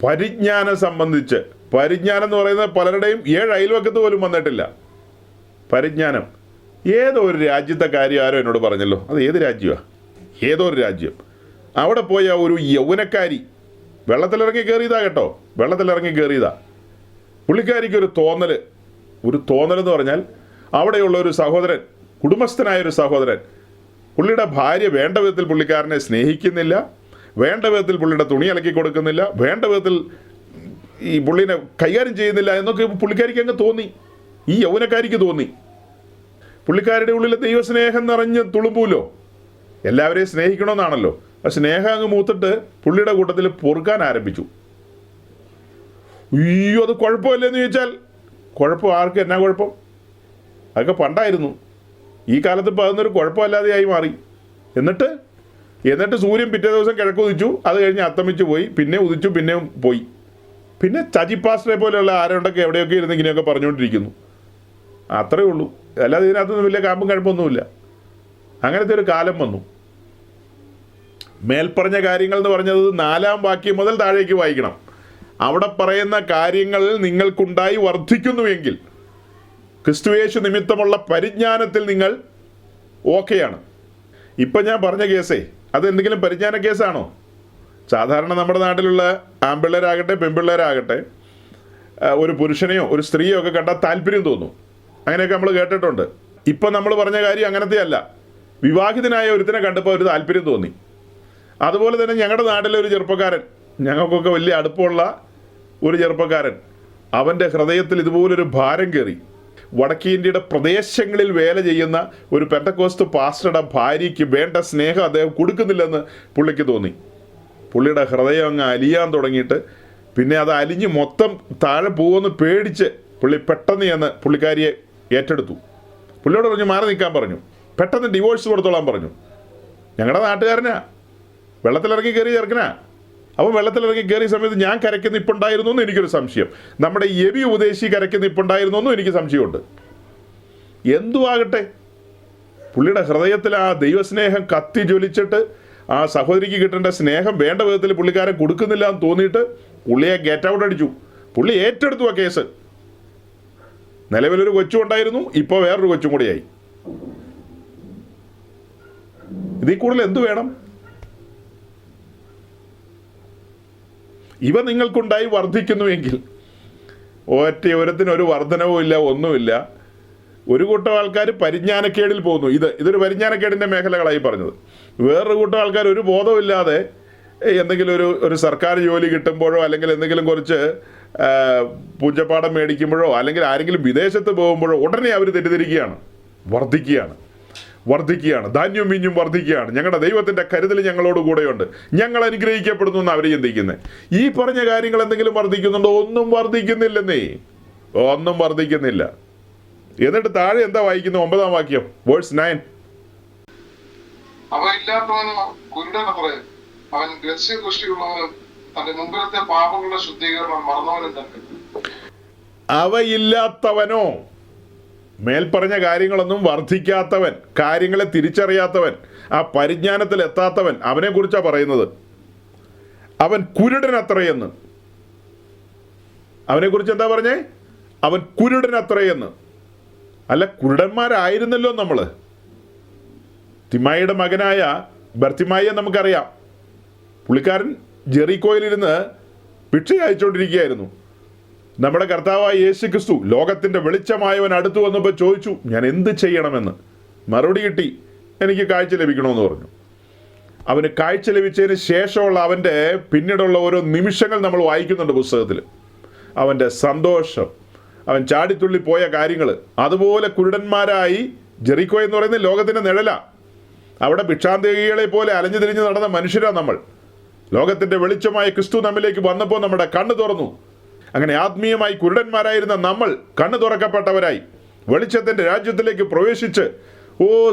പരിജ്ഞാനം എന്ന് പറയുന്നത് പലരുടെയും 7 അയൽവക്കത്ത് പോലും വന്നിട്ടില്ല. പരിജ്ഞാനം ഏതോ ഒരു രാജ്യത്തെ കാര്യം ആരോ എന്നോട് പറഞ്ഞല്ലോ. അത് ഏത് രാജ്യമാണ്? ഏതോ ഒരു രാജ്യം. അവിടെ പോയ ഒരു യൗവനക്കാരി വെള്ളത്തിലിറങ്ങി കയറിയതാ. പുള്ളിക്കാരിക്കൊരു തോന്നലെന്ന് പറഞ്ഞാൽ അവിടെയുള്ള ഒരു സഹോദരൻ, കുടുംബസ്ഥനായൊരു സഹോദരൻ, പുള്ളിയുടെ ഭാര്യ വേണ്ട വിധത്തിൽ പുള്ളിക്കാരനെ സ്നേഹിക്കുന്നില്ല, വേണ്ട വിധത്തിൽ പുള്ളിയുടെ തുണി അലക്കി കൊടുക്കുന്നില്ല, വേണ്ട വിധത്തിൽ ഈ പുള്ളിനെ കൈകാര്യം ചെയ്യുന്നില്ല എന്നൊക്കെ പുള്ളിക്കാരിക്ക് അങ്ങ് തോന്നി. ഈ യൗവനക്കാരിക്ക് തോന്നി. പുള്ളിക്കാരുടെ ഉള്ളിൽ ദൈവസ്നേഹം നിറഞ്ഞ് തുളുമ്പൂലോ. എല്ലാവരെയും സ്നേഹിക്കണമെന്നാണല്ലോ. സ്നേഹം അങ്ങ് മൂത്തിട്ട് പുള്ളിയുടെ കൂട്ടത്തിൽ പൊറുക്കാൻ ആരംഭിച്ചു. അയ്യോ, അത് കുഴപ്പമില്ലെന്ന് ചോദിച്ചാൽ കുഴപ്പം ആർക്ക് എന്നാ കുഴപ്പം? അതൊക്കെ പണ്ടായിരുന്നു. ഈ കാലത്ത് ഇപ്പോൾ അതൊന്നൊരു കുഴപ്പമല്ലാതെയായി മാറി. എന്നിട്ട് സൂര്യൻ പിറ്റേ ദിവസം കിഴക്ക് ഉദിച്ചു, അത് കഴിഞ്ഞ് അത്തമിച്ച് പോയി, പിന്നെ ഉദിച്ചു, പിന്നെയും പോയി. പിന്നെ ചജി പാസ്റ്ററെ പോലെയുള്ള ആരോണ്ടൊക്കെ എവിടെയൊക്കെ ഇരുന്ന് ഇങ്ങനെയൊക്കെ പറഞ്ഞുകൊണ്ടിരിക്കുന്നു. അത്രേ ഉള്ളൂ. അല്ലാതെ ഇതിനകത്തൊന്നും വലിയ കാമ്പും കഴപ്പൊന്നുമില്ല. അങ്ങനത്തെ ഒരു കാലം വന്നു. മേൽപ്പറഞ്ഞ കാര്യങ്ങൾ എന്ന് പറഞ്ഞത് 4-ാം വാക്യം മുതൽ താഴേക്ക് വായിക്കണം. അവിടെ പറയുന്ന കാര്യങ്ങൾ നിങ്ങൾക്കുണ്ടായി വർദ്ധിക്കുന്നുവെങ്കിൽ ക്രിസ്തുയേശു നിമിത്തമുള്ള പരിജ്ഞാനത്തിൽ നിങ്ങൾ ഓക്കെയാണ്. ഇപ്പം ഞാൻ പറഞ്ഞ കേസേ അതെന്തെങ്കിലും പരിജ്ഞാന കേസാണോ? സാധാരണ നമ്മുടെ നാട്ടിലുള്ള ആൺപിള്ളേരാകട്ടെ പെൺപിള്ളേരാകട്ടെ ഒരു പുരുഷനെയോ ഒരു സ്ത്രീയോ ഒക്കെ കണ്ടാൽ താല്പര്യം തോന്നും. അങ്ങനെയൊക്കെ നമ്മൾ കേട്ടിട്ടുണ്ട്. ഇപ്പം നമ്മൾ പറഞ്ഞ കാര്യം അങ്ങനത്തെ അല്ല. വിവാഹിതനായ ഒരുത്തിനെ കണ്ടപ്പോൾ ഒരു താല്പര്യം തോന്നി. അതുപോലെ തന്നെ ഞങ്ങളുടെ നാട്ടിലെ ഒരു ചെറുപ്പക്കാരൻ, ഞങ്ങൾക്കൊക്കെ വലിയ അടുപ്പമുള്ള ഒരു ചെറുപ്പക്കാരൻ, അവൻ്റെ ഹൃദയത്തിൽ ഇതുപോലൊരു ഭാരം കയറി. വടക്കേ ഇന്ത്യയുടെ പ്രദേശങ്ങളിൽ വേല ചെയ്യുന്ന ഒരു പെന്തക്കോസ്ത് പാസ്റ്ററുടെ ഭാര്യയ്ക്ക് വേണ്ട സ്നേഹം അദ്ദേഹം കൊടുക്കുന്നില്ലെന്ന് പുള്ളിക്ക് തോന്നി. പുള്ളിയുടെ ഹൃദയം അങ്ങ് അലിയാൻ തുടങ്ങിയിട്ട് പിന്നെ അത് അലിഞ്ഞ് മൊത്തം താഴെ പോകുമെന്ന് പേടിച്ച് പുള്ളി പെട്ടെന്ന് ചെന്ന് പുള്ളിക്കാരിയെ ഏറ്റെടുത്തു. പുള്ളിയോട് പറഞ്ഞു മാറി നിൽക്കാൻ പറഞ്ഞു. പെട്ടെന്ന് ഡിവോഴ്സ് കൊടുത്തോളാൻ പറഞ്ഞു. ഞങ്ങളുടെ നാട്ടുകാരനാ, വെള്ളത്തിലിറങ്ങി കയറി ചേർക്കനാ. അവൻ വെള്ളത്തിലിറങ്ങി കയറിയ സമയത്ത് ഞാൻ കരയ്ക്ക് നിൽപ്പുണ്ടായിരുന്നു എന്ന് എനിക്കൊരു സംശയം. നമ്മുടെ എബി ഉപദേശി കരയ്ക്ക് നിൽപ്പുണ്ടായിരുന്നു എന്നും എനിക്ക് സംശയമുണ്ട്. എന്തുവാകട്ടെ, പുള്ളിയുടെ ഹൃദയത്തിൽ ആ ദൈവസ്നേഹം കത്തി ജ്വലിച്ചിട്ട് ആ സഹോദരിക്ക് കിട്ടേണ്ട സ്നേഹം വേണ്ട വിധത്തിൽ പുള്ളിക്കാരൻ കൊടുക്കുന്നില്ല എന്ന് തോന്നിയിട്ട് പുള്ളിയെ ഗെറ്റ് ഔട്ട് അടിച്ചു. പുള്ളി ഏറ്റെടുത്തു ആ കേസ്. നിലവിലൊരു കൊച്ചും ഉണ്ടായിരുന്നു, ഇപ്പോൾ വേറൊരു കൊച്ചും കൂടിയായി. ഇതിൽ കൂടുതൽ എന്തു വേണം? ഇവ നിങ്ങൾക്കുണ്ടായി വർദ്ധിക്കുന്നുവെങ്കിൽ ഒരത്തിനൊരു വർധനവും ഇല്ല, ഒന്നുമില്ല. ഒരു കൂട്ടം ആൾക്കാർ പരിജ്ഞാനക്കേടിൽ പോകുന്നു. ഇതൊരു പരിജ്ഞാനക്കേടിൻ്റെ മേഖലകളായി പറഞ്ഞത്. വേറൊരു കൂട്ടം ആൾക്കാർ ഒരു ബോധമില്ലാതെ എന്തെങ്കിലും ഒരു സർക്കാർ ജോലി കിട്ടുമ്പോഴോ അല്ലെങ്കിൽ എന്തെങ്കിലും കുറച്ച് പൂജപ്പാടം മേടിക്കുമ്പോഴോ അല്ലെങ്കിൽ ആരെങ്കിലും വിദേശത്ത് പോകുമ്പോഴോ ഉടനെ അവർ തെറ്റിദ്ധരിക്കുകയാണ്. വർദ്ധിക്കുകയാണ്, ധാന്യവും വീഞ്ഞും വർദ്ധിക്കുകയാണ്, ഞങ്ങളുടെ ദൈവത്തിൻ്റെ കരുതൽ ഞങ്ങളോട് കൂടെയുണ്ട്, ഞങ്ങൾ അനുഗ്രഹിക്കപ്പെടുന്നു എന്ന് അവർ ചിന്തിക്കുന്നത്. ഈ പറഞ്ഞ കാര്യങ്ങൾ എന്തെങ്കിലും വർദ്ധിക്കുന്നുണ്ടോ? ഒന്നും വർദ്ധിക്കുന്നില്ലെന്നേ, ഒന്നും വർദ്ധിക്കുന്നില്ല. എന്നിട്ട് താഴെ എന്താ വായിക്കുന്നത്? 9-ാം വാക്യം, വേഴ്സ് 9. അവ ഇല്ലാത്തവനോ കുരുടനത്രേ, അവൻ ഗസ്യദൃഷ്ടിയുള്ളവനും തന്റെ മുമ്പിലത്തെ പാപങ്ങളുടെ ശുദ്ധീകരണം മറന്നവനും തന്നെ. അവയില്ലാത്തവനോ, മേൽപ്പറഞ്ഞ കാര്യങ്ങളൊന്നും വർദ്ധിക്കാത്തവൻ, കാര്യങ്ങളെ തിരിച്ചറിയാത്തവൻ, ആ പരിജ്ഞാനത്തിൽ എത്താത്തവൻ, അവനെക്കുറിച്ചാണ് പറയുന്നത്. അവൻ കുരുടനത്രയെന്ന്. അവനെക്കുറിച്ച് എന്താ പറഞ്ഞേ? അവൻ കുരുടനത്രയെന്ന്. അല്ല, കുരുടന്മാരായിരുന്നല്ലോ നമ്മൾ. തിമായിയുടെ മകനായ ബർത്തിമായിയെ നമുക്കറിയാം. പുള്ളിക്കാരൻ ജെറിക്കോയിലിരുന്ന് ഭിക്ഷ അയച്ചുകൊണ്ടിരിക്കുകയായിരുന്നു. നമ്മുടെ കർത്താവായ യേശു ക്രിസ്തു, ലോകത്തിൻ്റെ വെളിച്ചമായവൻ അടുത്തു വന്നപ്പോൾ ചോദിച്ചു, ഞാൻ എന്ത് ചെയ്യണമെന്ന്. മറുപടി കിട്ടി, എനിക്ക് കാഴ്ച ലഭിക്കണമെന്ന് പറഞ്ഞു. അവന് കാഴ്ച ലഭിച്ചതിന് ശേഷമുള്ള അവൻ്റെ പിന്നീടുള്ള ഓരോ നിമിഷങ്ങൾ നമ്മൾ വായിക്കുന്നുണ്ട് പുസ്തകത്തിൽ. അവൻ്റെ സന്തോഷം, അവൻ ചാടിത്തുള്ളി പോയ കാര്യങ്ങൾ. അതുപോലെ കുരുടന്മാരായി ജെറിക്കോ എന്ന് പറയുന്നത് ലോകത്തിൻ്റെ നിഴല. അവിടെ ഭിക്ഷാന്തേകികളെ പോലെ അലഞ്ഞു തിരിഞ്ഞ് നടന്ന മനുഷ്യരാണ് നമ്മൾ. ലോകത്തിൻ്റെ വെളിച്ചമായ ക്രിസ്തു നമ്മിലേക്ക് വന്നപ്പോൾ നമ്മുടെ കണ്ണ് തുറന്നു. അങ്ങനെ ആത്മീയമായി കുരുടന്മാരായിരുന്ന നമ്മൾ കണ്ണ് തുറക്കപ്പെട്ടവരായി വെളിച്ചത്തിൻ്റെ രാജ്യത്തിലേക്ക് പ്രവേശിച്ച്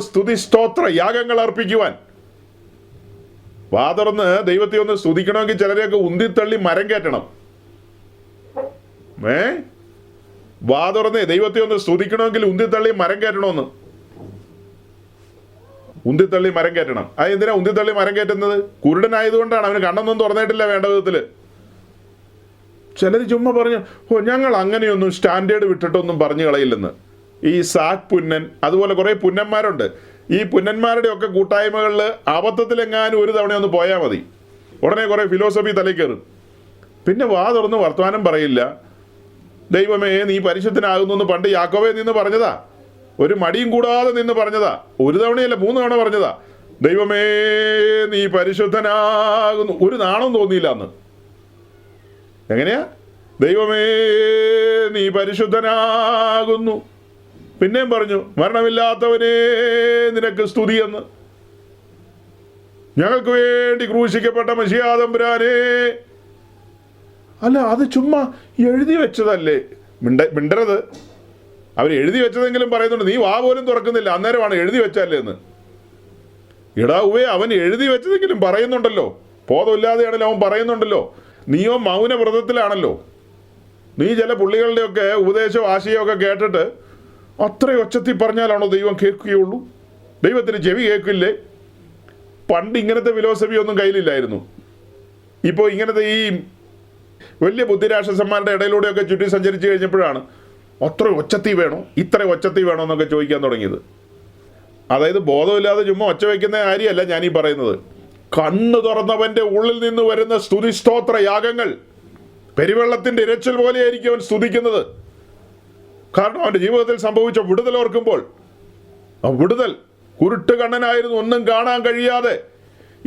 സ്തുതി സ്തോത്ര യാഗങ്ങൾ അർപ്പിക്കുവാൻ. വാതുറന്ന് ദൈവത്തെ ഒന്ന് സ്തുതിക്കണമെങ്കിൽ ചിലരെയൊക്കെ ഉന്തിത്തള്ളി മരം കയറ്റണം. വാതുറന്ന് ദൈവത്തെ ഒന്ന് സ്തുതിക്കണമെങ്കിൽ ഉന്തിത്തള്ളി മരം കയറ്റണമെന്ന്. ഉന്തിത്തള്ളി മരം കയറ്റണം. അത് എന്തിനാ ഉന്തിത്തള്ളി മരം കയറ്റുന്നത്? കുരുടനായതുകൊണ്ടാണ്. അവന് കണ്ണൊന്നും തുറന്നിട്ടില്ല വേണ്ട വിധത്തിൽ. ചിലർ ചുമ്മാ പറഞ്ഞു, ഞങ്ങൾ അങ്ങനെയൊന്നും സ്റ്റാൻഡേർഡ് വിട്ടിട്ടൊന്നും പറഞ്ഞു കളയില്ലെന്ന്. ഈ സാക് പുന്നൻ, അതുപോലെ കുറേ പുന്നന്മാരുണ്ട്. ഈ പുന്നന്മാരുടെ ഒക്കെ കൂട്ടായ്മകളിൽ അബദ്ധത്തിലെങ്ങാനും ഒരു തവണ ഒന്ന് പോയാൽ മതി, ഉടനെ കുറേ ഫിലോസഫി തലയിൽ കയറും. പിന്നെ വാ തുറന്ന് വർത്തമാനം പറയില്ല. ദൈവമേ നീ പരിശുദ്ധനാകുന്നു എന്ന് പണ്ട് യാക്കോബേ നിന്ന് പറഞ്ഞതാ. ഒരു മടിയും കൂടാതെ നിന്ന് പറഞ്ഞതാ. ഒരു തവണയല്ല 3 തവണ പറഞ്ഞതാ, ദൈവമേ നീ പരിശുദ്ധനാകുന്നു. ഒരു നാണം തോന്നിയില്ല അന്ന്. എങ്ങനെയാ? ദൈവമേ നീ പരിശുദ്ധനാകുന്നു. പിന്നെയും പറഞ്ഞു, മരണമില്ലാത്തവനേ നിനക്ക് സ്തുതി എന്ന്. ഞങ്ങൾക്ക് വേണ്ടി ക്രൂശിക്കപ്പെട്ട മശിഹാ തമ്പുരാനേ. അല്ല, അത് ചുമ്മാ എഴുതി വെച്ചതല്ലേ? മിണ്ടരുത്. അവർ എഴുതി വെച്ചതെങ്കിലും പറയുന്നുണ്ട്. നീ വാ പോലും തുറക്കുന്നില്ല, അന്നേരമാണ് എഴുതി വെച്ചല്ലേ എന്ന്. ഇടാവേ, അവൻ എഴുതി വെച്ചതെങ്കിലും പറയുന്നുണ്ടല്ലോ. ബോധമില്ലാതെയാണല്ലോ അവൻ പറയുന്നുണ്ടല്ലോ. നീയോ മൗനവ്രതത്തിലാണല്ലോ. നീ ചില പുള്ളികളുടെയൊക്കെ ഉപദേശവും ആശയമൊക്കെ കേട്ടിട്ട് അത്ര ഒച്ചത്തിൽ പറഞ്ഞാലാണോ ദൈവം കേൾക്കുകയുള്ളൂ? ദൈവത്തിന് ചെവി കേൾക്കില്ലേ? പണ്ട് ഇങ്ങനത്തെ ഫിലോസഫി ഒന്നും കയ്യിലില്ലായിരുന്നു. ഇപ്പോൾ ഇങ്ങനത്തെ ഈ വലിയ ബുദ്ധിരാക്ഷസന്മാരുടെ ഇടയിലൂടെയൊക്കെ ചുറ്റി സഞ്ചരിച്ച് കഴിഞ്ഞപ്പോഴാണ് അത്ര ഒച്ചത്തി വേണോ, ഇത്ര ഒച്ചത്തി വേണോ എന്നൊക്കെ ചോദിക്കാൻ തുടങ്ങിയത്. അതായത് ബോധമില്ലാതെ ചുമ്മാ ഒച്ച വയ്ക്കുന്ന കാര്യമല്ല ഞാനീ പറയുന്നത്. കണ്ണു തുറന്നവൻ്റെ ഉള്ളിൽ നിന്ന് വരുന്ന സ്തുതിസ്തോത്ര യാഗങ്ങൾ പെരുവെള്ളത്തിൻ്റെ ഇരച്ചിൽ പോലെയായിരിക്കും അവൻ സ്തുതിക്കുന്നത്. കാരണം അവൻ്റെ ജീവിതത്തിൽ സംഭവിച്ച വിടുതൽ ഓർക്കുമ്പോൾ, ആ വിടുതൽ, കുരുട്ട് കണ്ണനായിരുന്നു, ഒന്നും കാണാൻ കഴിയാതെ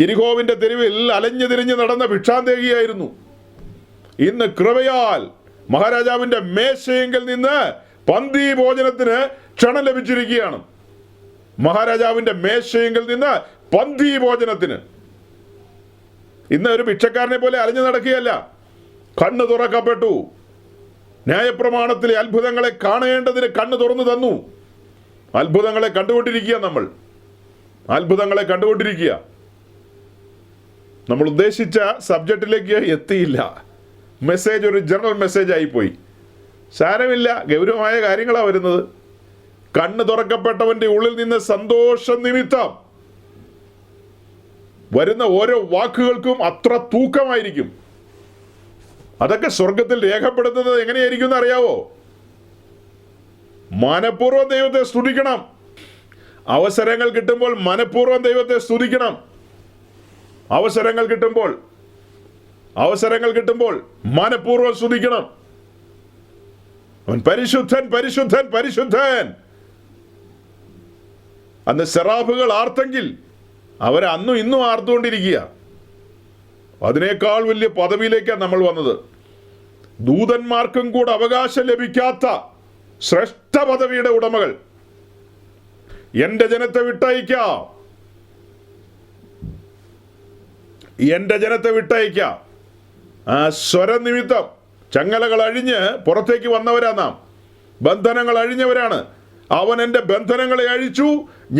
യെരിഹോവിൻ്റെ തെരുവിൽ അലഞ്ഞു തിരിഞ്ഞ് നടന്ന ഭിക്ഷാന്തേകിയായിരുന്നു. ഇന്ന് കൃപയാൽ മഹാരാജാവിൻ്റെ മേശയെങ്കിൽ നിന്ന് പന്തി ഭോജനത്തിന് ക്ഷണം ലഭിച്ചിരിക്കുകയാണ്. മഹാരാജാവിൻ്റെ മേശയെങ്കിൽ നിന്ന് പന്തി ഭോജനത്തിന്. ഇന്ന് ഒരു ഭിക്ഷക്കാരനെ പോലെ അലഞ്ഞു നടക്കുകയല്ല, കണ്ണ് തുറക്കപ്പെട്ടു. ന്യായപ്രമാണത്തിലെ അത്ഭുതങ്ങളെ കാണേണ്ടതിന് കണ്ണ് തുറന്നു തന്നു. അത്ഭുതങ്ങളെ കണ്ടുകൊണ്ടിരിക്കുക. അത്ഭുതങ്ങളെ കണ്ടുകൊണ്ടിരിക്കുക. നമ്മൾ ഉദ്ദേശിച്ച സബ്ജക്റ്റിലേക്ക് എത്തിയില്ല. മെസ്സേജ് ഒരു ജനറൽ മെസ്സേജ് ആയിപ്പോയി. സാരമില്ല, ഗൗരവമായ കാര്യങ്ങളാണ് വരുന്നത്. കണ്ണ് തുറക്കപ്പെട്ടവൻ്റെ ഉള്ളിൽ നിന്ന് സന്തോഷ നിമിത്തം വരുന്ന ഓരോ വാക്കുകൾക്കും അത്ര തൂക്കമായിരിക്കും. അതൊക്കെ സ്വർഗത്തിൽ രേഖപ്പെടുത്തുന്നത് എങ്ങനെയായിരിക്കും എന്ന് അറിയാവോ? മനഃപൂർവ്വം ദൈവത്തെ സ്തുതിക്കണം. അവസരങ്ങൾ കിട്ടുമ്പോൾ മനഃപൂർവ്വം ദൈവത്തെ സ്തുതിക്കണം. അവസരങ്ങൾ കിട്ടുമ്പോൾ മനഃപൂർവ്വം സ്തുതിക്കണം. അവൻ പരിശുദ്ധൻ, പരിശുദ്ധൻ, പരിശുദ്ധൻ. അന്ന് സെറാഫുകൾ ആർത്തെങ്കിൽ അവർ അന്നും ഇന്നും ആർത്തുകൊണ്ടിരിക്കുക. അതിനേക്കാൾ വലിയ പദവിയിലേക്കാണ് നമ്മൾ വന്നത്. ദൂതന്മാർക്കും കൂടെ അവകാശം ലഭിക്കാത്ത ശ്രേഷ്ഠ പദവിയുടെ ഉടമകൾ. എന്റെ ജനത്തെ വിട്ടയക്കാം. ആ സ്വരം നിമിത്തം ചങ്ങലകൾ അഴിഞ്ഞ് പുറത്തേക്ക് വന്നവരാ നാം. ബന്ധനങ്ങൾ അഴിഞ്ഞവരാണ്. അവൻ എൻ്റെ ബന്ധനങ്ങളെ അഴിച്ചു,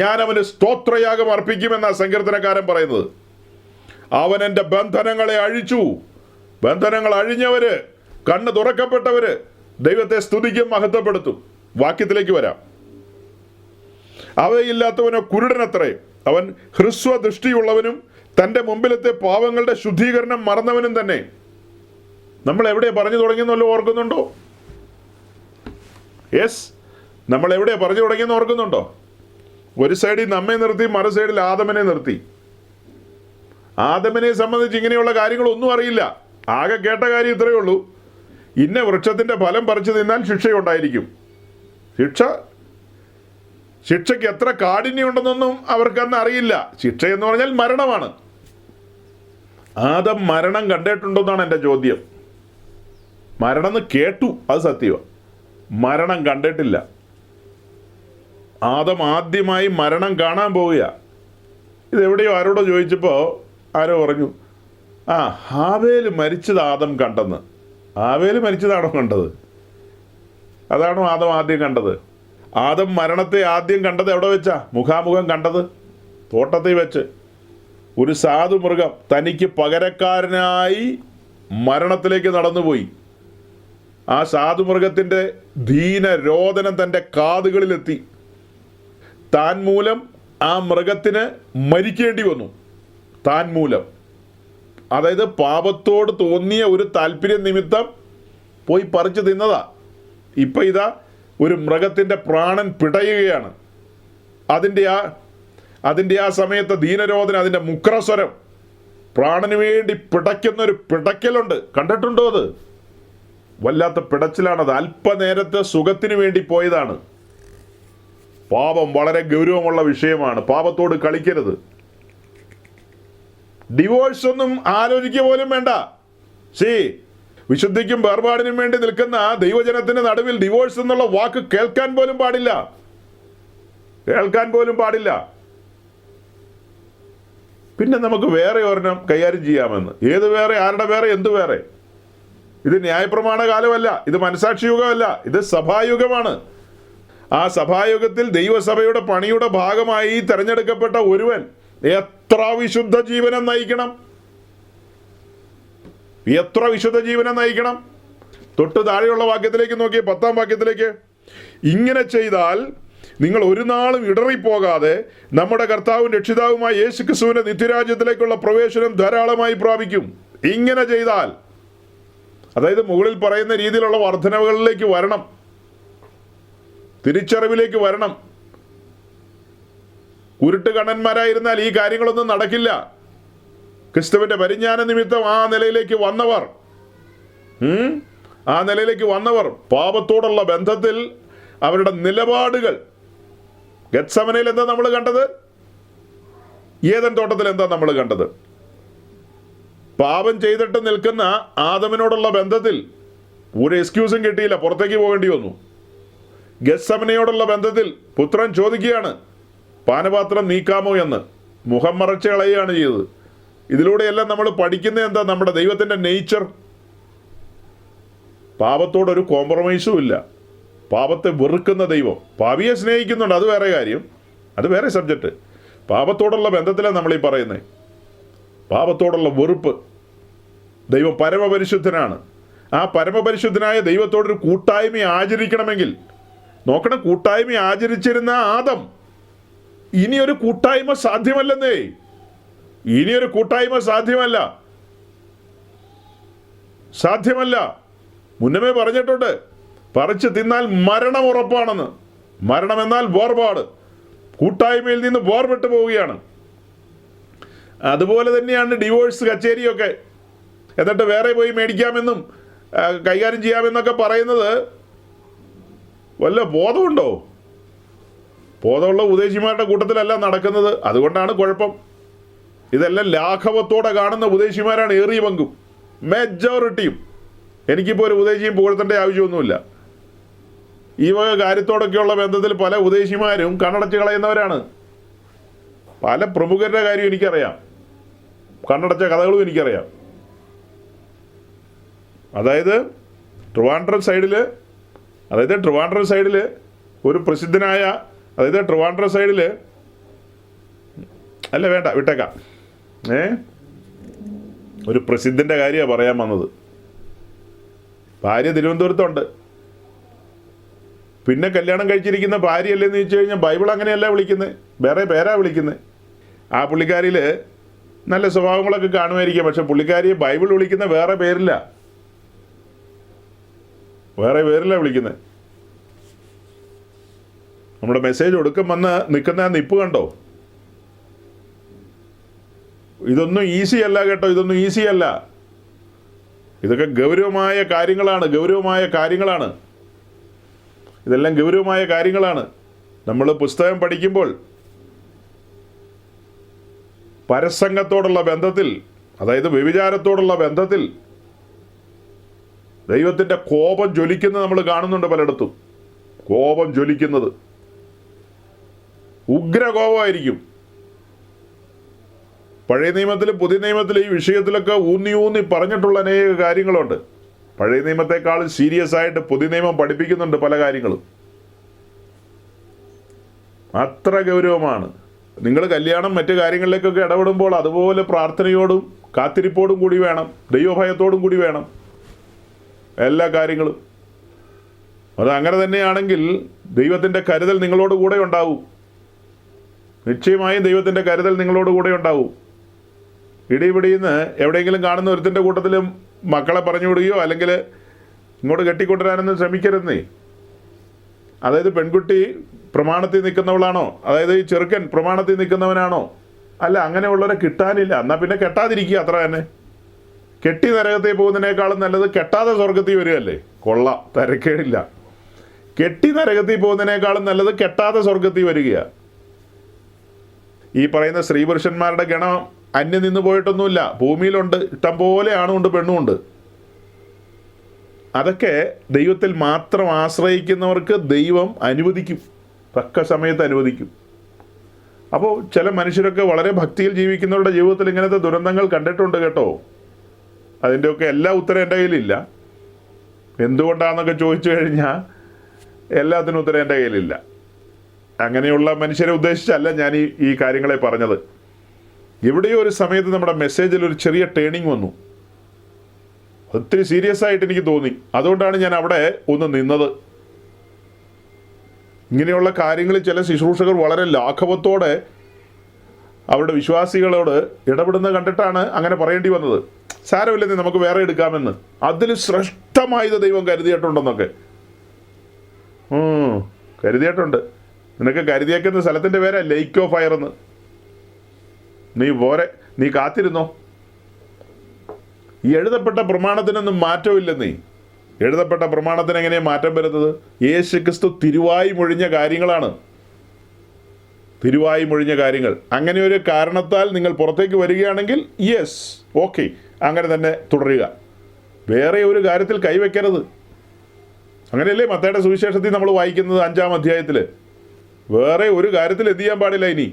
ഞാൻ അവന് സ്തോത്രയാഗം അർപ്പിക്കുമെന്നാ സങ്കീർത്തനക്കാരൻ പറയുന്നത്. അവൻ എൻ്റെ ബന്ധനങ്ങളെ അഴിച്ചു. ബന്ധനങ്ങൾ അഴിഞ്ഞവര്, കണ്ണ് തുറക്കപ്പെട്ടവര് ദൈവത്തെ സ്തുതിക്കും, മഹത്വപ്പെടുത്തും. വാക്യത്തിലേക്ക് വരാം. അവയില്ലാത്തവനോ കുരുടനത്രേ, അവൻ ഹ്രസ്വ ദൃഷ്ടിയുള്ളവനും തൻ്റെ മുമ്പിലത്തെ പാവങ്ങളുടെ ശുദ്ധീകരണം മറന്നവനും തന്നെ. നമ്മൾ എവിടെ പറഞ്ഞു തുടങ്ങിയെന്നല്ലോ ഓർക്കുന്നുണ്ടോ? യെസ്, നമ്മൾ എവിടെ പറഞ്ഞു തുടങ്ങിയെന്ന് ഓർക്കുന്നുണ്ടോ? ഒരു സൈഡിൽ നമ്മെ നിർത്തി, മറു സൈഡിൽ ആദമനെ നിർത്തി. ആദമനെ സംബന്ധിച്ച് ഇങ്ങനെയുള്ള കാര്യങ്ങളൊന്നും അറിയില്ല. ആകെ കേട്ട കാര്യം ഇത്രയേ ഉള്ളൂ: ഇന്ന വൃക്ഷത്തിൻ്റെ ഫലം പറിച്ചു തിന്നാൽ ശിക്ഷയുണ്ടായിരിക്കും. ശിക്ഷയ്ക്ക് എത്ര കാഠിന്യമുണ്ടെന്നൊന്നും അവർക്കന്ന് അറിയില്ല. ശിക്ഷ എന്ന് പറഞ്ഞാൽ മരണമാണ്. ആദം മരണം കണ്ടിട്ടുണ്ടോന്നാണ് എൻ്റെ ചോദ്യം. മരണം എന്ന് കേട്ടു, അത് സത്യമാണ്. മരണം കണ്ടിട്ടില്ല. ആദം ആദ്യമായി മരണം കാണാൻ പോവുക. ഇതെവിടെയോ ആരോടോ ചോദിച്ചപ്പോൾ ആരോ പറഞ്ഞു, ഹാവേല് മരിച്ചത് ആദം കണ്ടെന്ന്. ഹാവേല് മരിച്ചതാണോ കണ്ടത്? അതാണോ ആദം ആദ്യം കണ്ടത്? ആദം മരണത്തെ ആദ്യം കണ്ടത് എവിടെ വെച്ചാ? മുഖാമുഖം കണ്ടത് തോട്ടത്തിൽ വെച്ച്. ഒരു സാധു മൃഗം തനിക്ക് പകരക്കാരനായി മരണത്തിലേക്ക് നടന്നുപോയി. ആ സാധുമൃഗത്തിൻ്റെ ദീനരോദനം തൻ്റെ കാതുകളിലെത്തി. താൻ മൂലം ആ മൃഗത്തിന് മരിക്കേണ്ടി വന്നു. താൻ മൂലം, അതായത് പാപത്തോട് തോന്നിയ ഒരു താല്പര്യം നിമിത്തം പോയി പറിച്ചു തിന്നതാ. ഇപ്പം ഇതാ ഒരു മൃഗത്തിൻ്റെ പ്രാണൻ പിടയുകയാണ്. അതിൻ്റെ ആ സമയത്ത് ദീനരോധന, അതിൻ്റെ മുക്രസ്വരം, പ്രാണന് വേണ്ടി പിടയ്ക്കുന്നൊരു പിടയ്ക്കലുണ്ട്. കണ്ടിട്ടുണ്ടോ? അത് വല്ലാത്ത പിടച്ചിലാണത്. അല്പനേരത്തെ സുഖത്തിന് വേണ്ടി പോയതാണ്. പാപം വളരെ ഗൗരവമുള്ള വിഷയമാണ്. പാപത്തോട് കളിക്കരുത്. ഡിവോഴ്സ് ഒന്നും ആലോചിക്കുക പോലും വേണ്ട. വിശുദ്ധിക്കും വേർപാടിനും വേണ്ടി നിൽക്കുന്ന ദൈവജനത്തിന് നടുവിൽ ഡിവോഴ്സ് എന്നുള്ള വാക്ക് കേൾക്കാൻ പോലും പാടില്ല. പിന്നെ നമുക്ക് വേറെ ഒരെണ്ണം കൈകാര്യം ചെയ്യാമെന്ന്. ഏത് വേറെ? ആരുടെ വേറെ? എന്ത് വേറെ? ഇത് ന്യായപ്രമാണ കാലമല്ല, ഇത് മനസാക്ഷി യുഗമല്ല, ഇത് സഭായുഗമാണ്. ആ സഭായുഗത്തിൽ ദൈവസഭയുടെ പണിയുടെ ഭാഗമായി തെരഞ്ഞെടുക്കപ്പെട്ട ഒരുവൻ എത്ര വിശുദ്ധ ജീവനം നയിക്കണം, എത്ര വിശുദ്ധ ജീവനം നയിക്കണം. തൊട്ട് താഴെയുള്ള വാക്യത്തിലേക്ക് നോക്കിയേ, 10-ാം വാക്യത്തിലേക്ക്. ഇങ്ങനെ ചെയ്താൽ നിങ്ങൾ ഒരു നാളും ഇടറിപ്പോകാതെ നമ്മുടെ കർത്താവും രക്ഷിതാവുമായ യേശു ക്രിസ്തുവിന്റെ നിത്യരാജ്യത്തിലേക്കുള്ള പ്രവേശനം ധാരാളമായി പ്രാപിക്കും. ഇങ്ങനെ ചെയ്താൽ, അതായത് മുകളിൽ പറയുന്ന രീതിയിലുള്ള വർധനവുകളിലേക്ക് വരണം, തിരിച്ചറിവിലേക്ക് വരണം. കുരുട്ട് കണ്ണന്മാരായിരുന്നാൽ ഈ കാര്യങ്ങളൊന്നും നടക്കില്ല. ക്രിസ്തുവിന്റെ പരിജ്ഞാന നിമിത്തം ആ നിലയിലേക്ക് വന്നവർ പാപത്തോടുള്ള ബന്ധത്തിൽ അവരുടെ നിലപാടുകൾ, ഗെത്സമനയിൽ എന്താ നമ്മൾ കണ്ടത്? ഏദൻ തോട്ടത്തിൽ എന്താ നമ്മൾ കണ്ടത്? പാപം ചെയ്തിട്ട് നിൽക്കുന്ന ആദമിനോടുള്ള ബന്ധത്തിൽ ഒരു എക്സ്ക്യൂസും കിട്ടിയില്ല, പുറത്തേക്ക് പോകേണ്ടി വന്നു. ഗെത്സമനയോടുള്ള ബന്ധത്തിൽ പുത്രൻ ചോദിക്കുകയാണ്, പാനപാത്രം നീക്കാമോ എന്ന്. മുഖം മറച്ച് കളയുകയാണ് ചെയ്തത്. ഇതിലൂടെയെല്ലാം നമ്മൾ പഠിക്കുന്നത് എന്താ? നമ്മുടെ ദൈവത്തിൻ്റെ നേച്ചർ. പാപത്തോടൊരു കോംപ്രമൈസും ഇല്ല. പാപത്തെ വെറുക്കുന്ന ദൈവം. പാപിയെ സ്നേഹിക്കുന്നുണ്ട്, അത് വേറെ കാര്യം, അത് വേറെ സബ്ജക്റ്റ്. പാപത്തോടുള്ള ബന്ധത്തിലാണ് നമ്മളീ പറയുന്നത്. പാപത്തോടുള്ള വെറുപ്പ്. ദൈവം പരമപരിശുദ്ധനാണ്. ആ പരമപരിശുദ്ധനായ ദൈവത്തോടൊരു കൂട്ടായ്മ ആചരിക്കണമെങ്കിൽ, നോക്കണം, കൂട്ടായ്മ ആചരിച്ചിരുന്ന ആദം ഇനിയൊരു കൂട്ടായ്മ സാധ്യമല്ലെന്നേ. ഇനിയൊരു കൂട്ടായ്മ സാധ്യമല്ല. മുന്നമേ പറഞ്ഞിട്ടുണ്ട്, പറിച്ച് തിന്നാൽ മരണം ഉറപ്പാണെന്ന്. മരണം എന്നാൽ വേർപാട്, കൂട്ടായ്മയിൽ നിന്ന് വേർപെട്ടു പോവുകയാണ്. അതുപോലെ തന്നെയാണ് ഡിവോഴ്സ് കച്ചേരിയൊക്കെ. എന്നിട്ട് വേറെ പോയി മേടിക്കാമെന്നും കൈകാര്യം ചെയ്യാമെന്നൊക്കെ പറയുന്നത് വല്ല ബോധമുണ്ടോ? ബോധമുള്ള ഉപദേശിമാരുടെ കൂട്ടത്തിലല്ല നടക്കുന്നത്. അതുകൊണ്ടാണ് കുഴപ്പം. ഇതെല്ലാം ലാഘവത്തോടെ കാണുന്ന ഉപദേശിമാരാണ് ഏറിയ പങ്കും, മെജോറിറ്റിയും. എനിക്കിപ്പോൾ ഒരു ഉപദേശിയും പുകഴ്ത്തേണ്ട ആവശ്യമൊന്നുമില്ല. ഈ വക കാര്യത്തോടൊക്കെയുള്ള ബന്ധത്തിൽ പല ഉപദേശിമാരും കണ്ണടച്ച് കളയുന്നവരാണ്. പല പ്രമുഖരുടെ കാര്യം എനിക്കറിയാം, കണ്ണടച്ച കഥകളും എനിക്കറിയാം. അതായത് ട്രിവാൻഡ്രം സൈഡിൽ ഒരു പ്രസിദ്ധനായ, ട്രിവാൻഡ്രം സൈഡിൽ അല്ല, വേണ്ട, വിട്ടേക്കാം. ഒരു പ്രസിദ്ധൻ്റെ കാര്യമാണ് പറയാൻ വന്നത്. ഭാര്യ തിരുവനന്തപുരത്തുണ്ട്. പിന്നെ കല്യാണം കഴിച്ചിരിക്കുന്ന ഭാര്യയല്ലേന്ന് ചോദിച്ചു കഴിഞ്ഞാൽ ബൈബിൾ അങ്ങനെയല്ല വിളിക്കുന്നത്, വേറെ പേരാ വിളിക്കുന്നത്. ആ പുള്ളിക്കാരിയിൽ നല്ല സ്വഭാവങ്ങളൊക്കെ കാണുമായിരിക്കാം, പക്ഷെ പുള്ളിക്കാരിയെ ബൈബിൾ വിളിക്കുന്ന വേറെ പേരില്ല വിളിക്കുന്നത്. നമ്മുടെ മെസ്സേജ് ഒടുക്കം വന്ന് നിൽക്കുന്ന ആ നിപ്പ് കണ്ടോ? ഇതൊന്നും ഈസി അല്ല കേട്ടോ, ഇതൊന്നും ഈസി അല്ല. ഇതൊക്കെ ഗൗരവമായ കാര്യങ്ങളാണ്. ഇതെല്ലാം ഗൗരവമായ കാര്യങ്ങളാണ്. നമ്മൾ പുസ്തകം പഠിക്കുമ്പോൾ പരസംഗത്തോടുള്ള ബന്ധത്തിൽ, അതായത് വ്യഭിചാരത്തോടുള്ള ബന്ധത്തിൽ ദൈവത്തിൻ്റെ കോപം ജ്വലിക്കുന്നത് നമ്മൾ കാണുന്നുണ്ട് പലയിടത്തും. കോപം ജ്വലിക്കുന്നത് ഉഗ്രകോപമായിരിക്കും. പഴയ നിയമത്തിലും പുതിയ നിയമത്തിലും ഈ വിഷയത്തിലൊക്കെ ഊന്നി പറഞ്ഞിട്ടുള്ള അനേക കാര്യങ്ങളുണ്ട്. പഴയ നിയമത്തെക്കാൾ സീരിയസ് ആയിട്ട് പുതിയ നിയമം പഠിപ്പിക്കുന്നുണ്ട് പല കാര്യങ്ങളും. അത്ര ഗൗരവമാണ്. നിങ്ങൾ കല്യാണം മറ്റു കാര്യങ്ങളിലേക്കൊക്കെ ഇടപെടുമ്പോൾ അതുപോലെ പ്രാർത്ഥനയോടും കാത്തിരിപ്പോടും കൂടി വേണം, ദൈവഭയത്തോടും കൂടി വേണം എല്ലാ കാര്യങ്ങളും. അത് അങ്ങനെ തന്നെയാണെങ്കിൽ ദൈവത്തിൻ്റെ കരുതൽ നിങ്ങളോട് കൂടെ ഉണ്ടാവും. നിശ്ചയമായും ദൈവത്തിൻ്റെ കരുതൽ നിങ്ങളോട് കൂടെ ഉണ്ടാവും. ഇടിപിടിന്ന് എവിടെയെങ്കിലും കാണുന്ന ഒരുത്തിൻ്റെ കൂട്ടത്തിലും മക്കളെ പറഞ്ഞു വിടുകയോ അല്ലെങ്കിൽ ഇങ്ങോട്ട് കെട്ടിക്കൊണ്ടുവരാനൊന്നും ശ്രമിക്കരുന്നേ. അതായത് പെൺകുട്ടി പ്രമാണത്തിൽ നിൽക്കുന്നവളാണോ, അതായത് ഈ ചെറുക്കൻ പ്രമാണത്തിൽ നിൽക്കുന്നവനാണോ? അല്ല, അങ്ങനെയുള്ളവരെ കിട്ടാനില്ല. എന്നാൽ പിന്നെ കെട്ടാതിരിക്കുക, അത്ര തന്നെ. കെട്ടി നരകത്തിൽ പോകുന്നതിനേക്കാളും നല്ലത് കെട്ടാതെ സ്വർഗത്തിൽ വരികയല്ലേ. കൊള്ളാം, തരക്കേടില്ല. കെട്ടി നരകത്തിൽ പോകുന്നതിനേക്കാളും നല്ലത് കെട്ടാതെ സ്വർഗത്തിൽ വരിക. ഈ പറയുന്ന സ്ത്രീ പുരുഷന്മാരുടെ ഗണം അന്യം നിന്ന് പോയിട്ടൊന്നുമില്ല, ഭൂമിയിലുണ്ട്. ഇഷ്ടംപോലെ ആണുമുണ്ട് പെണ്ണുമുണ്ട്. അതൊക്കെ ദൈവത്തിൽ മാത്രം ആശ്രയിക്കുന്നവർക്ക് ദൈവം അനുവദിക്കും, തക്ക സമയത്ത് അനുവദിക്കും. അപ്പോൾ ചില മനുഷ്യരൊക്കെ വളരെ ഭക്തിയിൽ ജീവിക്കുന്നവരുടെ ജീവിതത്തിൽ ഇങ്ങനത്തെ ദുരന്തങ്ങൾ കണ്ടിട്ടുണ്ട് കേട്ടോ. അതിൻ്റെയൊക്കെ എല്ലാ ഉത്തരം എൻ്റെ കയ്യിലില്ല. എന്തുകൊണ്ടാണെന്നൊക്കെ ചോദിച്ചു കഴിഞ്ഞാൽ എല്ലാത്തിനും ഉത്തരം എൻ്റെ കയ്യിലില്ല. അങ്ങനെയുള്ള മനുഷ്യരെ ഉദ്ദേശിച്ചല്ല ഞാൻ ഈ കാര്യങ്ങളെ പറഞ്ഞത്. എവിടെയോ ഒരു സമയത്ത് നമ്മുടെ മെസ്സേജിൽ ഒരു ചെറിയ ടേണിങ് വന്നു. ഒത്തിരി സീരിയസ് ആയിട്ട് എനിക്ക് തോന്നി. അതുകൊണ്ടാണ് ഞാൻ അവിടെ ഒന്ന് നിന്നത്. ഇങ്ങനെയുള്ള കാര്യങ്ങളിൽ ചില ശുശ്രൂഷകർ വളരെ ലാഘവത്തോടെ അവരുടെ വിശ്വാസികളോട് ഇടപെടുന്നത് കണ്ടിട്ടാണ് അങ്ങനെ പറയേണ്ടി വന്നത്. സാരമില്ലെന്ന് നമുക്ക് വേറെ എടുക്കാമെന്ന്. അതിൽ ശ്രേഷ്ഠമായത് ദൈവം കരുതിയിട്ടുണ്ടെന്നൊക്കെ കരുതിയിട്ടുണ്ട്. നിനക്ക് കരുതിയേക്കുന്ന സ്ഥലത്തിൻ്റെ പേരാ ലേക്ക് ഓഫ് ഫയർ എന്ന്. നീ കാത്തിരുന്നോ. ഈ എഴുതപ്പെട്ട പ്രമാണത്തിനൊന്നും മാറ്റമില്ലെന്നേ. എഴുതപ്പെട്ട പ്രമാണത്തിന് എങ്ങനെയാണ് മാറ്റം വരുന്നത്? യേശു ക്രിസ്തു തിരുവായി മൊഴിഞ്ഞ കാര്യങ്ങളാണ്. തിരുവായി മൊഴിഞ്ഞ കാര്യങ്ങൾ. അങ്ങനെ ഒരു കാരണത്താൽ നിങ്ങൾ പുറത്തേക്ക് വരികയാണെങ്കിൽ യെസ്, ഓക്കെ, അങ്ങനെ തന്നെ തുടരുക. വേറെ ഒരു കാര്യത്തിൽ കൈവയ്ക്കരുത്. അങ്ങനെയല്ലേ മത്തായിയുടെ സുവിശേഷത്തിൽ നമ്മൾ വായിക്കുന്നത് 5-ാം അധ്യായത്തിൽ. വേറെ ഒരു കാര്യത്തിൽ എന്ത് ചെയ്യാൻ പാടില്ല ഇനി.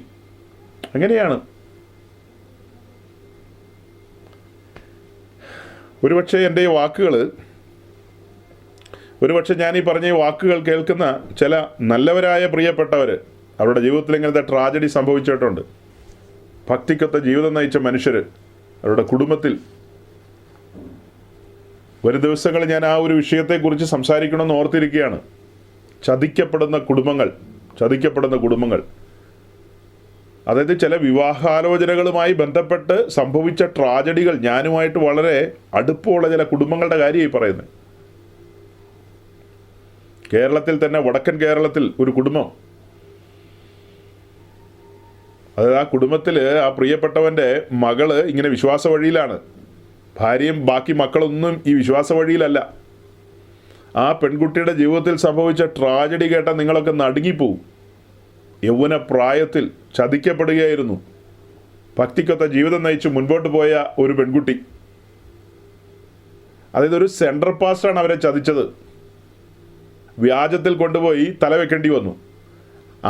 അങ്ങനെയാണ്. ഒരുപക്ഷെ എൻ്റെ ഈ വാക്കുകൾ, ഒരുപക്ഷെ ഞാൻ ഈ പറഞ്ഞ ഈ വാക്കുകൾ കേൾക്കുന്ന ചില നല്ലവരായ പ്രിയപ്പെട്ടവർ അവരുടെ ജീവിതത്തിൽ ഇങ്ങനത്തെ ട്രാജഡി സംഭവിച്ചിട്ടുണ്ട്. ഭക്തിക്കൊത്ത ജീവിതം നയിച്ച മനുഷ്യർ അവരുടെ കുടുംബത്തിൽ. ഒരു ദിവസങ്ങൾ ഞാൻ ആ ഒരു വിഷയത്തെക്കുറിച്ച് സംസാരിക്കണമെന്ന് ഓർത്തിരിക്കുകയാണ്. ചതിക്കപ്പെടുന്ന കുടുംബങ്ങൾ. അതായത് ചില വിവാഹാലോചനകളുമായി ബന്ധപ്പെട്ട് സംഭവിച്ച ട്രാജഡികൾ. ഞാനുമായിട്ട് വളരെ അടുപ്പമുള്ള ചില കുടുംബങ്ങളുടെ കാര്യമായി പറയുന്നത്. കേരളത്തിൽ തന്നെ, വടക്കൻ കേരളത്തിൽ ഒരു കുടുംബം. അതായത് ആ കുടുംബത്തിൽ ആ പ്രിയപ്പെട്ടവൻ്റെ മകള് ഇങ്ങനെ വിശ്വാസ വഴിയിലാണ്. ഭാര്യയും ബാക്കി മക്കളൊന്നും ഈ വിശ്വാസ വഴിയിലല്ല. ആ പെൺകുട്ടിയുടെ ജീവിതത്തിൽ സംഭവിച്ച ട്രാജഡി കേട്ടാൽ നിങ്ങളൊക്കെ നടുങ്ങിപ്പോവും. യൗവന പ്രായത്തിൽ ചതിക്കപ്പെടുകയായിരുന്നു. ഭക്തിക്കൊത്ത ജീവിതം നയിച്ച് മുൻപോട്ട് പോയ ഒരു പെൺകുട്ടി. അതായത് ഒരു സെൻട്രൽ പാസ്റ്ററാണ് അവരെ ചതിച്ചത്. വ്യാജത്തിൽ കൊണ്ടുപോയി തലവെക്കേണ്ടി വന്നു.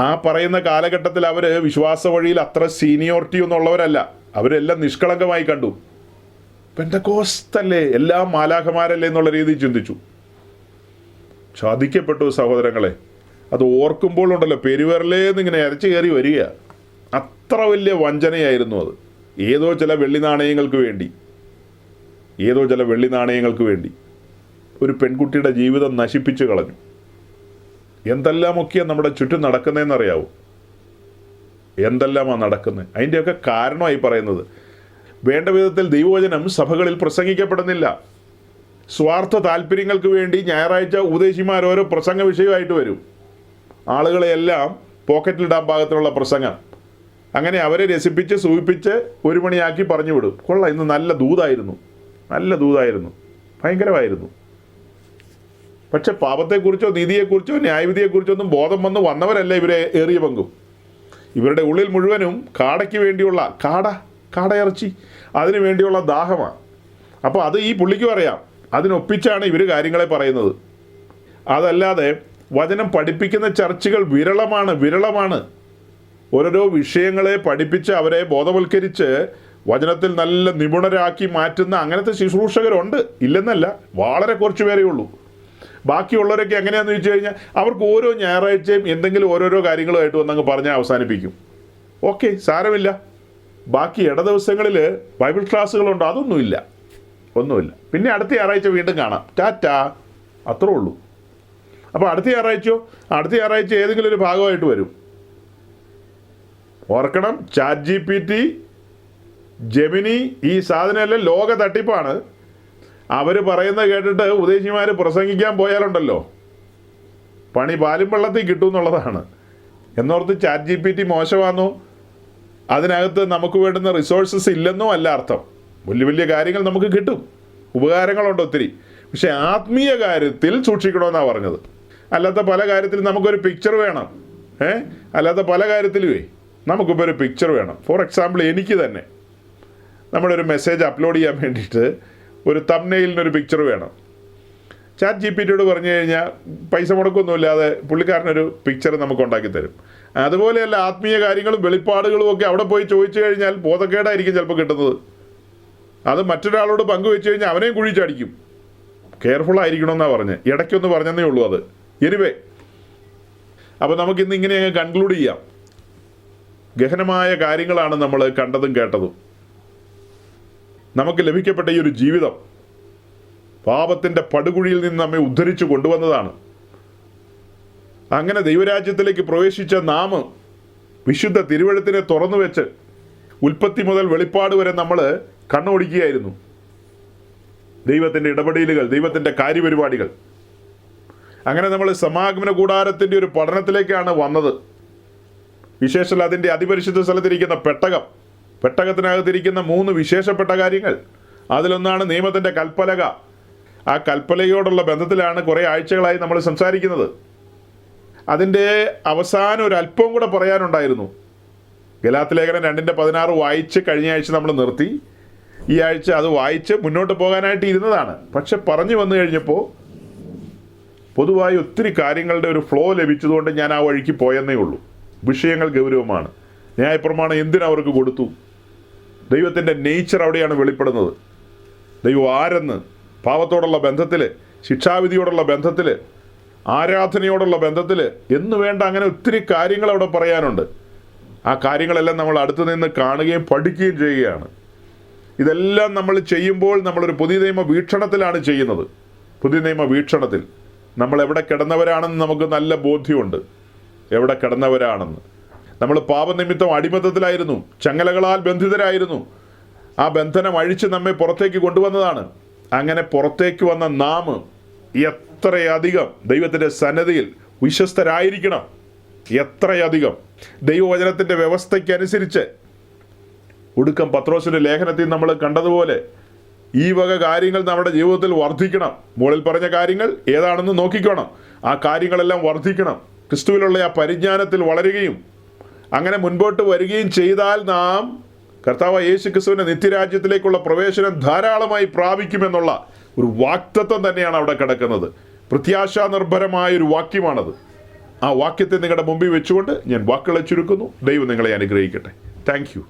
ആ പറയുന്ന കാലഘട്ടത്തിൽ അവർ വിശ്വാസ വഴിയിൽ അത്ര സീനിയോറിറ്റി ഒന്നും ഉള്ളവരല്ല. അവരെല്ലാം നിഷ്കളങ്കമായി കണ്ടു. പെന്തക്കോസ്തല്ലേ, എല്ലാം മാലാഖമാരല്ലേ എന്നുള്ള രീതിയിൽ ചിന്തിച്ചു. ചതിക്കപ്പെട്ടു സഹോദരങ്ങളെ. അത് ഓർക്കുമ്പോൾ ഉണ്ടല്ലോ പെരുവരലേന്ന് ഇങ്ങനെ ഇരച്ചു കയറി വരിക. അത്ര വലിയ വഞ്ചനയായിരുന്നു അത്. ഏതോ ചില വെള്ളി നാണയങ്ങൾക്ക് വേണ്ടി ഒരു പെൺകുട്ടിയുടെ ജീവിതം നശിപ്പിച്ചു കളഞ്ഞു. എന്തെല്ലാമൊക്കെയാണ് നമ്മുടെ ചുറ്റും നടക്കുന്നതെന്നറിയാവോ? എന്തെല്ലാമാണ് നടക്കുന്നത്? അതിൻ്റെയൊക്കെ കാരണമായി പറയുന്നത്, വേണ്ട വിധത്തിൽ ദൈവവചനം സഭകളിൽ പ്രസംഗിക്കപ്പെടുന്നില്ല. സ്വാർത്ഥ താല്പര്യങ്ങൾക്ക് വേണ്ടി ഞായറാഴ്ച ഉപദേശിമാർ ഓരോ പ്രസംഗ വിഷയമായിട്ട് വരും. ആളുകളെയെല്ലാം പോക്കറ്റിലിടാൻ പാകത്തിലുള്ള പ്രസംഗം. അങ്ങനെ അവരെ രസിപ്പിച്ച് സൂചിപ്പിച്ച് 1 മണിയാക്കി പറഞ്ഞു വിടും. കൊള്ളാം, ഇന്ന് നല്ല ദൂതായിരുന്നു, ഭയങ്കരമായിരുന്നു. പക്ഷെ പാപത്തെക്കുറിച്ചോ നീതിയെക്കുറിച്ചോ ന്യായവിധിയെക്കുറിച്ചോ ഒന്നും ബോധം വന്നവരല്ല ഇവരെ ഏറിയ പങ്കും. ഇവരുടെ ഉള്ളിൽ മുഴുവനും കാടയ്ക്ക് വേണ്ടിയുള്ള കാടയിറച്ചി, അതിനു വേണ്ടിയുള്ള ദാഹമാണ്. അപ്പോൾ അത് ഈ പുള്ളിക്കും അറിയാം. അതിനൊപ്പിച്ചാണ് ഇവർ കാര്യങ്ങളെ പറയുന്നത്. അതല്ലാതെ വചനം പഠിപ്പിക്കുന്ന ചർച്ചുകൾ വിരളമാണ്. ഓരോരോ വിഷയങ്ങളെ പഠിപ്പിച്ച് അവരെ ബോധവൽക്കരിച്ച് വചനത്തിൽ നല്ല നിപുണരാക്കി മാറ്റുന്ന അങ്ങനത്തെ ശുശ്രൂഷകരുണ്ട്, ഇല്ലെന്നല്ല. വളരെ കുറച്ച് പേരേ ഉള്ളൂ. ബാക്കിയുള്ളവരൊക്കെ എങ്ങനെയാണെന്ന് ചോദിച്ചു കഴിഞ്ഞാൽ അവർക്ക് ഓരോ ഞായറാഴ്ചയും എന്തെങ്കിലും ഓരോരോ കാര്യങ്ങളുമായിട്ട് വന്നങ്ങ് പറഞ്ഞ് അവസാനിപ്പിക്കും. ഓക്കെ, സാരമില്ല. ബാക്കി ഇട ദിവസങ്ങളിൽ ബൈബിൾ ക്ലാസ്സുകളുണ്ടോ? ഒന്നുമില്ല. പിന്നെ അടുത്ത ഞായറാഴ്ച വീണ്ടും കാണാം, ടാറ്റാ, അത്രേ ഉള്ളൂ. അപ്പോൾ അടുത്ത ഞായറാഴ്ച ഏതെങ്കിലും ഒരു ഭാഗമായിട്ട് വരും. ഓർക്കണം, ചാറ്റ് GPT, ജെമിനി, ഈ സാധനമെല്ലാം ലോക തട്ടിപ്പാണ്. അവർ പറയുന്നത് കേട്ടിട്ട് ഉപദേശിമാർ പ്രസംഗിക്കാൻ പോയാലുണ്ടല്ലോ പണി പാലും വെള്ളത്തിൽ കിട്ടും എന്നുള്ളതാണ്. എന്നോർത്ത് ചാറ്റ് GPT മോശമാണെന്നോ അതിനകത്ത് നമുക്ക് വേണ്ടുന്ന റിസോഴ്സസ് ഇല്ലെന്നോ അല്ല അർത്ഥം. വലിയ കാര്യങ്ങൾ നമുക്ക് കിട്ടും, ഉപകാരങ്ങളുണ്ട് ഒത്തിരി. പക്ഷെ ആത്മീയ കാര്യത്തിൽ സൂക്ഷിക്കണമെന്നാണ് പറഞ്ഞത്. അല്ലാത്ത പല കാര്യത്തിലും നമുക്കൊരു പിക്ചർ വേണം. അല്ലാത്ത പല കാര്യത്തിലുമേ നമുക്കിപ്പോൾ ഒരു പിക്ചർ വേണം. ഫോർ എക്സാമ്പിൾ, എനിക്ക് തന്നെ നമ്മുടെ ഒരു മെസ്സേജ് അപ്ലോഡ് ചെയ്യാൻ വേണ്ടിയിട്ട് ഒരു തംബ്നെയിലിനൊരു പിക്ചർ വേണം. ചാറ്റ് GPT പറഞ്ഞു കഴിഞ്ഞാൽ പൈസ മുടക്കൊന്നുമില്ലാതെ പുള്ളിക്കാരനൊരു പിക്ചർ നമുക്ക് ഉണ്ടാക്കി തരും. അതുപോലെയല്ല ആത്മീയ കാര്യങ്ങളും വെളിപ്പാടുകളും ഒക്കെ അവിടെ പോയി ചോദിച്ചു കഴിഞ്ഞാൽ ബോധക്കേടായിരിക്കും ചിലപ്പോൾ കിട്ടുന്നത്. അത് മറ്റൊരാളോട് പങ്കുവെച്ച് കഴിഞ്ഞാൽ അവനെയും കുഴിച്ചടിക്കും. കെയർഫുൾ ആയിരിക്കണമെന്നാണ് പറഞ്ഞത്. ഇടയ്ക്കൊന്ന് പറഞ്ഞതേ ഉള്ളൂ അത്. എനിവേ, അപ്പോൾ നമുക്കിന്ന് ഇങ്ങനെ അങ്ങ് കൺക്ലൂഡ് ചെയ്യാം. ഗഹനമായ കാര്യങ്ങളാണ് നമ്മൾ കണ്ടതും കേട്ടതും. നമുക്ക് ലഭിക്കപ്പെട്ട ഈ ഒരു ജീവിതം പാപത്തിൻ്റെ പടുകുഴിയിൽ നിന്ന് നമ്മെ ഉദ്ധരിച്ചു കൊണ്ടുവന്നതാണ്. അങ്ങനെ ദൈവരാജ്യത്തിലേക്ക് പ്രവേശിച്ച നാം വിശുദ്ധ തിരുവെഴുത്തിനെ തുറന്നു വെച്ച് ഉൽപ്പത്തി മുതൽ വെളിപ്പാട് വരെ നമ്മൾ കണ്ണോടിക്കുകയായിരുന്നു. ദൈവത്തിൻ്റെ ഇടപെടലുകൾ, ദൈവത്തിൻ്റെ കാര്യപരിപാടികൾ. അങ്ങനെ നമ്മൾ സമാഗമന കൂടാരത്തിൻ്റെ ഒരു പഠനത്തിലേക്കാണ് വന്നത്. വിശേഷത്തിൽ അതിൻ്റെ അതിപരിശുദ്ധ സ്ഥലത്തിരിക്കുന്ന പെട്ടകത്തിനകത്തിരിക്കുന്ന 3 വിശേഷപ്പെട്ട കാര്യങ്ങൾ. അതിലൊന്നാണ് നിയമത്തിൻ്റെ കൽപ്പലക. ആ കൽപ്പലയോടുള്ള ബന്ധത്തിലാണ് കുറേ ആഴ്ചകളായി നമ്മൾ സംസാരിക്കുന്നത്. അതിൻ്റെ അവസാനം ഒരു അല്പം കൂടെ പറയാനുണ്ടായിരുന്നു. ഗലാത്യ ലേഖനം 2:16 വായിച്ച് കഴിഞ്ഞ ആഴ്ച നമ്മൾ നിർത്തി. ഈ ആഴ്ച അത് വായിച്ച് മുന്നോട്ട് പോകാനായിട്ട് ഇരുന്നതാണ്. പക്ഷെ പറഞ്ഞു വന്നു കഴിഞ്ഞപ്പോൾ പൊതുവായി ഒത്തിരി കാര്യങ്ങളുടെ ഒരു ഫ്ലോ ലഭിച്ചതുകൊണ്ട് ഞാൻ ആ വഴിക്ക് പോയെന്നേ ഉള്ളൂ. വിഷയങ്ങൾ ഗൗരവമാണ്. ന്യായപ്രമാണം എന്തിനവർക്ക് കൊടുത്തു? ദൈവത്തിൻ്റെ നേച്ചർ അവിടെയാണ് വെളിപ്പെടുന്നത്. ദൈവം ആരെന്ന്, പാപത്തോടുള്ള ബന്ധത്തിൽ, ശിക്ഷാവിധിയോടുള്ള ബന്ധത്തിൽ, ആരാധനയോടുള്ള ബന്ധത്തിൽ എന്ന് വേണ്ട അങ്ങനെ ഒത്തിരി കാര്യങ്ങൾ അവിടെ പറയാനുണ്ട്. ആ കാര്യങ്ങളെല്ലാം നമ്മൾ അടുത്ത് നിന്ന് കാണുകയും പഠിക്കുകയും ചെയ്യുകയാണ്. ഇതെല്ലാം നമ്മൾ ചെയ്യുമ്പോൾ നമ്മളൊരു പുതിയ നിയമ വീക്ഷണത്തിലാണ് ചെയ്യുന്നത്. പുതിയ നിയമ വീക്ഷണത്തിൽ നമ്മൾ എവിടെ കിടന്നവരാണെന്ന് നമുക്ക് നല്ല ബോധ്യമുണ്ട്. എവിടെ കിടന്നവരാണെന്ന്. നമ്മൾ പാപനിമിത്തം അടിമത്തത്തിലായിരുന്നു, ചങ്ങലകളാൽ ബന്ധിതരായിരുന്നു. ആ ബന്ധനം അഴിച്ച് നമ്മെ പുറത്തേക്ക് കൊണ്ടുവന്നതാണ്. അങ്ങനെ പുറത്തേക്ക് വന്ന നാം എത്രയധികം ദൈവത്തിൻ്റെ സന്നദ്ധിയിൽ വിശ്വസ്തരായിരിക്കണം. എത്രയധികം ദൈവവചനത്തിൻ്റെ വ്യവസ്ഥയ്ക്കനുസരിച്ച്. ഒടുക്കം പത്രോസിൻ്റെ ലേഖനത്തിൽ നമ്മൾ കണ്ടതുപോലെ ഈ വക കാര്യങ്ങൾ നമ്മുടെ ജീവിതത്തിൽ വർദ്ധിക്കണം. മുകളിൽ പറഞ്ഞ കാര്യങ്ങൾ ഏതാണെന്ന് നോക്കിക്കോണം. ആ കാര്യങ്ങളെല്ലാം വർദ്ധിക്കണം. ക്രിസ്തുവിലുള്ള ആ പരിജ്ഞാനത്തിൽ വളരുകയും അങ്ങനെ മുൻപോട്ട് വരികയും ചെയ്താൽ നാം കർത്താവ് യേശു ക്രിസ്തുവിൻ്റെ നിത്യരാജ്യത്തിലേക്കുള്ള പ്രവേശനം ധാരാളമായി പ്രാപിക്കുമെന്നുള്ള ഒരു വാക്തത്വം തന്നെയാണ് അവിടെ കിടക്കുന്നത്. പ്രത്യാശാനിർഭരമായൊരു വാക്യമാണത്. ആ വാക്യത്തെ നിങ്ങളുടെ മുമ്പിൽ വെച്ചുകൊണ്ട് ഞാൻ വാക്കുകളെ ചുരുക്കുന്നു. ദൈവം നിങ്ങളെ അനുഗ്രഹിക്കട്ടെ. Thank you.